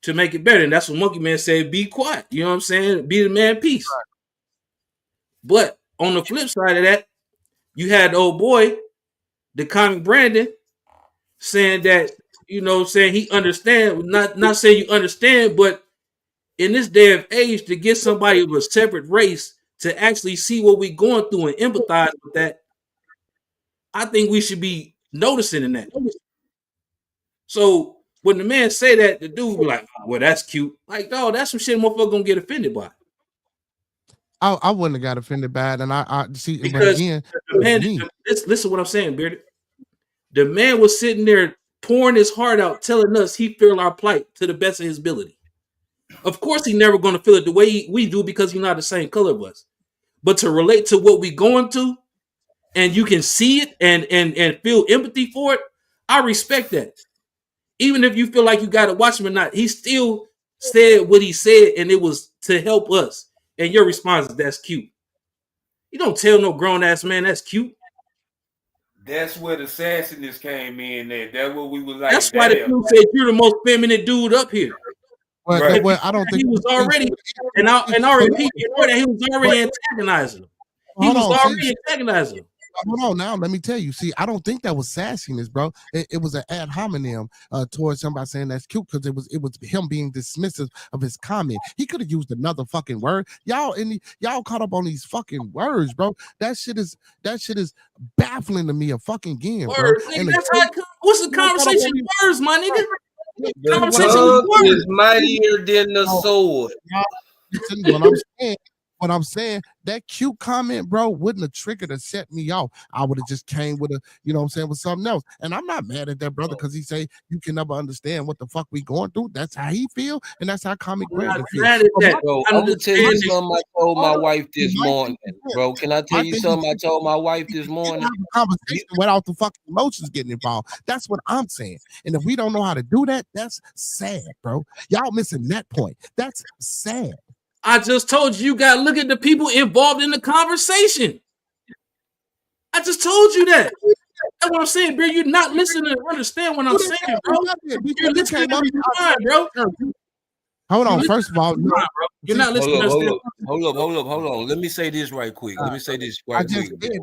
to make it better? And that's what Monkey Man said, be quiet. You know what I'm saying? Be the man peace. But on the flip side of that, you had the old boy, the comic Brandon, saying that, saying he understand, not saying you understand, but in this day of age, to get somebody of a separate race to actually see what we're going through and empathize with that, I think we should be noticing in that. So when the man say that, the dude be like, "Well, that's cute." Like, no, that's some shit motherfucker gonna get offended by. I wouldn't have got offended by it, and I see. Because Again, the man, listen what I'm saying, Bearded. The man was sitting there pouring his heart out, telling us he feel our plight to the best of his ability. Of course, he never going to feel it the way we do because he's not the same color of us. But to relate to what we going to, and you can see it and feel empathy for it, I respect that. Even if you feel like you got to watch him or not, he still said what he said, and it was to help us. And your response is, "That's cute." You don't tell no grown ass man that's cute. That's where the sassiness came in. That's what we was like. That's why the dude said you're the most feminine dude up here. Well, Right. well, I don't think He was already, and I repeat before that, he was already antagonizing him. He Hold was on, already see- antagonizing him. Hold on now. Let me tell you. See, I don't think that was sassiness, bro. It was an ad hominem towards somebody saying that's cute because it was him being dismissive of his comment. He could have used another fucking word. Y'all caught up on these fucking words, bro. That shit is baffling to me again, bro. Words, nigga, And that's how what's the conversation in words, my nigga? The Conversation tongue with words. is mightier than the sword. What I'm saying, that cute comment, bro, wouldn't have triggered or set me off. I would have just came with with something else. And I'm not mad at that brother because he say you can never understand what the fuck we going through. That's how he feel, and that's how comic Brandon feel. Mad at that. Bro, I'm gonna tell you something I told my wife this morning. Bro, can I tell you something I told my wife this morning? Have a conversation without the fucking emotions getting involved. That's what I'm saying. And if we don't know how to do that, that's sad, bro. Y'all missing that point. That's sad. I just told you, you got to look at the people involved in the conversation. I just told you that. That's what I'm saying, bro. You're not listening to understand what I'm saying, bro. You're listening to respond, bro. Hold on. First of all, no, bro. You're not listening to understand. Hold up. Let me say this right quick. I just said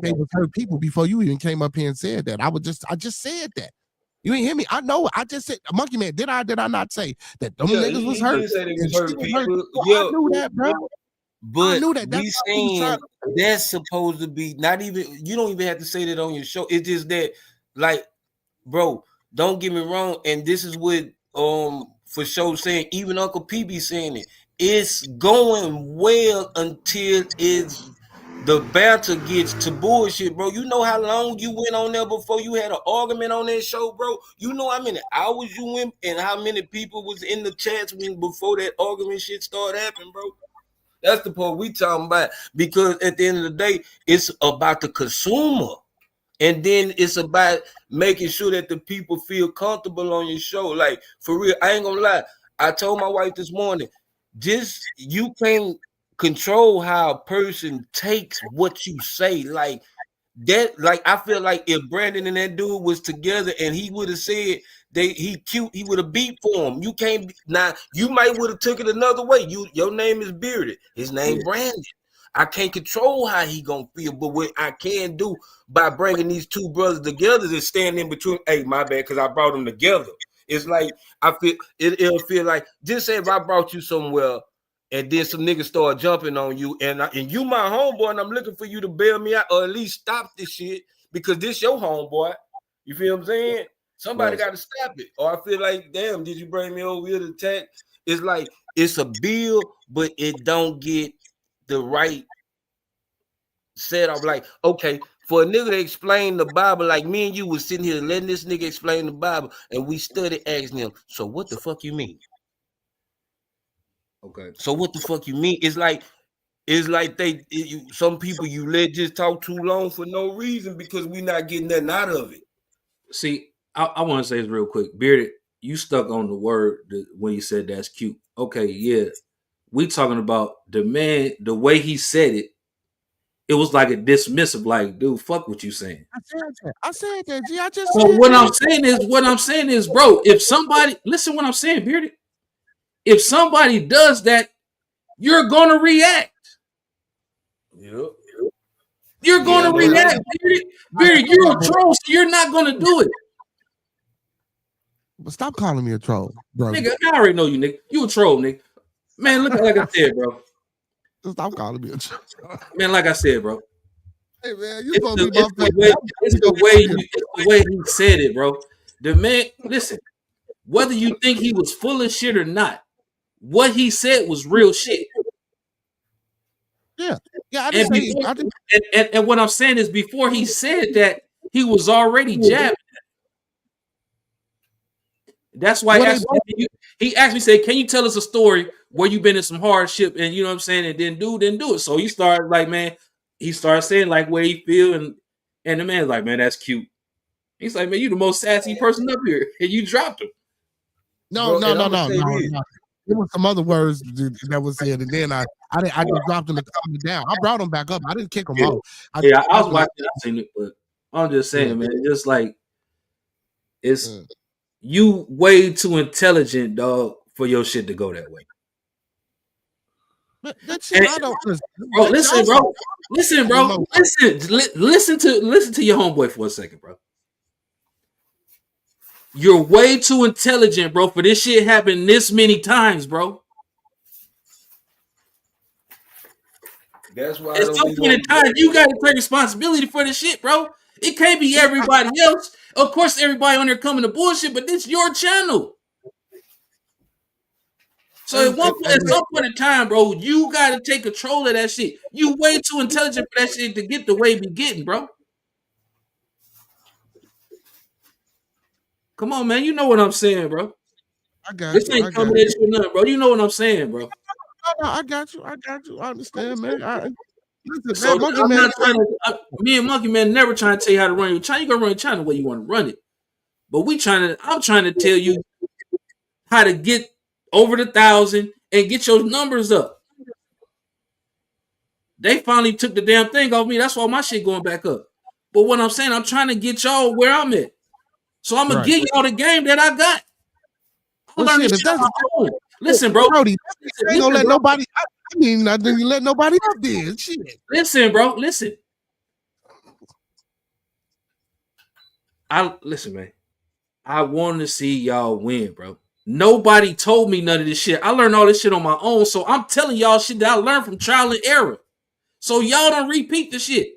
they was hurt people before you even came up here and said that. I just said that. You ain't hear me. I know. I just said, Monkey Man. Did I not say that them niggas was hurt? Say they was And hurt shit was people. hurt. Yeah. I knew that, bro. But knew that. That's we why we was saying that's supposed to be not even. You don't even have to say that on your show. It's just that, like, bro. Don't get me wrong. And this is what for sure saying. Even Uncle P be saying it. It's going well until it's. The banter gets to bullshit, bro. You know how long you went on there before you had an argument on that show, bro? You know how many hours you went and how many people was in the chats before that argument shit started happening, bro? That's the part we talking about. Because at the end of the day, it's about the consumer. And then it's about making sure that the people feel comfortable on your show. Like, for real, I ain't gonna lie. I told my wife this morning, just you can't control how a person takes what you say. Like that, like I feel like if Brandon and that dude was together and he would have said he cute, he would have beat for him. You can't now you might would have took it another way. Your name is Bearded, his name Brandon. I can't control how he gonna feel, but what I can do by bringing these two brothers together is stand in between. Hey, my bad, because I brought them together. It's like I feel it'll feel like just say if I brought you somewhere and then some niggas start jumping on you, and you my homeboy, and I'm looking for you to bail me out or at least stop this shit because this your homeboy. You feel what I'm saying? Somebody got to stop it. Or I feel like, damn, did you bring me over here to attack? It's like it's a bill, but it don't get the right setup. Like, okay, for a nigga to explain the Bible, like me and you was sitting here letting this nigga explain the Bible, and we studied asking him, so what the fuck you mean? Okay. So what the fuck you mean? It's like some people you let just talk too long for no reason because we not getting nothing out of it. See, I want to say this real quick. Bearded, you stuck on the word when you said that's cute. Okay, yeah. We talking about the man, the way he said it, it was like a dismissive, like, dude, fuck what you saying. I said that. G, I just So said what that. I'm saying is, bro, if somebody, listen what I'm saying, Bearded. If somebody does that, you're gonna react. Yep. You're going to react. Beard, you're a troll, so you're not going to do it. But stop calling me a troll, bro. Nigga, I already know you, nigga. You a troll, nigga. Man, look like I said, bro. Stop calling me a troll. Man, like I said, bro. Hey man, you It's supposed the, to be my it's the way he said it, bro. The man, listen, whether you think he was full of shit or not, what he said was real shit. Yeah, I didn't say. And what I'm saying is, before he said that, he was already jabbing. That's why he asked me, say, "Can you tell us a story where you've been in some hardship and you know what I'm saying, and didn't do it?" So he started like, man, he started saying like where he feel, and the man's like, man, that's cute. He's like, man, you the most sassy person up here, and you dropped him. No. There was some other words that was said, and then I just dropped him to calm it down. I brought him back up. I didn't kick him off. I was watching. I seen it, but I'm just saying, man, just like it's. You way too intelligent, dog, for your shit to go that way. But that shit, I don't bro. Listen, bro. Listen to your homeboy for a second, bro. You're way too intelligent, bro, for this shit happen this many times, bro. That's why at some point in time, you got to take responsibility for this shit, bro. It can't be everybody else. Of course, everybody on there coming to bullshit, but this your channel. So at some point in time, bro, you got to take control of that shit. You way too intelligent for that shit to get the way we getting, bro. Come on, man. You know what I'm saying, bro. I got this ain't coming at you nothing, bro. You know what I'm saying, bro. No, I got you. I understand, man. Listen, so man, me and Monkey Man never trying to tell you how to run your channel. You gonna run your channel the way you want to run it. But I'm trying to tell you how to get over the 1,000 and get your numbers up. They finally took the damn thing off me. That's why my shit going back up. But what I'm saying, I'm trying to get y'all where I'm at. So I'm gonna give y'all the game that I got. Listen, bro. Brody, ain't gonna let nobody. I mean, I didn't let nobody up there. Shit. Listen, bro. Listen. Listen, man. I want to see y'all win, bro. Nobody told me none of this shit. I learned all this shit on my own. So I'm telling y'all shit that I learned from trial and error. So y'all don't repeat the shit.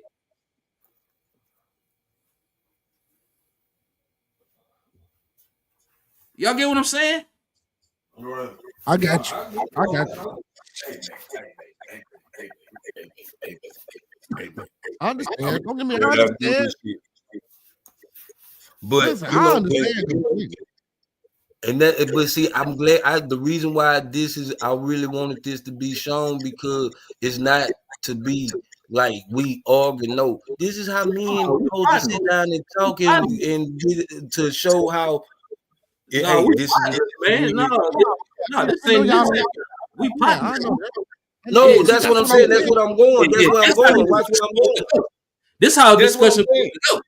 Y'all get what I'm saying? I got you. I understand. Don't get me wrong. I understand. But listen, I understand. But see, I'm glad. The reason why I really wanted this to be shown because it's not to be like we argue. No, this is how me and supposed to sit down and talk and to show how. This is man. This ain't we partners. No, that's what I'm saying. That's what I'm going. That's where I'm going. Watch where I'm going. This how discussion go.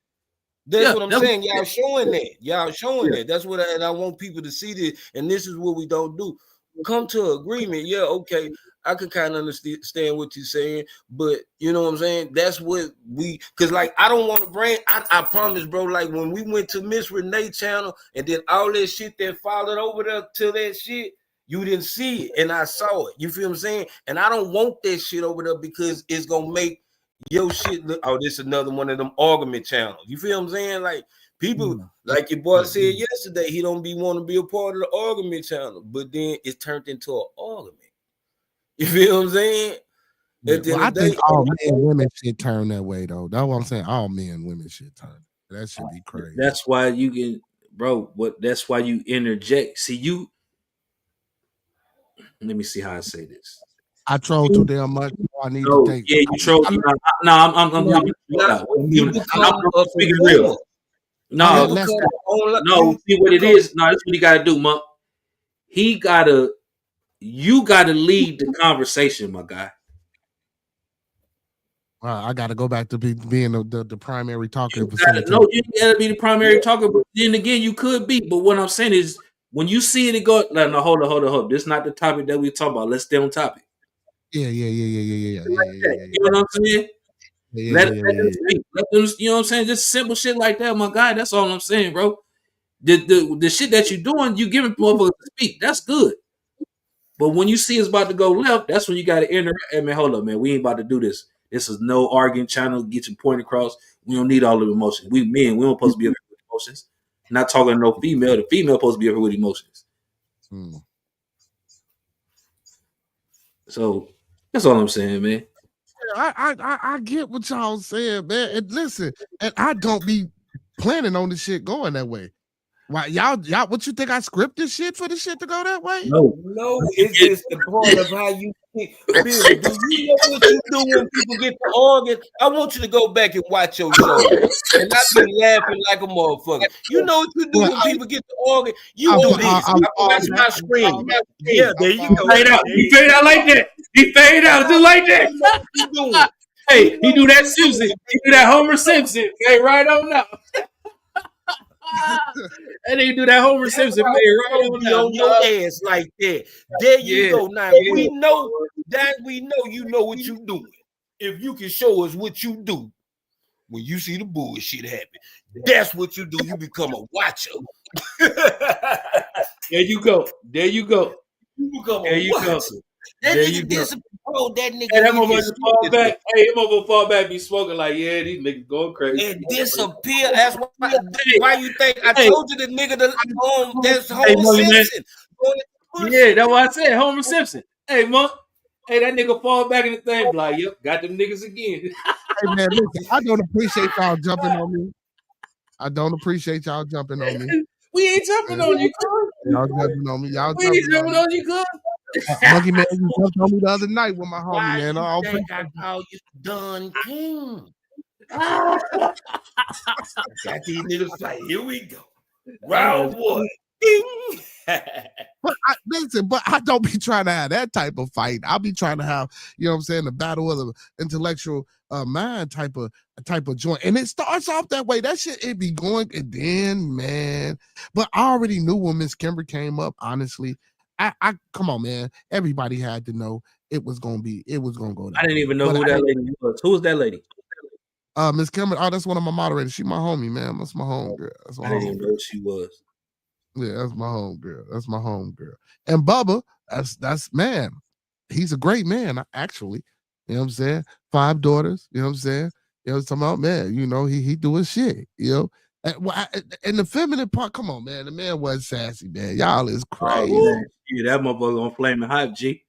That's what I'm saying. Y'all showing that. That's what and I want people to see this. And this is what we don't do. Come to agreement. Yeah, okay. I could kind of understand what you're saying, but you know what I'm saying? That's what because like I don't want to bring, I promise, bro, like when we went to Miss Renee channel and then all that shit that followed over there to that shit, you didn't see it and I saw it. You feel what I'm saying? And I don't want that shit over there because it's gonna make your shit look, this is another one of them argument channels. You feel what I'm saying? Like people, like your boy said yesterday, he don't want to be a part of the argument channel, but then it's turned into an argument. You feel what I'm saying? I think all men and women should turn that way, though. That's what I'm saying. All men and women should turn. That should be crazy. That's why you can, bro. That's why you interject. See, let me see how I say this. I troll too damn much. I need to think. Yeah, you troll. I'm speaking real. No, see what it is. No, that's what he got to do, Monk. You gotta lead the conversation, my guy. I gotta go back to being the primary talker. You gotta be the primary talker, but then again, you could be. But what I'm saying is, when you see it go, no, hold on. This is not the topic that we talk about. Let's stay on topic. Yeah. You know what I'm saying? Let them speak. Let them, you know what I'm saying? Just simple shit like that, my guy. That's all I'm saying, bro. The shit that you're doing, you giving motherfuckers to speak. That's good. But when you see it's about to go left, that's when you got to interact. Hey, man, hold up, man. We ain't about to do this. This is no arguing channel. Get your point across. We don't need all the emotions. We men, we don't supposed to be up here with emotions. Not talking to no female. The female supposed to be up here with emotions. So that's all I'm saying, man. I get what y'all saying, man. And listen, and I don't be planning on the shit going that way. Why y'all? What you think I scripted shit for the shit to go that way? No, it's just the part of how you think. Bill, do you know what you do when people get to arguing? I want you to go back and watch your show, and not be laughing like a motherfucker. You know what you do when people get to arguing? You do this. That's my screen. Yeah, there you go. He fade out like that. He fade out just like that. What you doing? Hey, he do that Simpson. He do that Homer Simpson. Hey, right on now. And they do that Homer Simpson thing right on your ass like that. There you go. Now we know you know what you doing. If you can show us what you do when you see the bullshit happen, that's what you do. You become a watcher. There you go. There you go. You become there a watcher. That nigga that motherfucker fall back. Hey, that motherfucker fall back, be smoking like, yeah, these niggas going crazy. And disappear. That's why you think I told you the nigga that's Homer Simpson. Yeah, that's what I said, Homer Simpson. Hey, Monk. Hey, that nigga fall back in the thing, like, yep, got them niggas again. Hey, man, listen, I don't appreciate y'all jumping on me. I don't appreciate y'all jumping on me. We ain't jumping on you, cuz. Y'all jumping on me. We ain't jumping on you, cuz. Monkey man, you jumped on me the other night with my homie, man. I call you Don King. Got these niggas like, here we go. Round one. But I don't be trying to have that type of fight. I'll be trying to have, you know what I'm saying, the battle of the intellectual mind type of joint. And it starts off that way. That shit, it be going, and then, man. But I already knew when Miss Kimber came up, honestly. I come on, man. Everybody had to know it was gonna go down. I didn't even know who that lady was. Who was that lady? Miss Kimber. Oh, that's one of my moderators. She my homie, man. That's my home girl. I didn't even know who she was. Yeah, that's my home girl. That's my home girl. And Bubba, that's man. He's a great man, actually. You know what I'm saying? 5 daughters. You know what I'm saying? You know, talking about, man. You know, he doing shit. You know. And the feminine part, come on, man. The man wasn't sassy, man. Y'all is crazy. Oh, yeah, that motherfucker on Flaming Hot, G.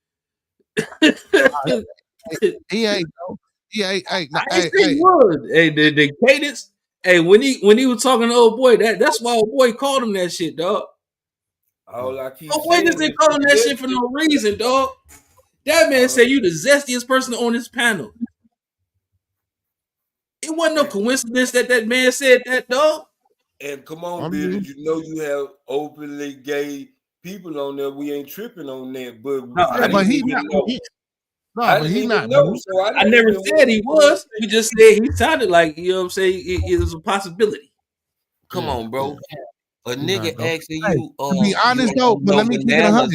He ain't, though. He ain't. Hey, the cadence. Hey, when he was talking to old boy, that's why old boy called him that shit, dog. All I keep old boy just didn't call him that shit for no reason, dog. That man said you the zestiest person on this panel. It wasn't no coincidence that man said that, dog. And come on, Bill, you know you have openly gay people on there. We ain't tripping on that, but he's not. I never said he was. We just said he sounded like, you know what I'm saying, it was a possibility. Come on, bro. A nigga asking you, to be honest though, but let me keep it 100.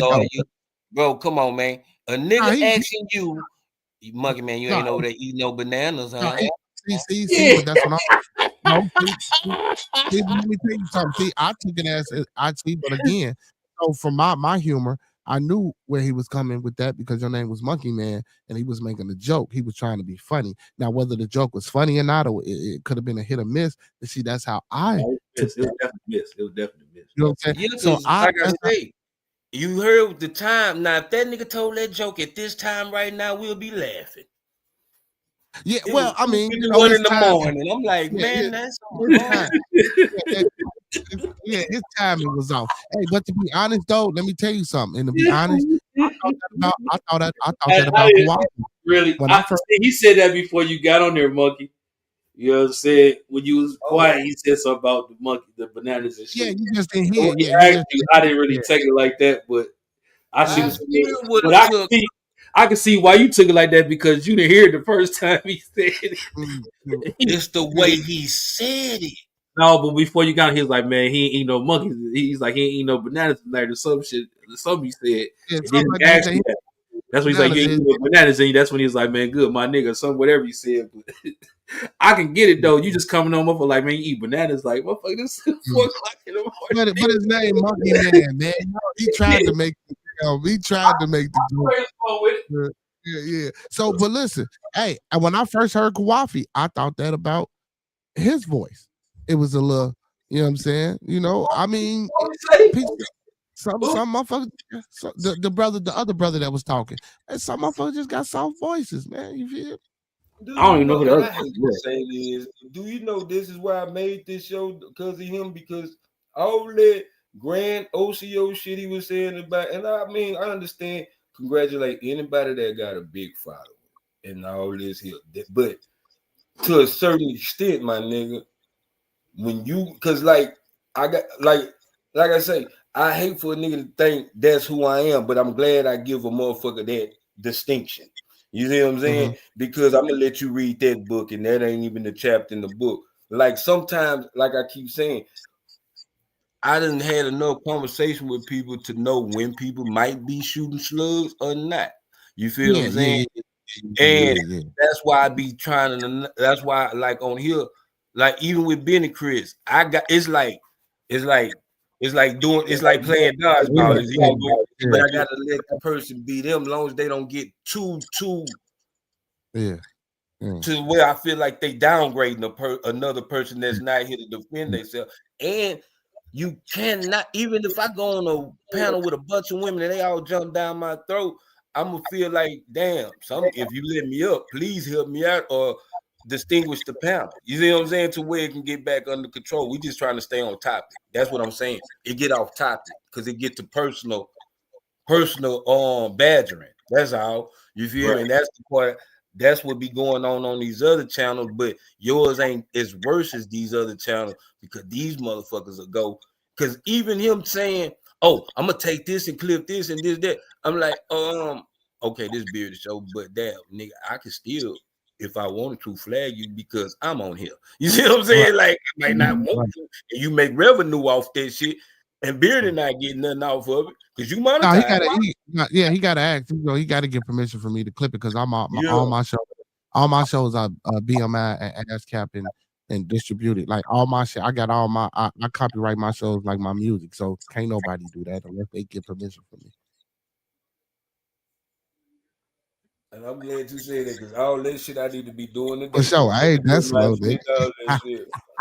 Bro, come on, man. A nigga asking you, Monkey man, you ain't over there eating no bananas, huh? See, but that's what I'm. See, let me tell you something. See, I took it as I see, but again, so from my humor, I knew where he was coming with that because your name was Monkey Man, and he was making a joke. He was trying to be funny. Now, whether the joke was funny or not, or it could have been a hit or miss. But see, that's how I. It was definitely miss. It was definitely miss. You know what I'm saying? Yeah, so like I say, you heard the time. Now, if that nigga told that joke at this time right now, we'll be laughing. Yeah, well, I mean, you know, 1 in the morning. I'm like, man, that's his timing was off. Hey, but to be honest though, let me tell you something. And to be honest, I thought that about Kawhi. Really, he said that before you got on there, Monkey. You know what I'm saying? When you was quiet, he said something about the monkey, the bananas and shit. Yeah, you just didn't hear. I didn't really take it like that, but I can see why you took it like that because you didn't hear it the first time he said it. It's the way he said it. No, but before you got, he was like, "Man, he ain't eat no monkeys. He's like, he ain't eat no bananas tonight or some shit." Something he said. That's when he's like, "You ain't eat no bananas," and that's when he was like, "Man, good, my nigga," some whatever he said. But I can get it though. You just coming on for like, man, you eat bananas like motherfucker. This is 4 o'clock in the morning. But his name Monkey Man, man. He tried to make the joke. Yeah. So, but listen, hey, and when I first heard Kawafi, I thought that about his voice. It was a little, you know what I'm saying? You know, I mean, some motherfuckers, the other brother that was talking, and some motherfuckers just got soft voices, man. You feel? Dude, I don't even know who the I other hate to say this. Do you know this is why I made this show because of him? Because all that grand OCO shit he was saying about, and I mean, I understand, congratulate anybody that got a big following and all this here. But to a certain extent, my nigga, when you, because like, I got, like I say, I hate for a nigga to think that's who I am, but I'm glad I give a motherfucker that distinction. You see what I'm saying? Mm-hmm. Because I'm gonna let you read that book, and that ain't even the chapter in the book. Like sometimes, like I keep saying, I done had enough conversation with people to know when people might be shooting slugs or not. You feel what I'm saying? And that's why I be trying to. That's why, like on here, like even with Benny Chris, I got it's like playing dodgeball. But I gotta let the person be them, as long as they don't get too to where I feel like they downgrading another person that's not here to defend themselves. And you cannot, even if I go on a panel with a bunch of women and they all jump down my throat, I'm gonna feel like, damn, if you let me up, please help me out or distinguish the panel. You see what I'm saying? To where it can get back under control. We just trying to stay on topic. That's what I'm saying. It get off topic because it get to personal badgering. That's all. You feel me? And that's the part. That's what be going on these other channels, but yours ain't as worse as these other channels because these motherfuckers will go. Because even him saying, "Oh, I'm gonna take this and clip this and this that," I'm like, okay, this bearded show, but damn, nigga, I can still, if I wanted to, flag you because I'm on here. You see what I'm saying? Like, I might not want to, and you make revenue off that shit. And Bearded not getting nothing off of it because you monetize. He gotta ask. You know, he gotta get permission for me to clip it because I'm all my shows are BMI and ASCAP and distributed. Like all my shit, I got all my I copyright my shows like my music. So can't nobody do that unless they get permission from me. And I'm glad you said that because all that shit I need to be doing today. For sure, I ain't that slow, nigga.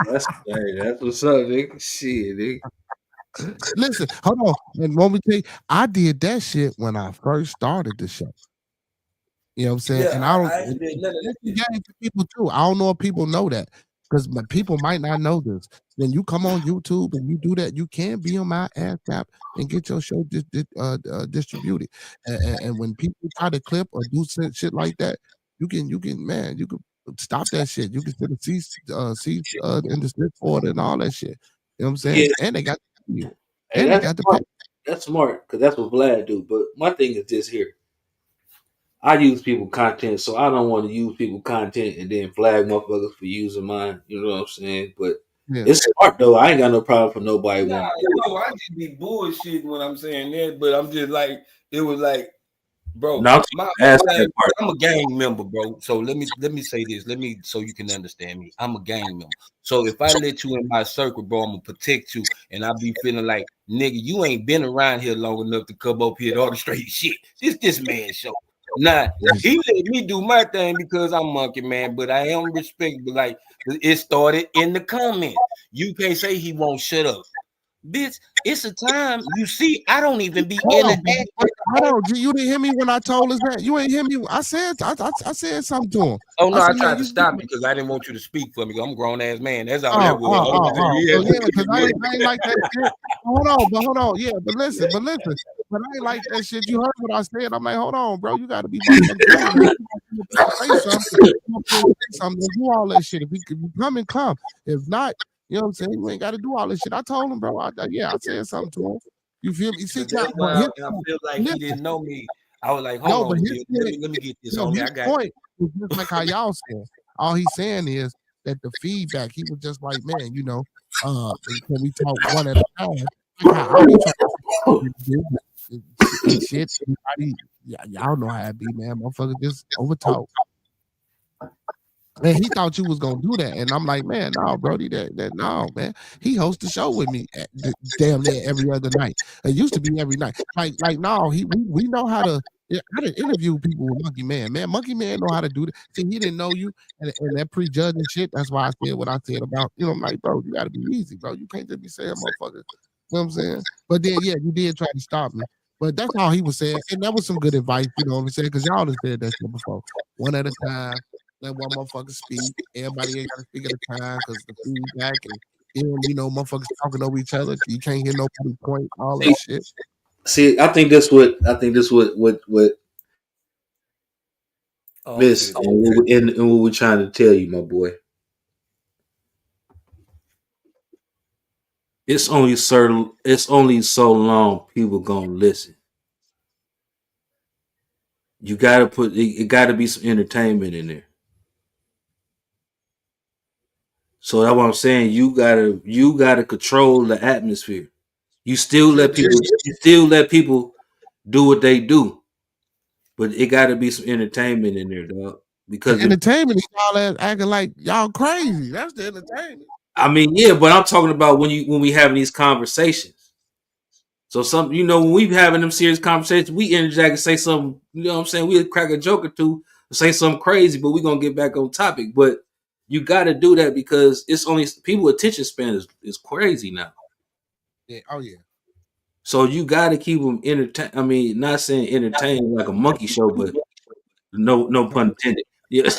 That's what's up, nigga. Shit, nigga. Listen, hold on. And when we tell you, I did that shit when I first started the show. You know what I'm saying? Yeah, and I don't for people too. I don't know if people know that because people might not know this. When you come on YouTube and you do that, you can be on my ASCAP and get your show distributed. And when people try to clip or do shit like that, you can stop that shit. You can send a cease in the slip forward and all that shit. You know what I'm saying? Yeah. And they got you. And they got the pay. That's smart because that's what Vlad do. But my thing is this here. I use people content, so I don't want to use people content and then flag motherfuckers for using mine. You know what I'm saying? But it's smart though. I ain't got no problem for nobody. No, I just be bullshitting when I'm saying that, but I'm just like, it was like, bro, I'm a gang member, bro. So let me say this. So you can understand me. I'm a gang member. So if I let you in my circle, bro, I'm gonna protect you, and I be feeling like, nigga, you ain't been around here long enough to come up here to orchestrate shit. This man's show. Nah, he let me do my thing because I'm Monkey Man, but I am respectable. Like it started in the comments. You can't say he won't shut up. Bitch, it's a time you see. I don't even be in the Hold on, you didn't hear me when I told us that. You ain't hear me. I said something to him. Oh no, I tried to stop because I didn't want you to speak for me. I'm a grown ass man. That's all that was. Yeah, because I ain't like that shit. Hold on. Yeah, but listen. But I ain't like that shit. You heard what I said. I'm like, hold on, bro. You got to be say something. Do all that shit. If you come. If not. You know what I'm saying? You ain't got to do all this shit. I told him, bro. I said something to him. You feel me? See, I feel like he didn't know me. I was like, hold on, let me get this on me. I got point was just like how y'all said. All he's saying is that the feedback, he was just like, man, you know, can we talk one at a time? Shit, y'all know how it be, man. Motherfucker just over talk. And he thought you was gonna do that, and I'm like, man, no, Brody, that no, man. He hosts the show with me damn near every other night. It used to be every night. Like no, we know how to interview people with Monkey Man. Man, Monkey Man know how to do that. See, he didn't know you, and that prejudging shit. That's why I said what I said about I'm like, bro, you got to be easy, bro. You can't just be saying motherfucker. You know what I'm saying? But then, yeah, you did try to stop me. But that's all he was saying, and that was some good advice. You know what I'm saying? Because y'all have said that shit before. One at a time. Let one motherfucker speak. Everybody ain't gotta speak at a time because the feedback and motherfuckers talking over each other. You can't hear nobody point, all that shit. See, I think this what this and what we're trying to tell you, my boy. It's only so long people gonna listen. You gotta put it gotta be some entertainment in there. So that's what I'm saying. You gotta control the atmosphere. You still let people do what they do, but it gotta be some entertainment in there, dog. Because entertainment is y'all acting like y'all crazy. That's the entertainment. I mean, yeah, but I'm talking about when we having these conversations. So when we having them serious conversations, we interject and say something, you know what I'm saying? We'll crack a joke or two, say something crazy, but we're gonna get back on topic. But you gotta do that because it's only people attention span is crazy now. Yeah, oh yeah. So you gotta keep them entertained. I mean, not saying entertained like a monkey show, but no pun intended. Yeah.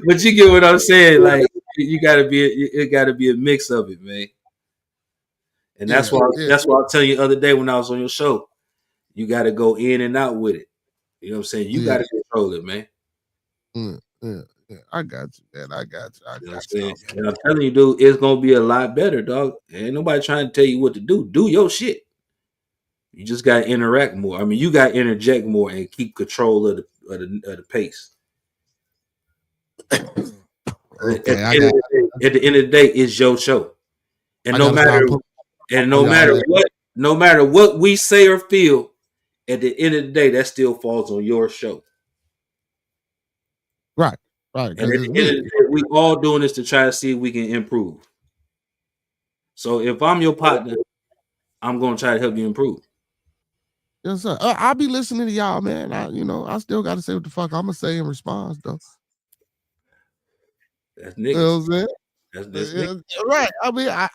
But you get what I'm saying. Like it gotta be a mix of it, man. And that's why I was telling you the other day when I was on your show, you gotta go in and out with it. You know what I'm saying? You gotta control it, man. Yeah. I got you, man. I got you. And I'm telling you, dude, it's gonna be a lot better, dog. Ain't nobody trying to tell you what to do. Do your shit. You just gotta interact more. I mean, you gotta interject more and keep control of the pace. Okay, at the end of the day, it's your show, and no matter what we say or feel, at the end of the day, that still falls on your show. Right. And at the end of the day, we all doing this to try to see if we can improve. So if I'm your partner, I'm gonna try to help you improve. Yes, sir. I'll be listening to y'all, man. I still got to say what the fuck I'm gonna say in response, though. That's niggas. You know what I'm saying? That's right. I mean, I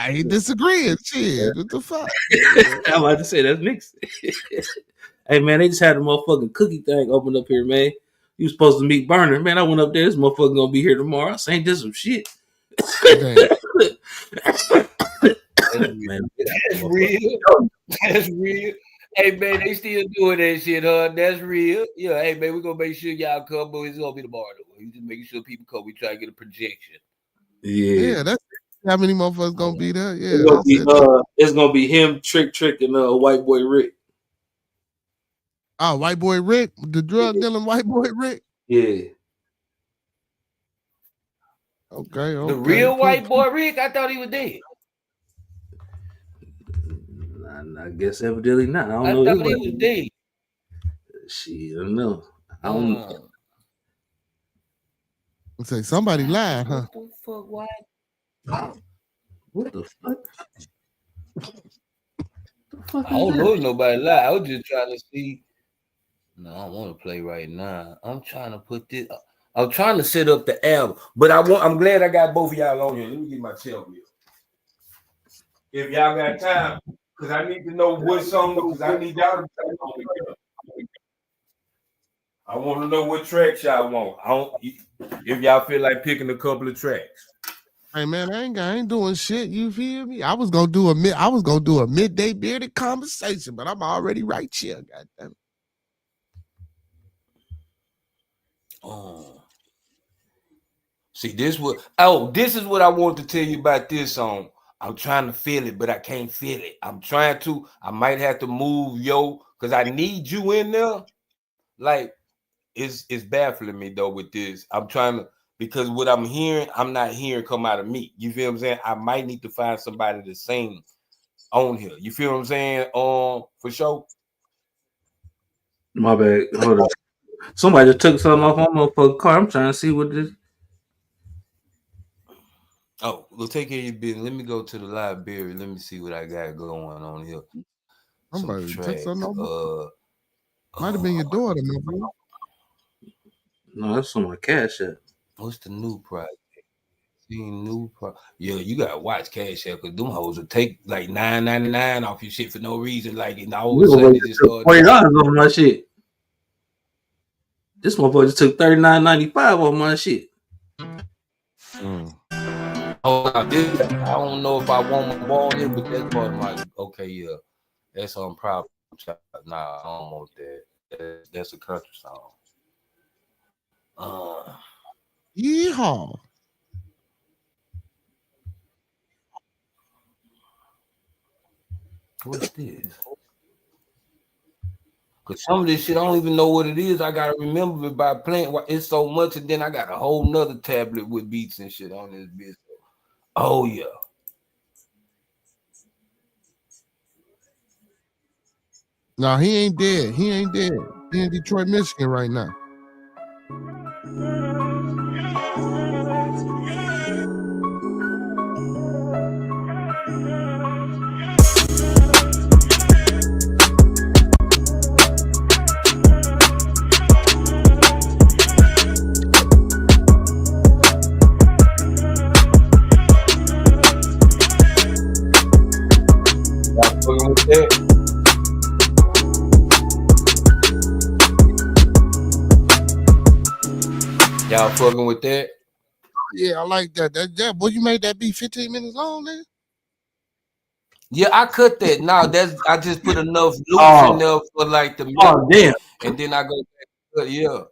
ain't disagreeing. Shit, what the fuck? I'm about to say that's niggas. Hey man, they just had a motherfucking cookie thing open up here, man. You was supposed to meet Burner, man. I went up there. This motherfucker gonna be here tomorrow. I saying this some shit. Man, that's real. That's real. Hey man, they still doing that shit, huh? That's real. Yeah, hey man, we're gonna make sure y'all come, but it's gonna be tomorrow. We just making sure people come. We try to get a projection. Yeah, that's how many motherfuckers gonna be there. Yeah, it's gonna be him, Trick, and White Boy Rick. Oh, White Boy Rick, the drug dealing White Boy Rick. Yeah. Okay. The real White Boy Rick. I thought he was dead. I guess evidently not. I thought he was dead. Shit, I don't know. I don't know. Let's say somebody lied, huh? What the fuck? Why? What the fuck? I don't know if nobody lied. I was just trying to see. No, I don't want to play right now. I'm trying to put this. I'm trying to set up the album, but I'm glad I got both of y'all on here. Let me get my tail wheel. If y'all got time, because I need to know what song. Because I need y'all to. I want to know what tracks y'all want. If y'all feel like picking a couple of tracks. Hey man, I ain't doing shit. You feel me? I was gonna do a midday bearded conversation, but I'm already right here. Goddamn it. Oh, see, this is what I want to tell you about this song. I'm trying to feel it, but I can't feel it. I might have to move because I need you in there. Like, it's baffling me though with this. I'm trying to, because what I'm hearing, I'm not hearing come out of me. You feel what I'm saying? I might need to find somebody to sing on here. You feel what I'm saying? For sure. My bad. Hold on. Somebody just took something off my motherfucking car. I'm trying to see what this. Oh, well, take care of your business. Let me go to the library. Let me see what I got going on here. Somebody Some took tracks. something off. Might have been your daughter, motherfucker. No, that's on my Cash App. What's the new project? Yeah, you gotta watch Cash App because them hoes will take like $9.99 off your shit for no reason. Like, and all of a sudden, it just started. $40 off my shit. This motherfucker just took $39.95 off my shit. Oh, I don't know if I want my ball here, but that's part of my. Okay, yeah, that's on problem. Nah, I don't want that. That's a country song. Yeehaw. What's this? Cause some of this shit I don't even know what it is. I gotta remember it by playing. It's so much, and then I got a whole nother tablet with beats and shit on this bitch. Oh yeah. No, he ain't dead. He ain't dead. He in Detroit, Michigan right now. Y'all fucking with that? Yeah, I like that. That boy, you made that beat 15 minutes long, nigga. Yeah, I cut that. Now I just put enough loops in there for like the Oh damn! And then I go back. Yeah,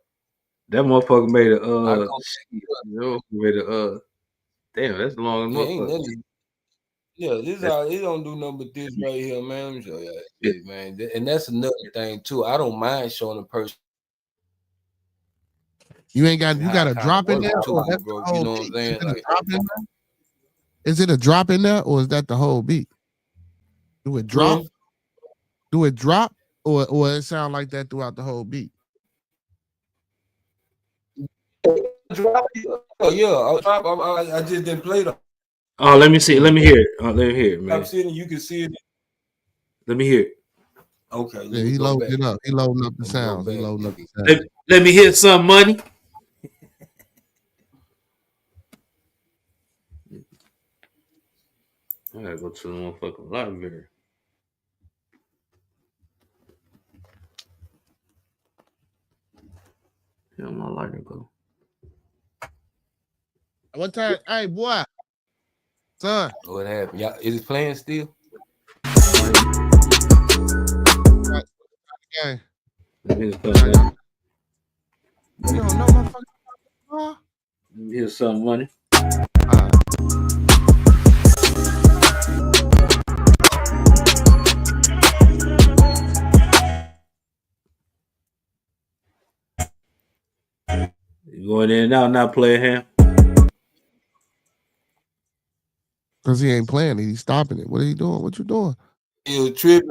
that motherfucker made a damn, that's long enough. Yeah, this how he don't do nothing but this right here, man. Let me show you that, man. And that's another thing too. I don't mind showing a person. You got a drop in there, too, bro. You know what I'm saying? Like, is it a drop in there, or is that the whole beat? Do it drop? Mm-hmm. Do it drop, or it sound like that throughout the whole beat? Oh yeah, I just didn't play them. Oh, let me see. Let me hear it. Let me hear it, man. I'm sitting. You can see it. Let me hear it. Okay. Yeah, he loading it up. He loading up the sounds. Let me hear some money. I gotta go to the motherfucking library. Yeah, my lighter go. What time? Hey, boy. Son. What happened? Y'all, is it playing still? Okay. You don't know my fucking car? Here's some money. You going in and out, not playing him? Because he ain't playing it. He's stopping it. What are you doing? What you doing? You tripping.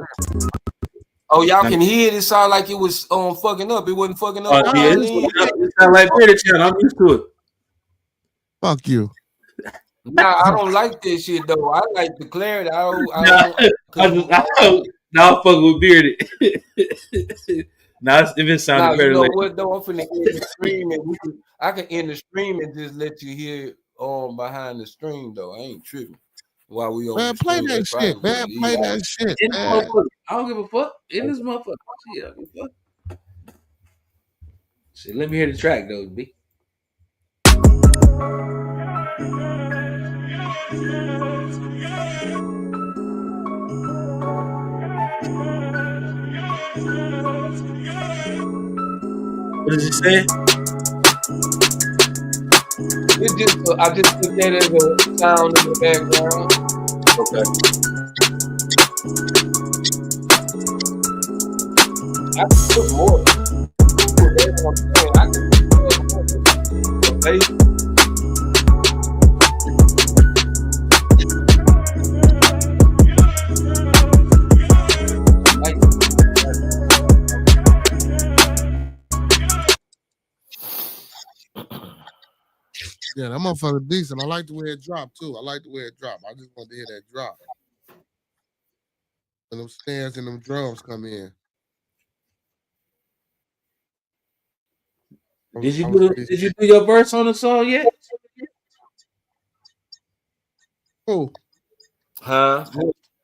Oh, y'all can hear it. It sounded like it was fucking up. It wasn't fucking up. Yeah, it sound like British channel. I'm used to it. Fuck you. Nah, I don't like this shit though. I like the clarity. Now I'm fucking with Bearded. Now if it sounded better. You know what though? I'm finna end the stream and I can end the stream and just let you hear behind the stream though. I ain't tripping. While we on man, play that shit, man. Play that shit. I don't give a fuck. In this motherfucker. Shit, I don't give a fuck. Shit, let me hear the track though, B. What is he saying? I just put that as a sound in the background. Okay. I can put more. That's what I'm saying. I can put more. Yeah, that motherfucker decent. I like the way it dropped too. I like the way it dropped. I just wanted to hear that drop. When them snares and them drums come in. Did you do your verse on the song yet? Oh. Huh?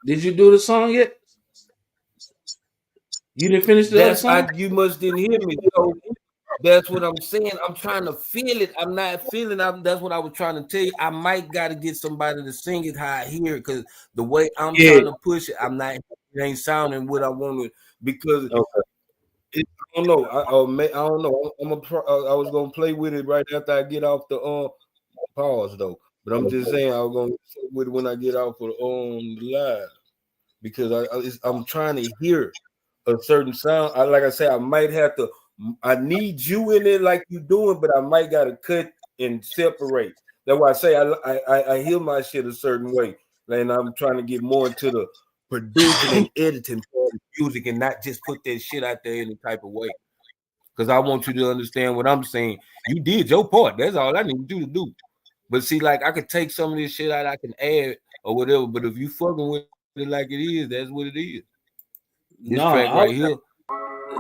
Did you do the song yet? You didn't finish the other song? You must didn't hear me. So that's what I'm saying. I'm trying to feel it. I'm not feeling it. That's what I was trying to tell you. I might got to get somebody to sing it how I hear it, because the way I'm trying to push it, it ain't sounding what I wanted, because I don't know. I don't know. I was gonna play with it right after I get off the pause though. But I'm just saying I was gonna play with it when I get off of the live, because I'm trying to hear a certain sound. Like I said, I might have to. I need you in it like you doing, but I might gotta cut and separate. That's why I say I hear my shit a certain way, and I'm trying to get more into the producing and editing for the music, and not just put that shit out there any type of way. Because I want you to understand what I'm saying. You did your part. That's all I need you to do. But see, like, I could take some of this shit out, I can add or whatever. But if you fucking with it like it is, that's what it is. This track right here.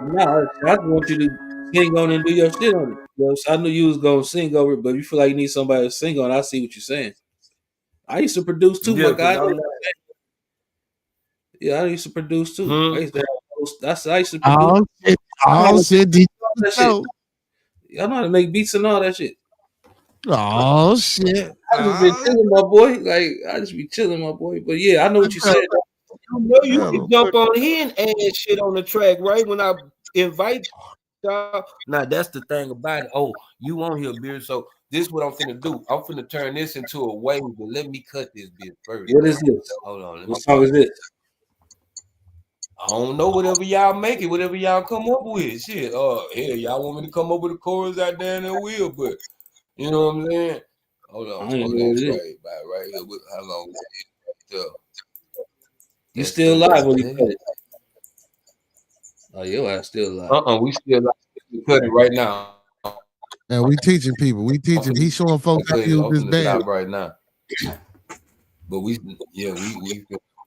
No, I just want you to sing on and do your shit on it. You know, so I knew you was gonna sing over it, but if you feel like you need somebody to sing on, I see what you're saying. I used to produce too, my guy. Yeah, I used to produce too. I used to I used to produce. Oh shit! I know how to make beats and all that shit. Oh shit! I just been chilling, my boy. Like, I just be chilling, my boy. But yeah, I know what you said. You can jump on here and add shit on the track, right? When I invite y'all. Now that's the thing about it. Oh, you on here, Beard. So this is what I'm finna do. I'm finna turn this into a wave, but let me cut this bit first. What is this? Hold on. What song is this? I don't know. Whatever y'all make it, whatever y'all come up with. Shit. Hell, y'all want me to come up with a chorus out there, and I will, but you know what I'm saying? Hold on. Right here. How long is it? You still live when you cut it? Oh, your ass still live. We still live. We cut it right now. And we teaching people. We teaching. He's showing folks how to use this band right now. But we